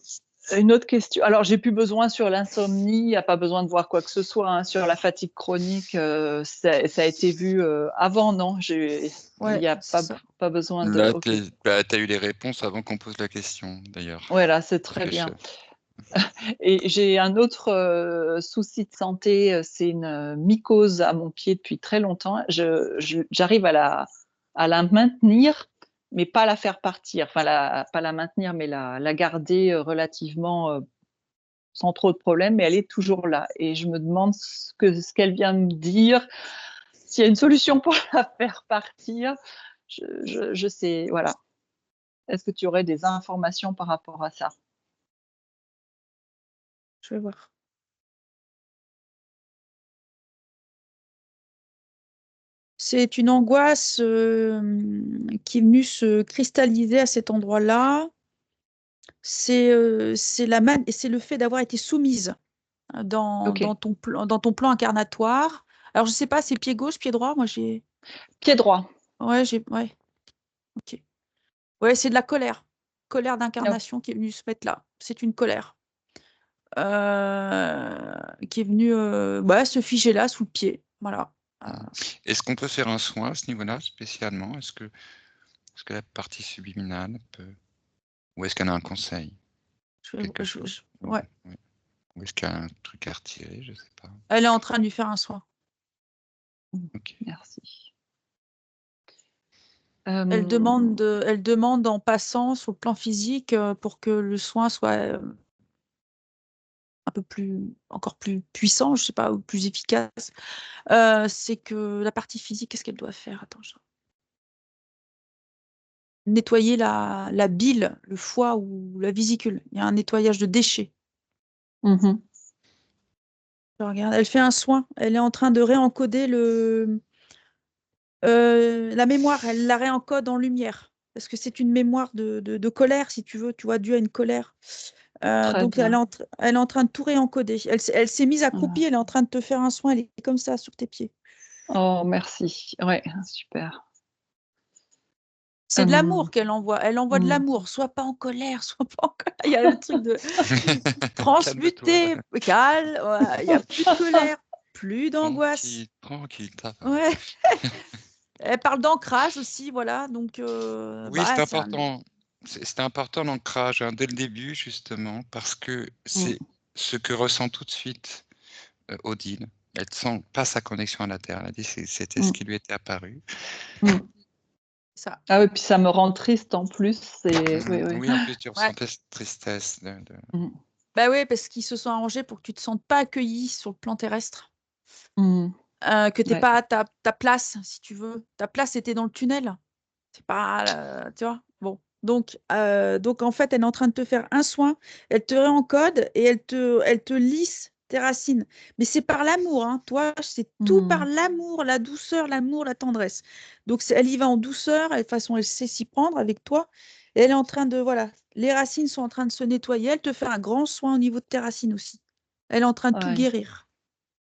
une autre question alors j'ai plus besoin sur l'insomnie, il y a pas besoin de voir quoi que ce soit, hein. Sur la fatigue chronique, ça a été vu, avant, non? Il Ouais, y a c'est ça. pas besoin de là, OK. tu as eu les réponses avant qu'on pose la question d'ailleurs. Voilà, c'est Parce très que bien. Et j'ai un autre, souci de santé, c'est une, mycose à mon pied depuis très longtemps. J'arrive à la maintenir, mais pas la faire partir. Enfin pas la maintenir, mais la garder, relativement, sans trop de problèmes, mais elle est toujours là et je me demande ce qu'elle vient me dire, s'il y a une solution pour la faire partir. Je sais voilà. Est-ce que tu aurais des informations par rapport à ça? Je vais voir. C'est une angoisse qui est venue se cristalliser à cet endroit-là. C'est le fait d'avoir été soumise dans Ok. dans ton plan incarnatoire. Alors, je sais pas, c'est pied gauche, pied droit. Moi, j'ai. Pied droit. Ouais, Ouais, ok. Ouais, c'est de la colère. Colère Oh, d'incarnation qui est venue se mettre là. C'est une colère qui est venue se figer là, sous le pied. Voilà. Est-ce qu'on peut faire un soin à ce niveau-là spécialement? Est-ce que la partie subliminale peut... Ou est-ce qu'elle a un conseil? Quelque chose? Ouais. Ou est-ce qu'il y a un truc à retirer? Je sais pas. Elle est en train de lui faire un soin. Ok. merci. Elle demande en passant sur le plan physique pour que le soin soit un peu encore plus puissant, je sais pas, ou plus efficace. C'est que la partie physique, qu'est-ce qu'elle doit faire? Attends, nettoyer la bile, le foie ou la vésicule. Il y a un nettoyage de déchets. Mhm. Je regarde, elle fait un soin. Elle est en train de réencoder la mémoire. Elle la réencode en lumière. Parce que c'est une mémoire de colère, si tu veux. Tu vois, dû à une colère. Très Donc, bien. elle est en train de tout réencoder. Elle s'est mise accroupie. Ah. Elle est en train de te faire un soin. Elle est comme ça, sur tes pieds. Oh, merci. Ouais, super. C'est de l'amour qu'elle envoie. Elle envoie de Mm. l'amour. Sois pas en colère. Sois pas en colère. Il y a le truc de Calme-toi. transmuter. Calme. Ouais, il n'y a plus de colère. Plus d'angoisse. Tranquille, ça va. Ouais. Elle parle d'ancrage aussi, voilà. Donc, Oui, c'est c'est un. important. C'est important l'ancrage dès le début, justement, parce que Mm. c'est ce que ressent tout de suite Odile. Elle sent pas sa connexion à la Terre. Elle a dit que c'était ce Mm. qui lui était apparu. Mm. Ça. Ah oui, puis ça me rend triste en plus. Oui, oui. Oui, en plus, tu Ouais. ressentais cette tristesse. Mm. Bah oui, parce qu'ils se sont arrangés pour que tu te sentes pas accueilli sur le plan terrestre. Mm. Que t'aies Ouais. pas ta place, si tu veux. Ta place était dans le tunnel. C'est pas, tu vois. Bon. Donc, en fait, elle est en train de te faire un soin. Elle te réencode et elle te lisse tes racines. Mais c'est par l'amour, hein. Toi, c'est tout par Mm. l'amour, la douceur, l'amour, la tendresse. Donc, elle y va en douceur. De toute façon, elle sait s'y prendre avec toi. Et elle est en train de, voilà, les racines sont en train de se nettoyer. Elle te fait un grand soin au niveau de tes racines aussi. Elle est en train de tout Ouais. guérir.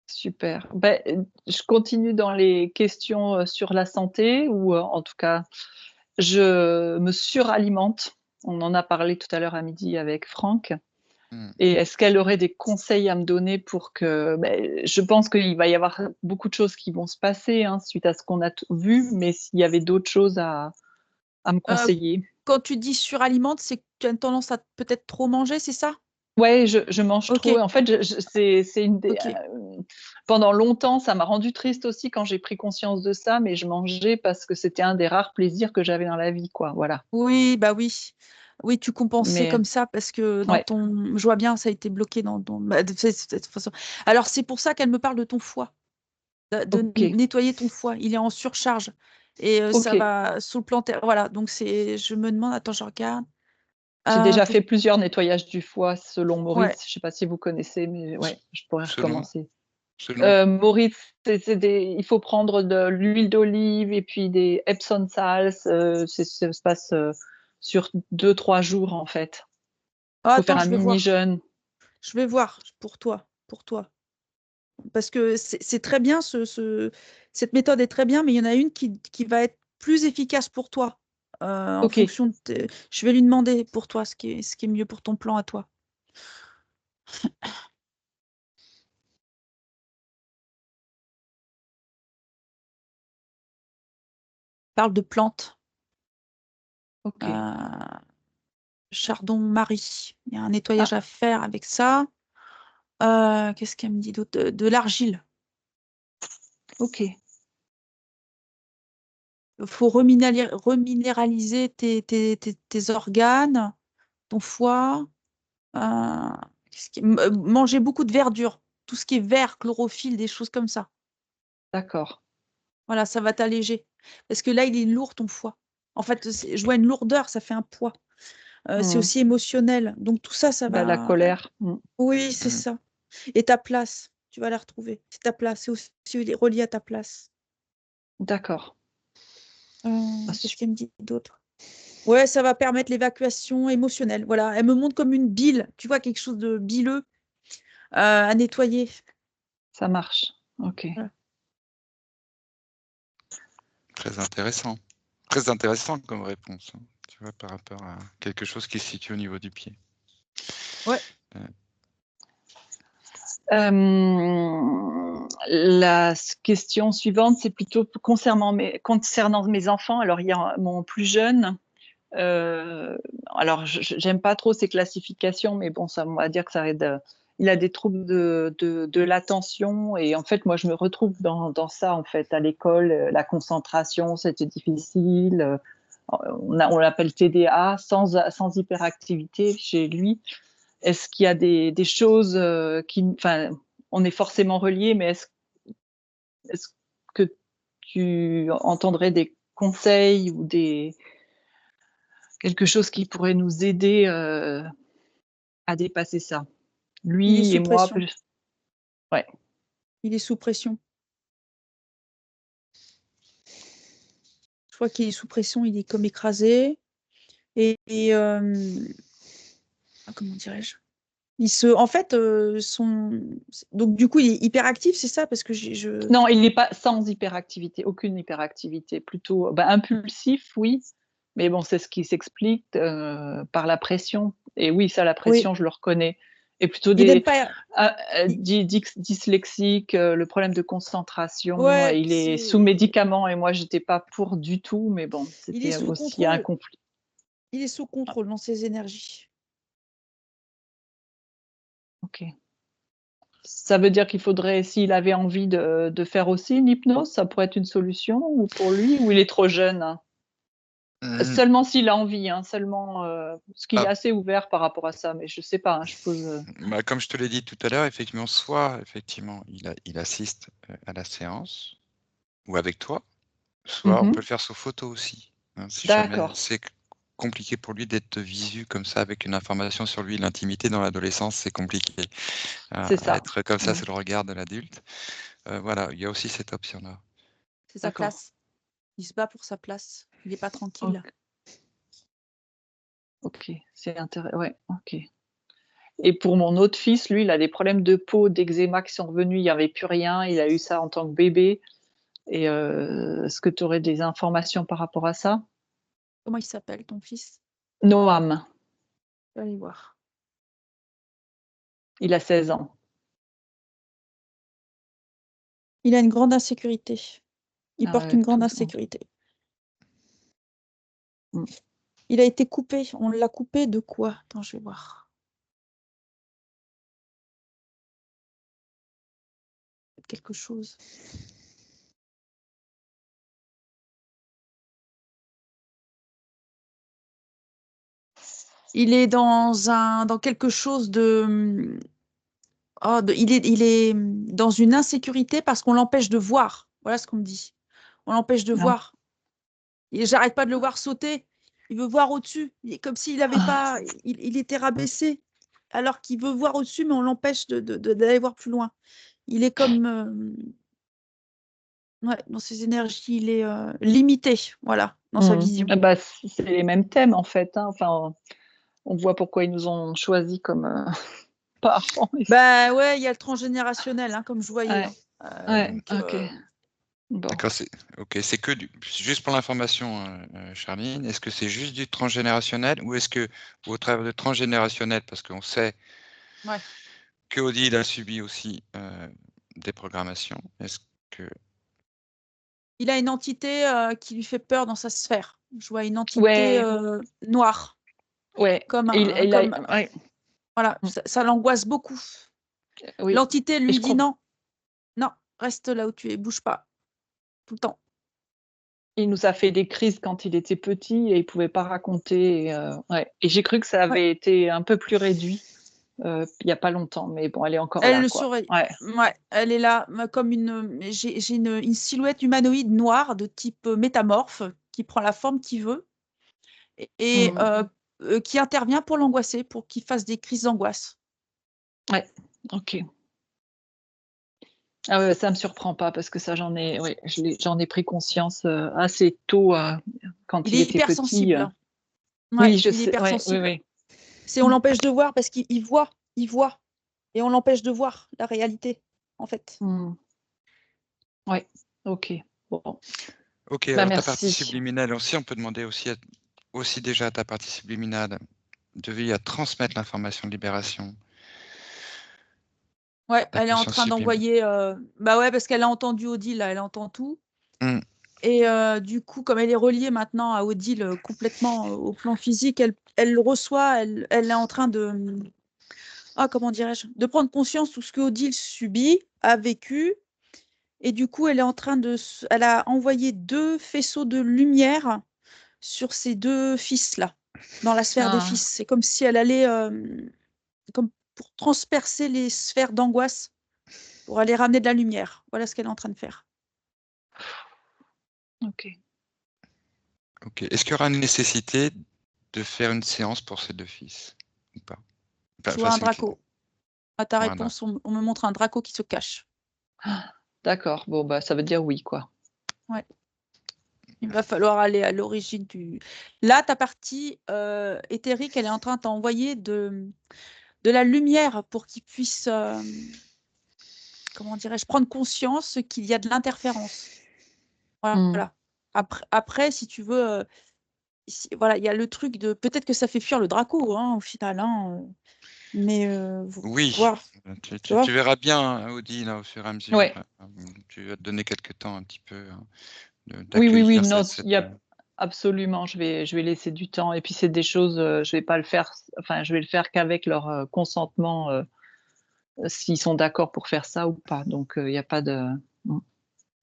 Super. Ben, je continue dans les questions sur la santé, ou en tout cas, je me suralimente. On en a parlé tout à l'heure à midi avec Franck. Mm. Et est-ce qu'elle aurait des conseils à me donner pour que... Ben, je pense qu'il va y avoir beaucoup de choses qui vont se passer suite à ce qu'on a vu, mais s'il y avait d'autres choses à me Euh, conseiller. Quand tu dis suralimente, c'est que tu as une tendance à peut-être trop manger, c'est ça? Ouais, je mange Ok, trop. En fait, c'est une des, ok. pendant longtemps, ça m'a rendu triste aussi quand j'ai pris conscience de ça, mais je mangeais parce que c'était un des rares plaisirs que j'avais dans la vie, quoi. Voilà. Oui, bah oui. Oui, tu compensais Mais comme ça parce que dans ouais, ton. Je vois bien, ça a été bloqué dans ton. Bah, de toute façon. Alors, c'est pour ça qu'elle me parle de ton foie, ok, nettoyer ton foie. Il est en surcharge. Et ok. ça va sous le plan. Voilà, donc c'est. Je me demande, attends, je regarde. J'ai déjà Pour... fait plusieurs nettoyages du foie selon Ouais. Moritz. Je sais pas si vous connaissez, mais ouais, je pourrais Selon, recommencer. selon. Moritz, il faut prendre de l'huile d'olive et puis des Epsom salts. Ça se passe sur 2-3 jours en fait. Ah, Il faut faire attends, un je vais voir. mini-jeûne. Je vais voir pour toi. Pour toi. Parce que c'est très bien, cette méthode est très bien, mais il y en a une qui va être plus efficace pour toi. En Ok, fonction de Je vais lui demander pour toi ce qui est mieux pour ton plan à toi. Parle de plantes. ok. Chardon-Marie. Il y a un nettoyage Ah, à faire avec ça. Qu'est-ce qu'elle me dit d'autre? De l'argile. ok. Il faut reminéraliser tes organes, ton foie. Manger beaucoup de verdure. Tout ce qui est vert, chlorophylle, des choses comme ça. D'accord. Voilà, ça va t'alléger. Parce que là, il est lourd, ton foie. En fait, je vois une lourdeur, ça fait un poids. C'est Hmm. aussi émotionnel. Donc tout ça, ça Bah, la va. colère. Hmm. Oui, c'est Mm. ça. Et ta place, tu vas la retrouver. C'est ta place, c'est aussi relié à ta place. D'accord. Ah, Qu'est-ce qu'elle me dit d'autre? Ouais, ça va permettre l'évacuation émotionnelle. Voilà, elle me montre comme une bile, tu vois, quelque chose de bileux à nettoyer. Ça marche. Ok. Voilà. Très intéressant. Très intéressant comme réponse, hein, tu vois, par rapport à quelque chose qui se situe au niveau du pied. Ouais. La question suivante, c'est plutôt concernant mes enfants. Alors, il y a mon plus jeune. Alors, j'aime pas trop ces classifications, mais bon, ça, on va dire que ça aide. Il a des troubles de l'attention et en fait, moi, je me retrouve dans ça en fait à l'école. La concentration, c'était difficile. On l'appelle TDA, sans hyperactivité chez lui. Est-ce qu'il y a des choses enfin, on est forcément reliés, mais est-ce que tu entendrais des conseils ou quelque chose qui pourrait nous aider à dépasser ça? Il est Lui et sous moi, pression. ouais. Il est sous pression. Je vois qu'il est sous pression, il est comme écrasé. Comment dirais-je? En fait, donc du coup, il est hyperactif, c'est ça? Parce que Non, il n'est pas sans hyperactivité, aucune hyperactivité, plutôt impulsif, oui, mais bon, c'est ce qui s'explique par la pression. Et oui, ça, la Oui, pression, je le reconnais. Et plutôt il aime pas. dyslexique, le problème de concentration. Ouais, Il est sous médicaments et moi, j'étais pas pour du tout, mais bon, il est c'était sous aussi un contrôle. conflit. Il est sous contrôle dans ses énergies. Ok. Ça veut dire qu'il faudrait, s'il avait envie de faire aussi une hypnose, ça pourrait être une solution, ou pour lui, ou il est trop jeune, hein? Seulement s'il a envie, hein, seulement, parce qu'il est assez ouvert par rapport à ça, mais je sais pas, hein, je pose. Bah, comme je te l'ai dit tout à l'heure, effectivement, soit effectivement il assiste à la séance ou avec toi, soit on peut le faire sous photo aussi, hein, si jamais D'accord, c'est compliqué pour lui d'être visu comme ça avec une information sur lui. L'intimité dans l'adolescence, c'est compliqué. c'est ça. Être comme ça, c'est le regard de l'adulte. Voilà, il y a aussi cette option-là. C'est sa D'accord. place. Il se bat pour sa place. Il est pas tranquille. Ok, c'est intéressant. Ouais, ok. Et pour mon autre fils, lui, il a des problèmes de peau, d'eczéma qui sont revenus. Il n'y avait plus rien. Il a eu ça en tant que bébé. Et est-ce que tu aurais des informations par rapport à ça? Comment il s'appelle, ton fils? Noam, Je vais aller voir. il a 16 ans. Il a une grande insécurité. Il Ah porte ouais, une grande insécurité. Il a été coupé. On l'a coupé de quoi? Attends, je vais voir. Quelque chose. Il est dans quelque chose de. Il est dans une insécurité parce qu'on l'empêche de voir. Voilà ce qu'on me dit. On l'empêche de Ah. voir. J'arrête pas de le voir sauter. Il veut voir au-dessus. Comme s'il avait pas. Il était rabaissé. Alors qu'il veut voir au-dessus, mais on l'empêche d'aller voir plus loin. Il est comme. Ouais, dans ses énergies, il est limité. Voilà, dans sa vision. Ah bah, c'est les mêmes thèmes en fait, hein. Enfin, on voit pourquoi ils nous ont choisis comme parents. Bah ouais, il y a le transgénérationnel, hein, comme je voyais. Ouais, Hein. ouais, Donc, ok. Bon. D'accord, c'est que juste pour l'information, Charline, est-ce que c'est juste du transgénérationnel ou est-ce que au travers de transgénérationnel, parce qu'on sait ouais. que Odile a subi aussi des programmations, est-ce que Il a une entité qui lui fait peur dans sa sphère. Je vois une entité Ouais, noire, ouais. Ouais. voilà, ça l'angoisse beaucoup. Oui. L'entité Et lui je dit crois. non, non, reste là où tu es, bouge pas, tout le temps. Il nous a fait des crises quand il était petit et il pouvait pas raconter. Ouais. Et j'ai cru que ça Ouais. avait été un peu plus réduit il y a pas longtemps, mais bon, elle est encore Elle là, le quoi. surveille. Ouais. Ouais, elle est là comme j'ai une silhouette humanoïde noire de type métamorphe qui prend la forme qu'il veut et qui intervient pour l'angoisser, pour qu'il fasse des crises d'angoisse. Ouais. Ok. Ah ouais, ça me surprend pas parce que ça, j'en ai pris conscience assez tôt quand Il il est était petit. hypersensible. Ouais, Oui, je il est sais. Ouais, oui, hypersensible. oui. On l'empêche de voir parce qu'il voit, et on l'empêche de voir la réalité, en fait. Mm. Ouais, ok. Bon, Ok, bah alors ta partie merci. subliminale aussi, on peut demander aussi déjà à ta partie subliminale de veiller à transmettre l'information de libération. Ouais, La elle est en conscience train subliminale. d'envoyer. Bah ouais, parce qu'elle a entendu Odile, là, elle entend tout. Hmm. Et du coup, comme elle est reliée maintenant à Odile complètement au plan physique, elle le reçoit, elle est en train de. Ah, comment dirais-je? De prendre conscience de tout ce que Odile subit, a vécu. Et du coup, elle est en train elle a envoyé 2 faisceaux de lumière sur ces 2 fils-là, dans la sphère des Ah, fils. C'est comme si elle allait, comme pour transpercer les sphères d'angoisse, pour aller ramener de la lumière. Voilà ce qu'elle est en train de faire. ok. Ok. Est-ce qu'il y aura une nécessité de faire une séance pour ces deux fils ou pas? Je vois un Draco. À ta Voilà. réponse, on me montre un Draco qui se cache. D'accord. Bon, bah ça veut dire oui, quoi. Ouais. Il va falloir aller à l'origine du. Là, ta partie éthérique, elle est en train de t'envoyer de la lumière pour qu'ils puissent, comment dirais-je, prendre conscience qu'il y a de l'interférence. Mm. Voilà. Après, si tu veux, voilà, il y a le truc de peut-être que ça fait fuir le Draco, hein, au final, hein, mais Oui, voir, tu vois. tu verras bien, hein, Odile, au fur et à mesure. Ouais. Tu vas te donner quelques temps un petit peu Oui, oui, oui. d'accueillir Non, cette. il y a absolument. Je vais laisser du temps. Et puis c'est des choses. Je vais pas le faire. Enfin, je vais le faire qu'avec leur consentement, s'ils sont d'accord pour faire ça ou pas. Donc il n'y a pas de. Mm.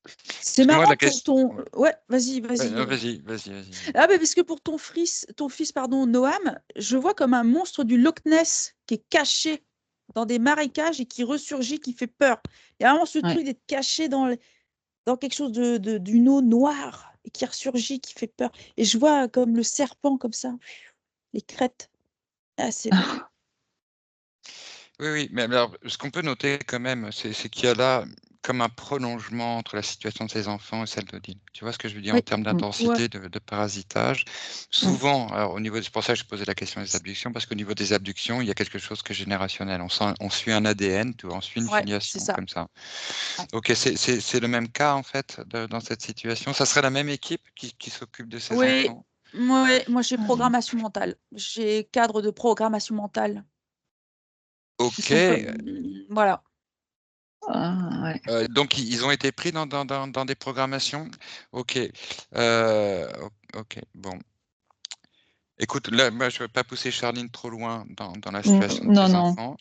C'est Parce que moi, marrant la pour question. ton. Ouais, vas-y, vas-y. Vas-y. Ah, ben parce que pour ton fils, pardon, Noam, je vois comme un monstre du Loch Ness qui est caché dans des marécages et qui ressurgit, qui fait peur. Il y a vraiment ce Ouais. truc d'être caché dans quelque chose d'une eau noire et qui ressurgit, qui fait peur. Et je vois comme le serpent comme ça, les crêtes. Ah, c'est beau. Oui, mais alors, ce qu'on peut noter quand même, c'est qu'il y a là comme un prolongement entre la situation de ces enfants et celle d'Odile. Tu vois ce que je veux dire en Oui, termes Mm. ouais. d'intensité de parasitage? Mm. Souvent, alors, c'est pour ça que je posais la question des abductions, parce qu'au niveau des abductions, il y a quelque chose que générationnel. On suit un ADN, tu vois, on suit une Ouais, c'est filiation ça. comme ça. Ouais. Ok, c'est le même cas en fait dans cette situation. Ça serait la même équipe qui s'occupe de ces Oui, enfants? moi j'ai Mm. programmation mentale. J'ai cadre de programmation mentale. Ils Ok, sont comme. Voilà. Ah, ouais. donc ils ont été pris dans des programmations? Ok, ok, bon. Écoute, là, moi, je ne veux pas pousser Charline trop loin dans la situation de Non, tes non. enfants.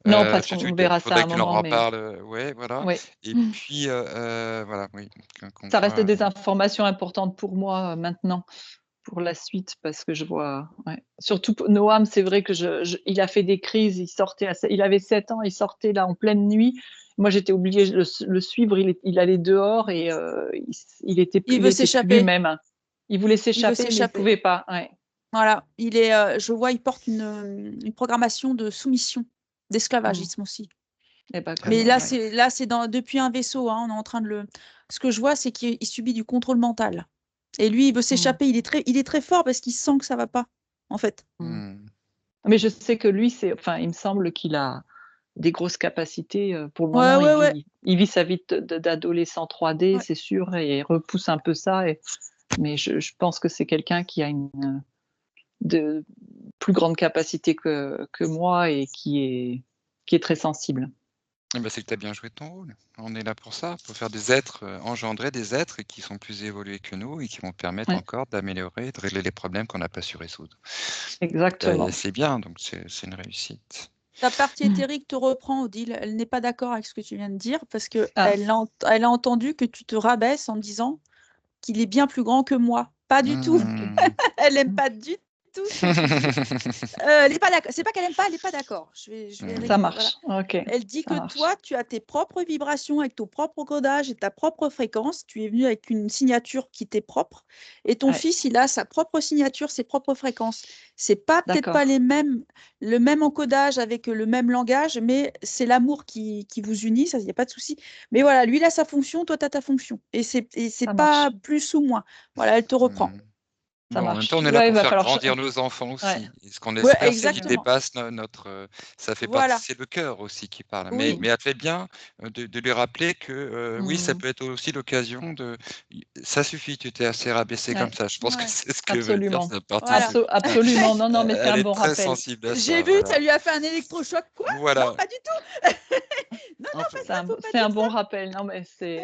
Non, parce Je qu'on sais qu'il verra ça à faudrait un que tu leur moment, en mais parles, ouais, voilà. oui. Et puis, voilà, oui, qu'on Ça reste voit. des informations importantes pour moi maintenant, pour la suite, parce que je vois. Ouais. Surtout pour Noam, c'est vrai que il a fait des crises. Il avait 7 ans, il sortait là en pleine nuit. Moi, j'étais obligée de le suivre. Il allait dehors et il était Il veut plus s'échapper. lui-même, hein. Il voulait Il veut s'échapper, mais il s'échapper. pouvait pas. Ouais. Voilà. Je vois, il porte une programmation de soumission, Mm. d'esclavagisme aussi. Et ben Mais comme là, ouais. c'est depuis un vaisseau, hein, on est en train de le. Ce que je vois, c'est qu'il subit du contrôle mental. Et lui, il veut Mm. s'échapper. Il est très fort parce qu'il sent que ça va pas, en fait. Mm. Hmm. Mais je sais que lui, enfin, il me semble qu'il a des grosses capacités. Pour le Ouais, moment, ouais, ouais. il vit sa vie d'adolescent 3D, Ouais. c'est sûr, et il repousse un peu ça. Mais je pense que c'est quelqu'un qui a une de plus grande capacité que moi et qui est très sensible. Eh ben, c'est que tu as bien joué ton rôle. On est là pour ça, pour faire des êtres, engendrer des êtres qui sont plus évolués que nous et qui vont permettre Ouais, encore d'améliorer, de régler les problèmes qu'on n'a pas su résoudre. exactement. C'est bien, donc c'est une réussite. Ta partie éthérique te reprend, Odile. Elle n'est pas d'accord avec ce que tu viens de dire parce que Ah, elle a entendu que tu te rabaisses en disant qu'il est bien plus grand que moi. Pas du tout. Hmm. Elle n'aime pas du tout ce que tu dis. Elle est pas d'accord. C'est pas qu'elle aime pas, elle n'est pas d'accord. Je vais Ça régler. Voilà. marche. Ok, Elle dit ça que marche. toi, tu as tes propres vibrations avec ton propre codage et ta propre fréquence. Tu es venu avec une signature qui t'est propre. Et ton Ouais, fils, il a sa propre signature, ses propres fréquences. C'est pas peut-être pas d'accord. le même encodage avec le même langage, mais c'est l'amour qui vous unit. Ça, il n'y a pas de souci. Mais voilà, lui, il a sa fonction, toi, tu as ta fonction. Et c'est Ça pas marche. plus ou moins. Voilà, elle te reprend. Mmh. Ça Bon, en même marche. temps, on est là Là, il pour va faire falloir. grandir nos enfants Ouais, aussi. Et ce qu'on Ouais, espère, c'est qu'ils exactement. absolument. dépassent notre. Ça fait partie, Voilà. c'est le cœur aussi qui parle. Oui. Mais elle fait bien de lui rappeler que oui, ça Mm. peut être aussi l'occasion de. Ça suffit, tu t'es assez rabaissé comme Ouais, ça. Je pense que Ouais. c'est ce que veut dire. absolument. Ça participe. Voilà. Absolument. Non, non, mais c'est Elle un est bon très rappel. sensible à J'ai ça. vu, Voilà. ça lui a fait un électrochoc. Quoi? Non, Voilà. pas du tout. Non, En fait, ça, faut pas C'est un dire bon ça. rappel. Non, mais c'est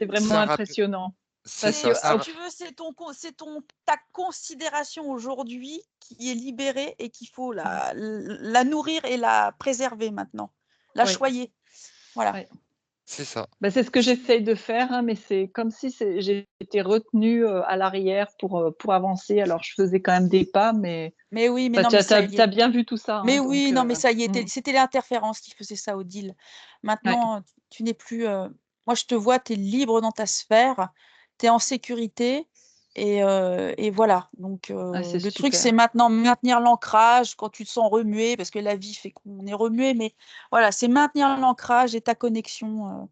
Mais vraiment c'est un rappel. impressionnant. C'est Parce c'est, que, ça. C'est si un. tu veux, ta considération aujourd'hui qui est libérée et qu'il faut la nourrir et la préserver maintenant, la oui, choyer. Voilà. oui. C'est ça. Ben, c'est ce que j'essaye de faire, hein, mais c'est comme si j'ai été retenue à l'arrière pour avancer. Alors, je faisais quand même des pas, mais Mais oui, mais bah, non, tu mais ça y est. as bien vu tout ça. Mais Hein, oui, donc, non, mais ça y est. C'était l'interférence qui faisait ça, Odile. ouais, Maintenant, tu n'es plus. Moi, je te vois, tu es libre dans ta sphère, tu es en sécurité. Et voilà. Donc, c'est le truc, c'est super. maintenant maintenir l'ancrage quand tu te sens remué, parce que la vie fait qu'on est remué. Mais voilà, c'est maintenir l'ancrage et ta connexion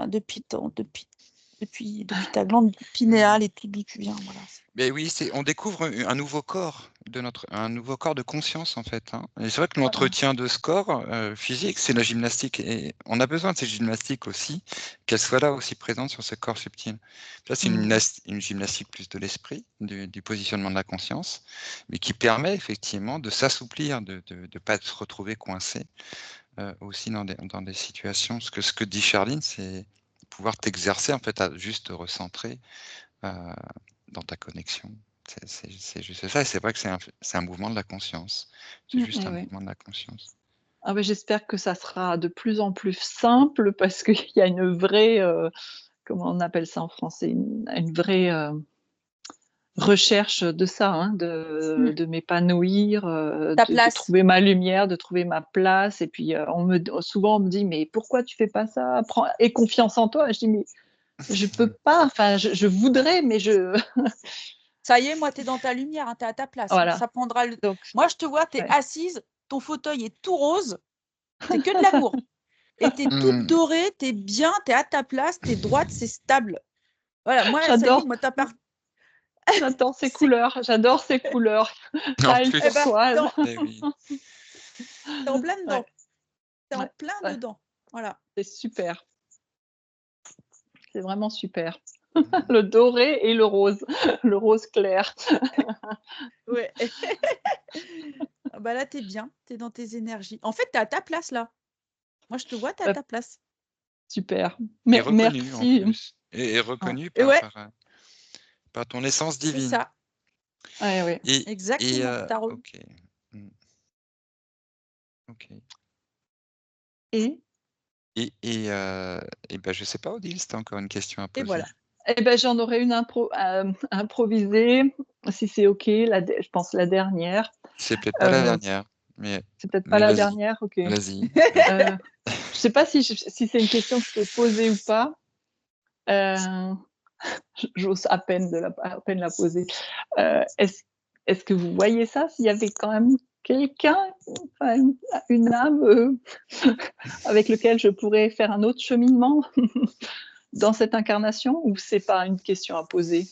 depuis ta glande pinéale et tout d'où tu viens. Voilà. Mais oui, on découvre un nouveau corps un nouveau corps de conscience en fait. Hein. Et c'est vrai que Voilà. l'entretien de ce corps physique, c'est la gymnastique. Et on a besoin de cette gymnastique aussi, qu'elle soit là aussi présente sur ce corps subtil. Ça, c'est une gymnastique plus de l'esprit, du positionnement de la conscience, mais qui permet effectivement de s'assouplir, de ne pas se retrouver coincé aussi dans des situations. Ce que dit Charline, c'est pouvoir t'exercer en fait à juste te recentrer dans ta connexion. C'est juste ça. Et c'est vrai que c'est un mouvement de la conscience. C'est juste Et un oui. mouvement de la conscience. Ah ben, j'espère que ça sera de plus en plus simple parce qu'il y a une vraie, comment on appelle ça en français, une vraie recherche de ça, hein, de m'épanouir, Ta de place. trouver ma lumière, de trouver ma place. Et puis souvent on me dit mais pourquoi tu fais pas ça? Aie confiance en toi. Je dis mais je peux pas. Enfin, je voudrais, mais Ça y est, moi, tu es dans ta lumière, hein, tu es à ta place. Hein. voilà. Ça prendra Donc Moi, je te vois, tu es ouais. assise, ton fauteuil est tout rose, c'est que de l'amour. Et tu es toute dorée, tu es bien, tu es à ta place, tu es droite, c'est stable. Voilà, moi, ça y est, J'adore. moi, t'as part... J'adore ces couleurs. J'adore ces couleurs. En Paille plus, Eh ben, turquoise. eh oui. t'es en plein Ouais, dedans. T'es en ouais, plein ouais. dedans. Voilà. C'est super. C'est vraiment super. Le doré et le rose. Le rose clair. Ouais. Ah bah là, tu es bien, tu es dans tes énergies. En fait, tu es à ta place là. Moi, je te vois, tu es à Bah, ta place. super. Et reconnu en Merci. plus. Et Ouais. reconnu Et ouais, par ton essence c'est divine. ça. Ouais, ouais. Et Exactement. ok. Mm. Ok. Et Et ben, je sais pas, Odile, si tu as encore une question à Et poser. voilà. eh ben, j'en aurais une improvisée, si c'est OK, je pense la dernière. C'est peut-être pas la Euh, dernière, mais, c'est peut-être pas mais la vas-y. dernière, OK. Vas-y. Je sais pas si c'est une question que je peux poser ou pas. Euh, J'ose à peine la poser. Est-ce que vous voyez ça? S'il y avait quand même quelqu'un, enfin une âme, avec lequel je pourrais faire un autre cheminement dans cette incarnation, ou c'est pas une question à poser?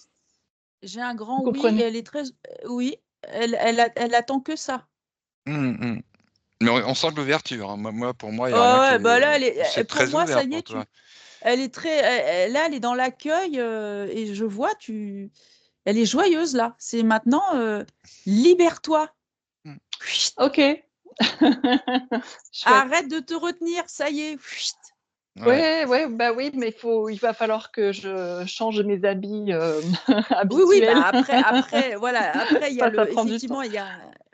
J'ai un Vous grand oui et comprenez? elle est très. Oui, elle attend que ça. Mais on sent de l'ouverture. Hein. Pour moi, il n'y a rien Oh, qui ouais, bah là, c'est pour très moi, ça ouvert y pour est, toi. elle est très. Là, elle est dans l'accueil et je vois, elle est joyeuse là. C'est maintenant, libère-toi. Mm. Chut. OK. Chouette. Arrête de te retenir, ça y est. Chut. Ouais. Ouais, ouais, bah oui, mais il va falloir que je change mes habits, Oui, oui, habituels. bah après, voilà, après, il y a Ça prend du temps. effectivement,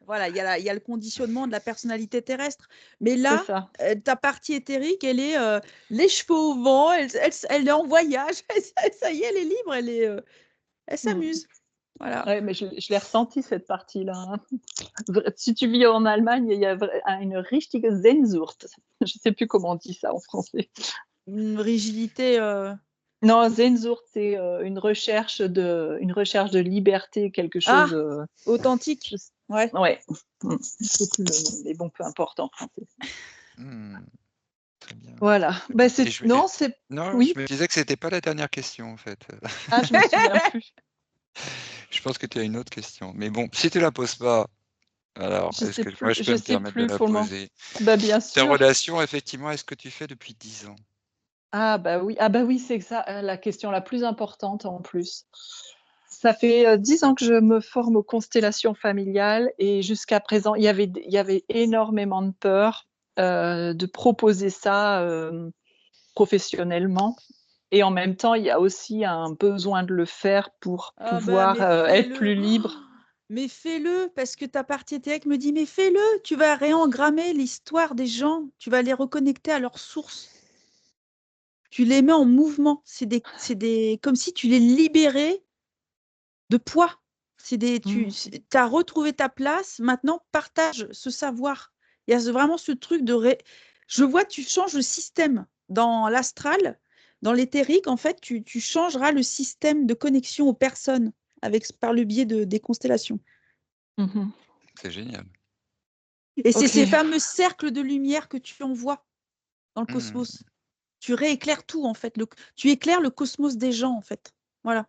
voilà, il y a le conditionnement de la personnalité terrestre. Mais C'est là, ça. ta partie éthérique, elle est les cheveux au vent, elle est en voyage. Ça y est, elle est libre, elle Mmh. s'amuse. Voilà. Ouais, mais je l'ai ressenti cette partie-là, hein. Si tu vis en Allemagne, il y a une richtige Sehnsucht. Je ne sais plus comment on dit ça en français. Une rigidité. Non, Sehnsucht, c'est une recherche de liberté, quelque Ah, chose. authentique. Je- Ouais. Ouais. Je sais plus le nom, mais bon, peu importe en français. Très bien. Voilà. Très Bah, bien. Et je me dis- Non, Oui. je me disais que c'était pas la dernière question en fait. Ah, je me souviens plus. Je pense que tu as une autre question. Mais bon, si tu la poses pas, alors Je est-ce sais que moi plus. je peux Je me sais permettre de plus la pour le moment. poser? Bah, bien Ta sûr. relation, effectivement, est-ce que tu fais depuis 10 ans? Ah bah oui, c'est ça, la question la plus importante en plus. Ça fait 10 ans que je me forme aux constellations familiales et jusqu'à présent, il y avait énormément de peur de proposer ça professionnellement. Et en même temps, il y a aussi un besoin de le faire pour Ah bah, pouvoir mais être fais-le. plus libre. Oh, mais fais-le, parce que ta partie éthérique me dit, mais fais-le, tu vas réengrammer l'histoire des gens, tu vas les reconnecter à leur source. Tu les mets en mouvement. Comme si tu les libérais de poids. Tu as retrouvé ta place, maintenant partage ce savoir. Il y a vraiment ce truc je vois, tu changes le système dans l'astral, dans l'éthérique, en fait, tu changeras le système de connexion aux personnes par le biais des constellations. Mhm. C'est génial. Et c'est Ok. ces fameux cercles de lumière que tu envoies dans le Hmm. cosmos. Tu rééclaires tout, en fait. Tu éclaires le cosmos des gens, en fait. Voilà.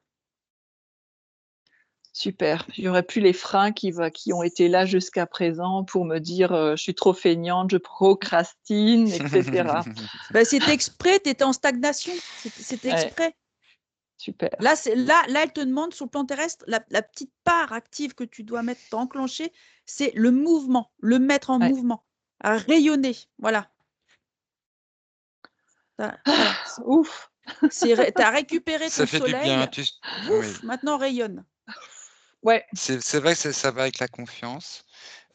Super. Il y aurait plus les freins qui ont été là jusqu'à présent pour me dire je suis trop feignante, je procrastine, etc. Ben, c'était exprès, tu étais en stagnation. C'était Ouais, exprès. super. Là, elle te demande sur le plan terrestre, la petite part active que tu dois enclencher, c'est le mouvement, le mettre en Ouais. mouvement, à rayonner. Voilà. Voilà. Ouf. Tu as récupéré Ça ton fait du soleil. bien. Oui. Ouf, maintenant rayonne. Ouais. C'est vrai que ça va avec la confiance.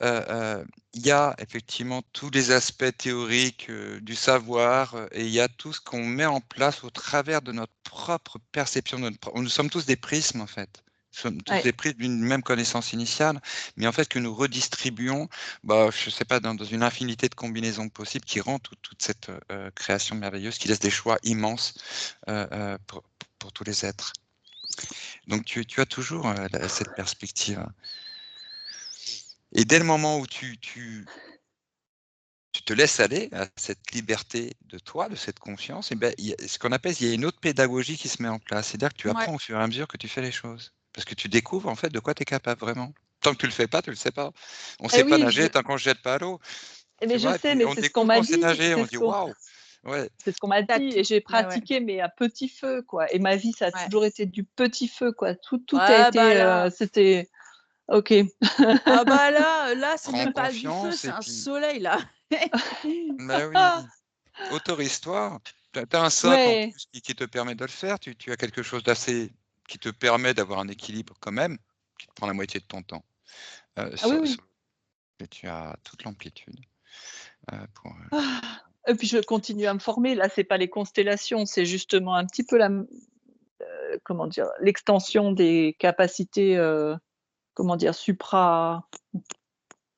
Il y a effectivement tous les aspects théoriques du savoir et il y a tout ce qu'on met en place au travers de notre propre perception. Nous sommes tous des prismes en fait. Nous sommes tous des prismes d'une même connaissance initiale, mais en fait que nous redistribuons, je ne sais pas, dans une infinité de combinaisons possibles qui rend toute cette création merveilleuse, qui laisse des choix immenses pour tous les êtres. Donc tu as toujours cette perspective. Et dès le moment où tu te laisses aller à cette liberté de toi, de cette confiance, et ben, il y a une autre pédagogie qui se met en place. C'est-à-dire que tu apprends au fur et à mesure que tu fais les choses. Parce que tu découvres en fait de quoi tu es capable vraiment. Tant que tu le fais pas, tu le sais pas. On ne sait pas nager tant qu'on ne se jette pas à l'eau. Mais je Et sais, puis mais on c'est ce qu'on découvre m'a qu'on sait dit. nager, on se dit waouh. Ouais. C'est ce qu'on m'a dit et j'ai pratiqué, mais à petit feu, quoi. Et ma vie, ça a toujours été du petit feu, quoi. Tout a été, c'était OK. Ah bah là, c'est Prends même pas du feu, confiance c'est et un puis, soleil là. oui, autorise-toi. Tu as un socle en Ouais. plus qui te permet de le faire. Tu as quelque chose d'assez qui te permet d'avoir un équilibre quand même, qui te prend la moitié de ton temps. Ah oui. Et tu as toute l'amplitude pour. Et puis je continue à me former. Là, c'est pas les constellations, c'est justement un petit peu comment dire? L'extension des capacités, comment dire?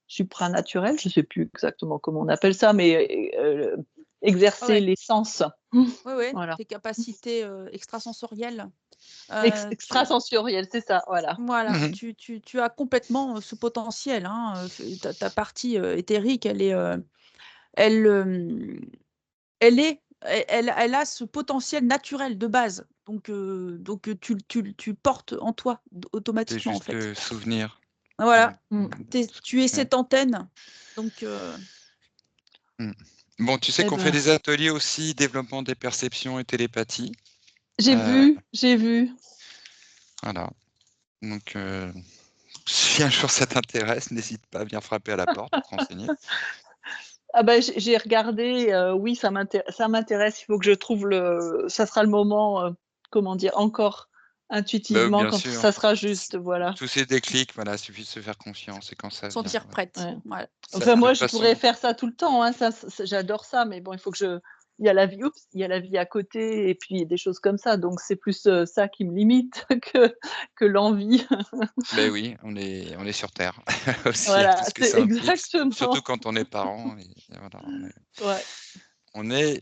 Supranaturelles, je sais plus exactement comment on appelle ça, mais exercer les sens. Oui, Voilà. tes capacités extrasensorielles. Tu, Extrasensorielles, c'est ça, voilà. Voilà, tu as complètement ce potentiel. Hein, ta partie éthérique, elle a ce potentiel naturel de base. Donc tu portes en toi C'est automatiquement, en juste fait. le souvenir. Voilà, Mmh. tu es cette antenne. Donc, Bon, tu sais Eh qu'on fait ben, des ateliers aussi, développement des perceptions et télépathie. j'ai vu. Voilà. Donc, si un jour ça t'intéresse, n'hésite pas à venir frapper à la porte pour te renseigner. Ah bah, j'ai regardé, oui, ça m'intéresse. Il faut que je trouve ça sera le moment, comment dire? Encore intuitivement Bien quand sûr. ça sera juste, voilà. Tous ces déclics, voilà, il suffit de se faire confiance et quand ça vient. sentir prête. Ouais. Voilà. Ça, Enfin, de moi, toute je façon, pourrais faire ça tout le temps, hein, j'adore ça, mais bon, il faut que il y a la vie, il y a la vie à côté et puis des choses comme ça. Donc c'est plus ça qui me limite que l'envie. Mais oui, on est sur terre aussi avec tout Voilà, ce que c'est ça implique, surtout exactement. quand on est parent et voilà, Ouais. on est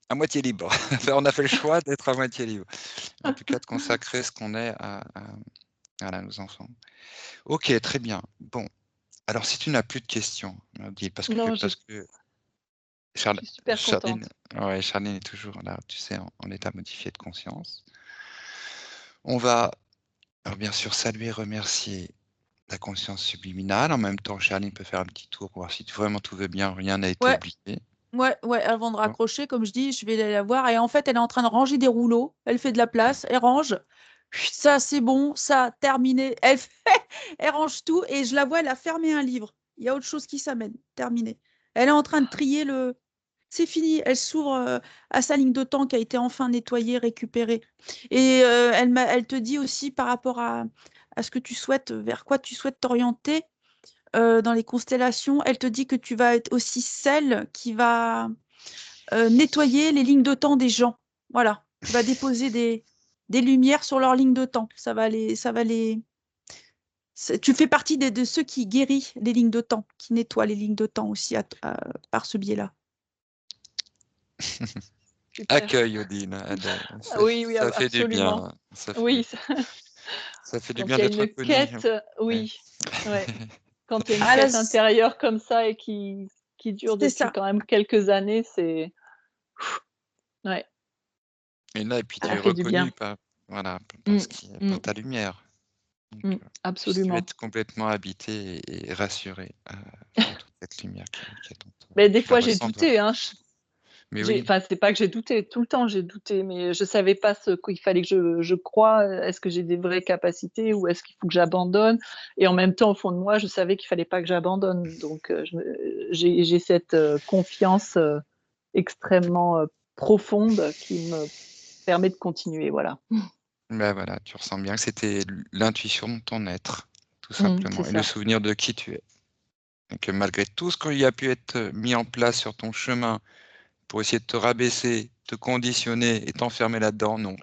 à moitié libre. Enfin, on a fait le choix d'être à moitié libre. En tout cas, de consacrer ce qu'on est à nos enfants. OK, très bien. Bon, alors si tu n'as plus de questions, Odile, parce Non, que je Charl suis super Charline contente. ouais, Charline est toujours là, tu sais, en état modifié de conscience. On va, alors bien sûr, saluer, remercier la conscience subliminale. En même temps, Charline peut faire un petit tour pour voir si vraiment tout va bien, rien n'a été Ouais, oublié. ouais, avant de D'accord. raccrocher, comme je dis, je vais aller la voir et en fait, elle est en train de ranger des rouleaux. Elle fait de la place, elle range. Chut, ça, c'est bon, ça, terminé. Elle range tout et je la vois, elle a fermé un livre. Il y a autre chose qui s'amène. Terminé. Elle est en train de trier le. C'est fini. Elle s'ouvre à sa ligne de temps qui a été enfin nettoyée, récupérée. Et elle te dit aussi par rapport à ce que tu souhaites, vers quoi tu souhaites t'orienter dans les constellations. Elle te dit que tu vas être aussi celle qui va nettoyer les lignes de temps des gens. Voilà. Tu vas déposer des lumières sur leurs lignes de temps. Tu fais partie de ceux qui guérissent les lignes de temps, qui nettoient les lignes de temps aussi par ce biais-là. Super. Accueil, Odile. Oui, Ça fait du absolument. bien. Oui, Ça fait du quand bien il y a d'être une connu. quête, Ouais. oui, ouais. Quand il y a une Ah là, quête intérieure comme ça et qui dure c'est depuis ça. quand même quelques années, c'est ouais, Et là, et puis tu ça es fait du bien. reconnu voilà, Mmh, par mmh, ta lumière. Donc, tu peux absolument. être complètement habité et rassuré par toute cette lumière qui t'entoure. Mais des Tu la fois, j'ai ressens, toi. douté, hein. Mais oui, Enfin, c'est pas que j'ai douté, tout le temps j'ai douté, mais je savais pas ce qu'il fallait que je croie. Est-ce que j'ai des vraies capacités ou est-ce qu'il faut que j'abandonne? Et en même temps, au fond de moi, je savais qu'il fallait pas que j'abandonne. Donc, j'ai cette, confiance, extrêmement, profonde qui me permet de continuer, voilà. bah voilà, tu ressens bien que c'était l'intuition de ton être, tout simplement, C'est et le ça. souvenir de qui tu es. Et que malgré tout ce qui a pu être mis en place sur ton chemin pour essayer de te rabaisser, te conditionner et t'enfermer là-dedans, non.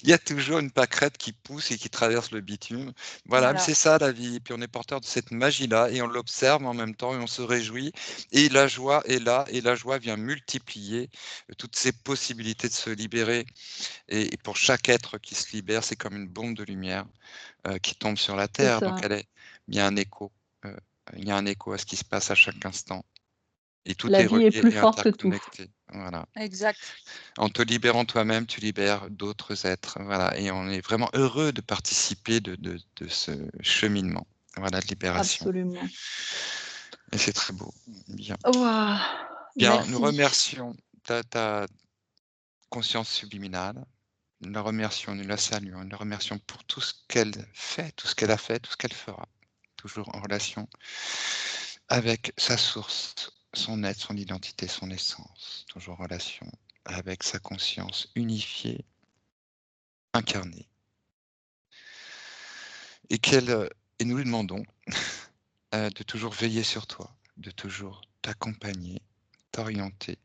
Il y a toujours une pâquerette qui pousse et qui traverse le bitume. Voilà, mais Voilà. c'est ça la vie. Et puis on est porteur de cette magie-là et on l'observe en même temps et on se réjouit. Et la joie est là et la joie vient multiplier toutes ces possibilités de se libérer. Et pour chaque être qui se libère, c'est comme une bombe de lumière qui tombe sur la C'est terre. Donc ça. il y a un écho. euh, il y a un écho à ce qui se passe à chaque instant. Et tout La est vie est relié plus et forte que tout. interconnecté. Voilà. Exact. En te libérant toi-même, tu libères d'autres êtres. Voilà. Et on est vraiment heureux de participer de ce cheminement. Voilà, de libération. Absolument. Et c'est très beau. Bien. Waouh! Bien, nous Merci. remercions ta conscience subliminale. Nous la remercions, nous la saluons, nous la remercions pour tout ce qu'elle fait, tout ce qu'elle a fait, tout ce qu'elle fera. Toujours en relation avec sa source, son être, son identité, son essence. Toujours en relation avec sa conscience unifiée, incarnée. Et nous lui demandons de toujours veiller sur toi, de toujours t'accompagner, t'orienter,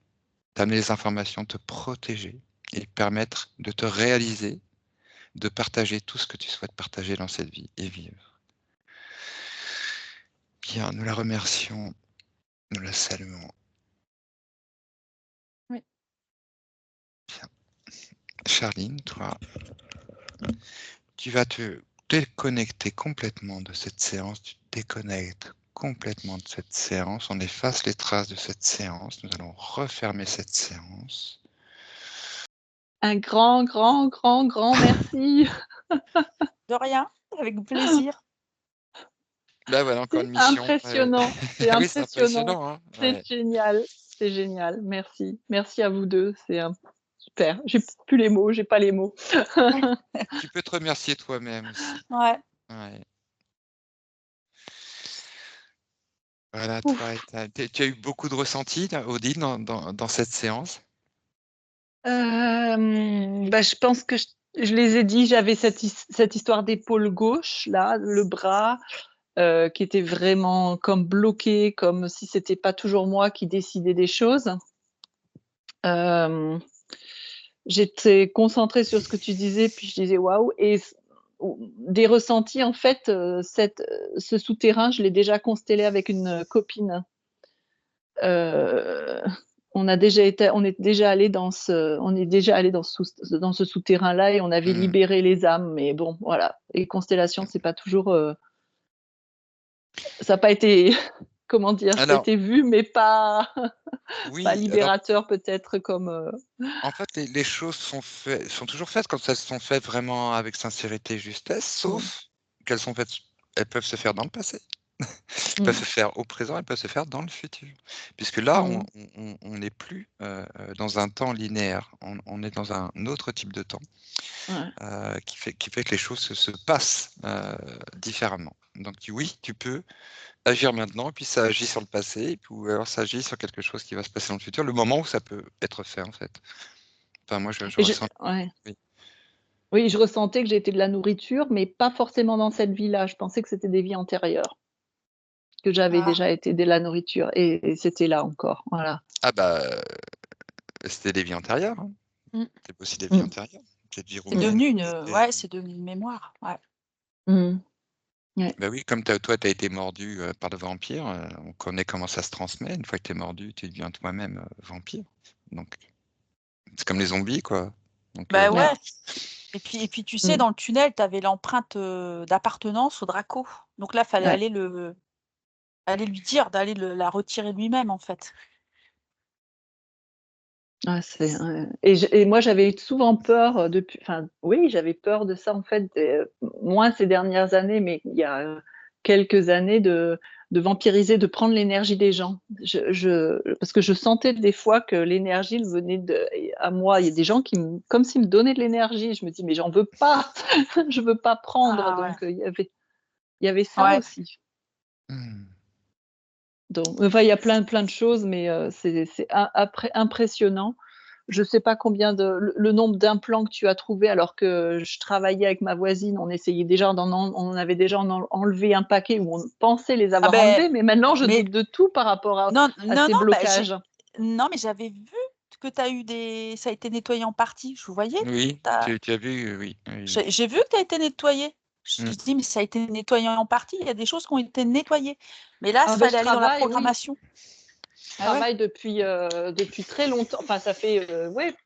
t'amener les informations, te protéger et permettre de te réaliser, de partager tout ce que tu souhaites partager dans cette vie et vivre. Bien, nous la remercions, nous la saluons. Oui. Bien. Charline, toi, tu vas te déconnecter complètement de cette séance, tu te déconnectes complètement de cette séance, on efface les traces de cette séance, nous allons refermer cette séance. Un grand, grand, grand, grand merci. De rien, avec plaisir. Là voilà, encore C'est une mission. impressionnant, c'est Ah oui, c'est impressionnant, impressionnant, hein. c'est Ouais. génial, c'est génial. Merci. Merci à vous 2, c'est, super. J'ai plus les mots, j'ai pas les mots. Tu peux te remercier toi-même aussi. Ouais. Ouais. Voilà, toi, Ouf. tu as eu beaucoup de ressentis, là, Odile, dans cette séance? Bah, je pense que je les ai dit, j'avais cette histoire d'épaule gauche là, le bras, qui était vraiment comme bloqué, comme si c'était pas toujours moi qui décidais des choses. J'étais concentrée sur ce que tu disais, puis je disais: «Waouh» et des ressentis en fait, ce souterrain, je l'ai déjà constellé avec une copine. Heu, on est déjà allés dans ce souterrain-là et on avait Mmh. libéré les âmes, mais bon, voilà. Les constellations, c'est pas toujours, ça a pas été comment dire? Ça a Alors été vu, mais pas pas oui, alors libérateur peut-être comme, en fait, les choses sont toujours faites quand elles sont faites vraiment avec sincérité et justesse, mmh, sauf elles peuvent se faire dans le passé. Elles peuvent mmh, se faire au présent, elles peuvent se faire dans le futur. Puisque là, mmh, on n'est plus, dans un temps linéaire, on est dans un autre type de temps, ouais. qui fait que les choses se passent, différemment. Donc oui, tu peux agir maintenant, puis ça agit sur le passé, et puis ou alors ça agit sur quelque chose qui va se passer dans le futur, le moment où ça peut être fait, en fait. Enfin moi je Et je ressens ouais. oui. Oui, je ressentais que j'étais de la nourriture, mais pas forcément dans cette vie-là. Je pensais que c'était des vies antérieures, que j'avais Ah, déjà été de la nourriture et c'était là encore, voilà. Ah bah, c'était des vies antérieures, hein. mmh. C'est aussi des vies Mmh. antérieures. Cette vie C'est roumaine, devenu c'était ouais, c'est devenu une mémoire, ouais. Mmh. Ouais. bah oui, comme toi, tu as été mordu, par le vampire, on connaît comment ça se transmet. Une fois que tu es mordu, tu deviens toi-même, vampire. Donc c'est comme les zombies, quoi. Donc Bah, Ouais. ouais voilà. et puis tu sais, Mmh. dans le tunnel, tu avais l'empreinte, d'appartenance au Draco. Donc là, fallait Ouais. aller lui dire d'aller la retirer lui-même, en fait. Ouais, c'est ouais et moi, j'avais souvent peur, depuis enfin, oui, j'avais peur de ça, en fait, moins ces dernières années, mais il y a, quelques années de vampiriser, de prendre l'énergie des gens. Parce que je sentais des fois que l'énergie, elle venait à moi. Il y a des gens qui me comme s'ils me donnaient de l'énergie. Je me dis: «Mais j'en veux pas, je veux pas prendre», Ah ouais. donc il y avait ça Ouais. aussi. Mmh. Donc enfin, il y a plein de choses, mais c'est impressionnant. Je sais pas combien de le nombre d'implants que tu as trouvé alors que je travaillais avec ma voisine, on essayait déjà on avait déjà enlevé un paquet ou on pensait les Ah avoir beh, enlevés, mais maintenant je mais doute de tout par rapport non, à non, ces non, bah, blocages. non, mais j'avais vu que tu as eu des ça a été nettoyé en partie. Je voyais, Oui, tu as tu as vu, oui, oui, oui. j'ai vu que tu as été nettoyé. Je Mmh. dis: «Mais ça a été nettoyé en partie, il y a des choses qui ont été nettoyées». Mais là, Ah il ben je fallait aller dans la travaille, oui, programmation. je Ah ouais? travaille depuis très longtemps, enfin ça fait, ouais,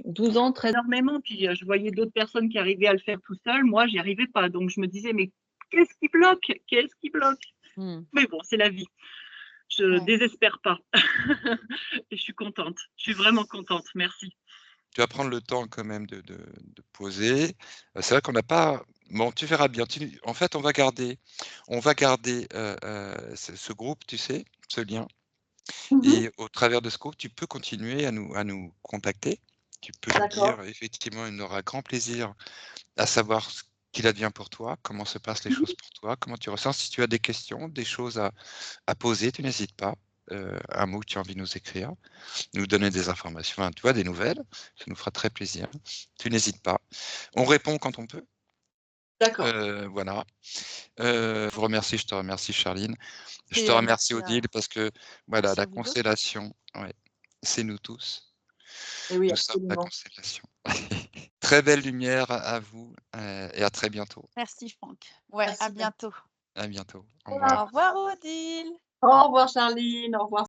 12 ans, 13 énormément, puis, je voyais d'autres personnes qui arrivaient à le faire tout seuls, moi j'y arrivais pas, donc je me disais: «Mais qu'est-ce qui bloque? Qu'est-ce qui bloque?» Mmh. Mais bon, c'est la vie. Je Ouais. désespère pas. Et je suis contente. Je suis vraiment contente. Merci. Tu vas prendre le temps quand même de poser. C'est vrai qu'on n'a pas bon, tu verras bien. En fait, on va garder, ce groupe, tu sais, ce lien. Mmh. Et au travers de ce groupe, tu peux continuer à nous contacter. Tu peux nous D'accord. dire effectivement, il aura grand plaisir à savoir ce qu'il advient pour toi, comment se passent les Mmh. choses pour toi, comment tu ressens. Si tu as des questions, des choses à poser, tu n'hésites pas. Un mot que tu as envie de nous écrire, nous donner des informations, enfin, tu vois, des nouvelles, ça nous fera très plaisir. Tu n'hésites pas. On répond quand on peut. D'accord. Voilà. Je te remercie Charline. Je Et te remercie merci Odile parce que voilà, merci la à vous 2. constellation, ouais, c'est nous tous. Et oui, Nous sommes la absolument. constellation. Très belle lumière à vous, et à très bientôt. Merci Franck. Ouais, à Merci, merci. bientôt. À bientôt. Au Voilà. revoir. Au revoir Odile. Au revoir Charline, au revoir.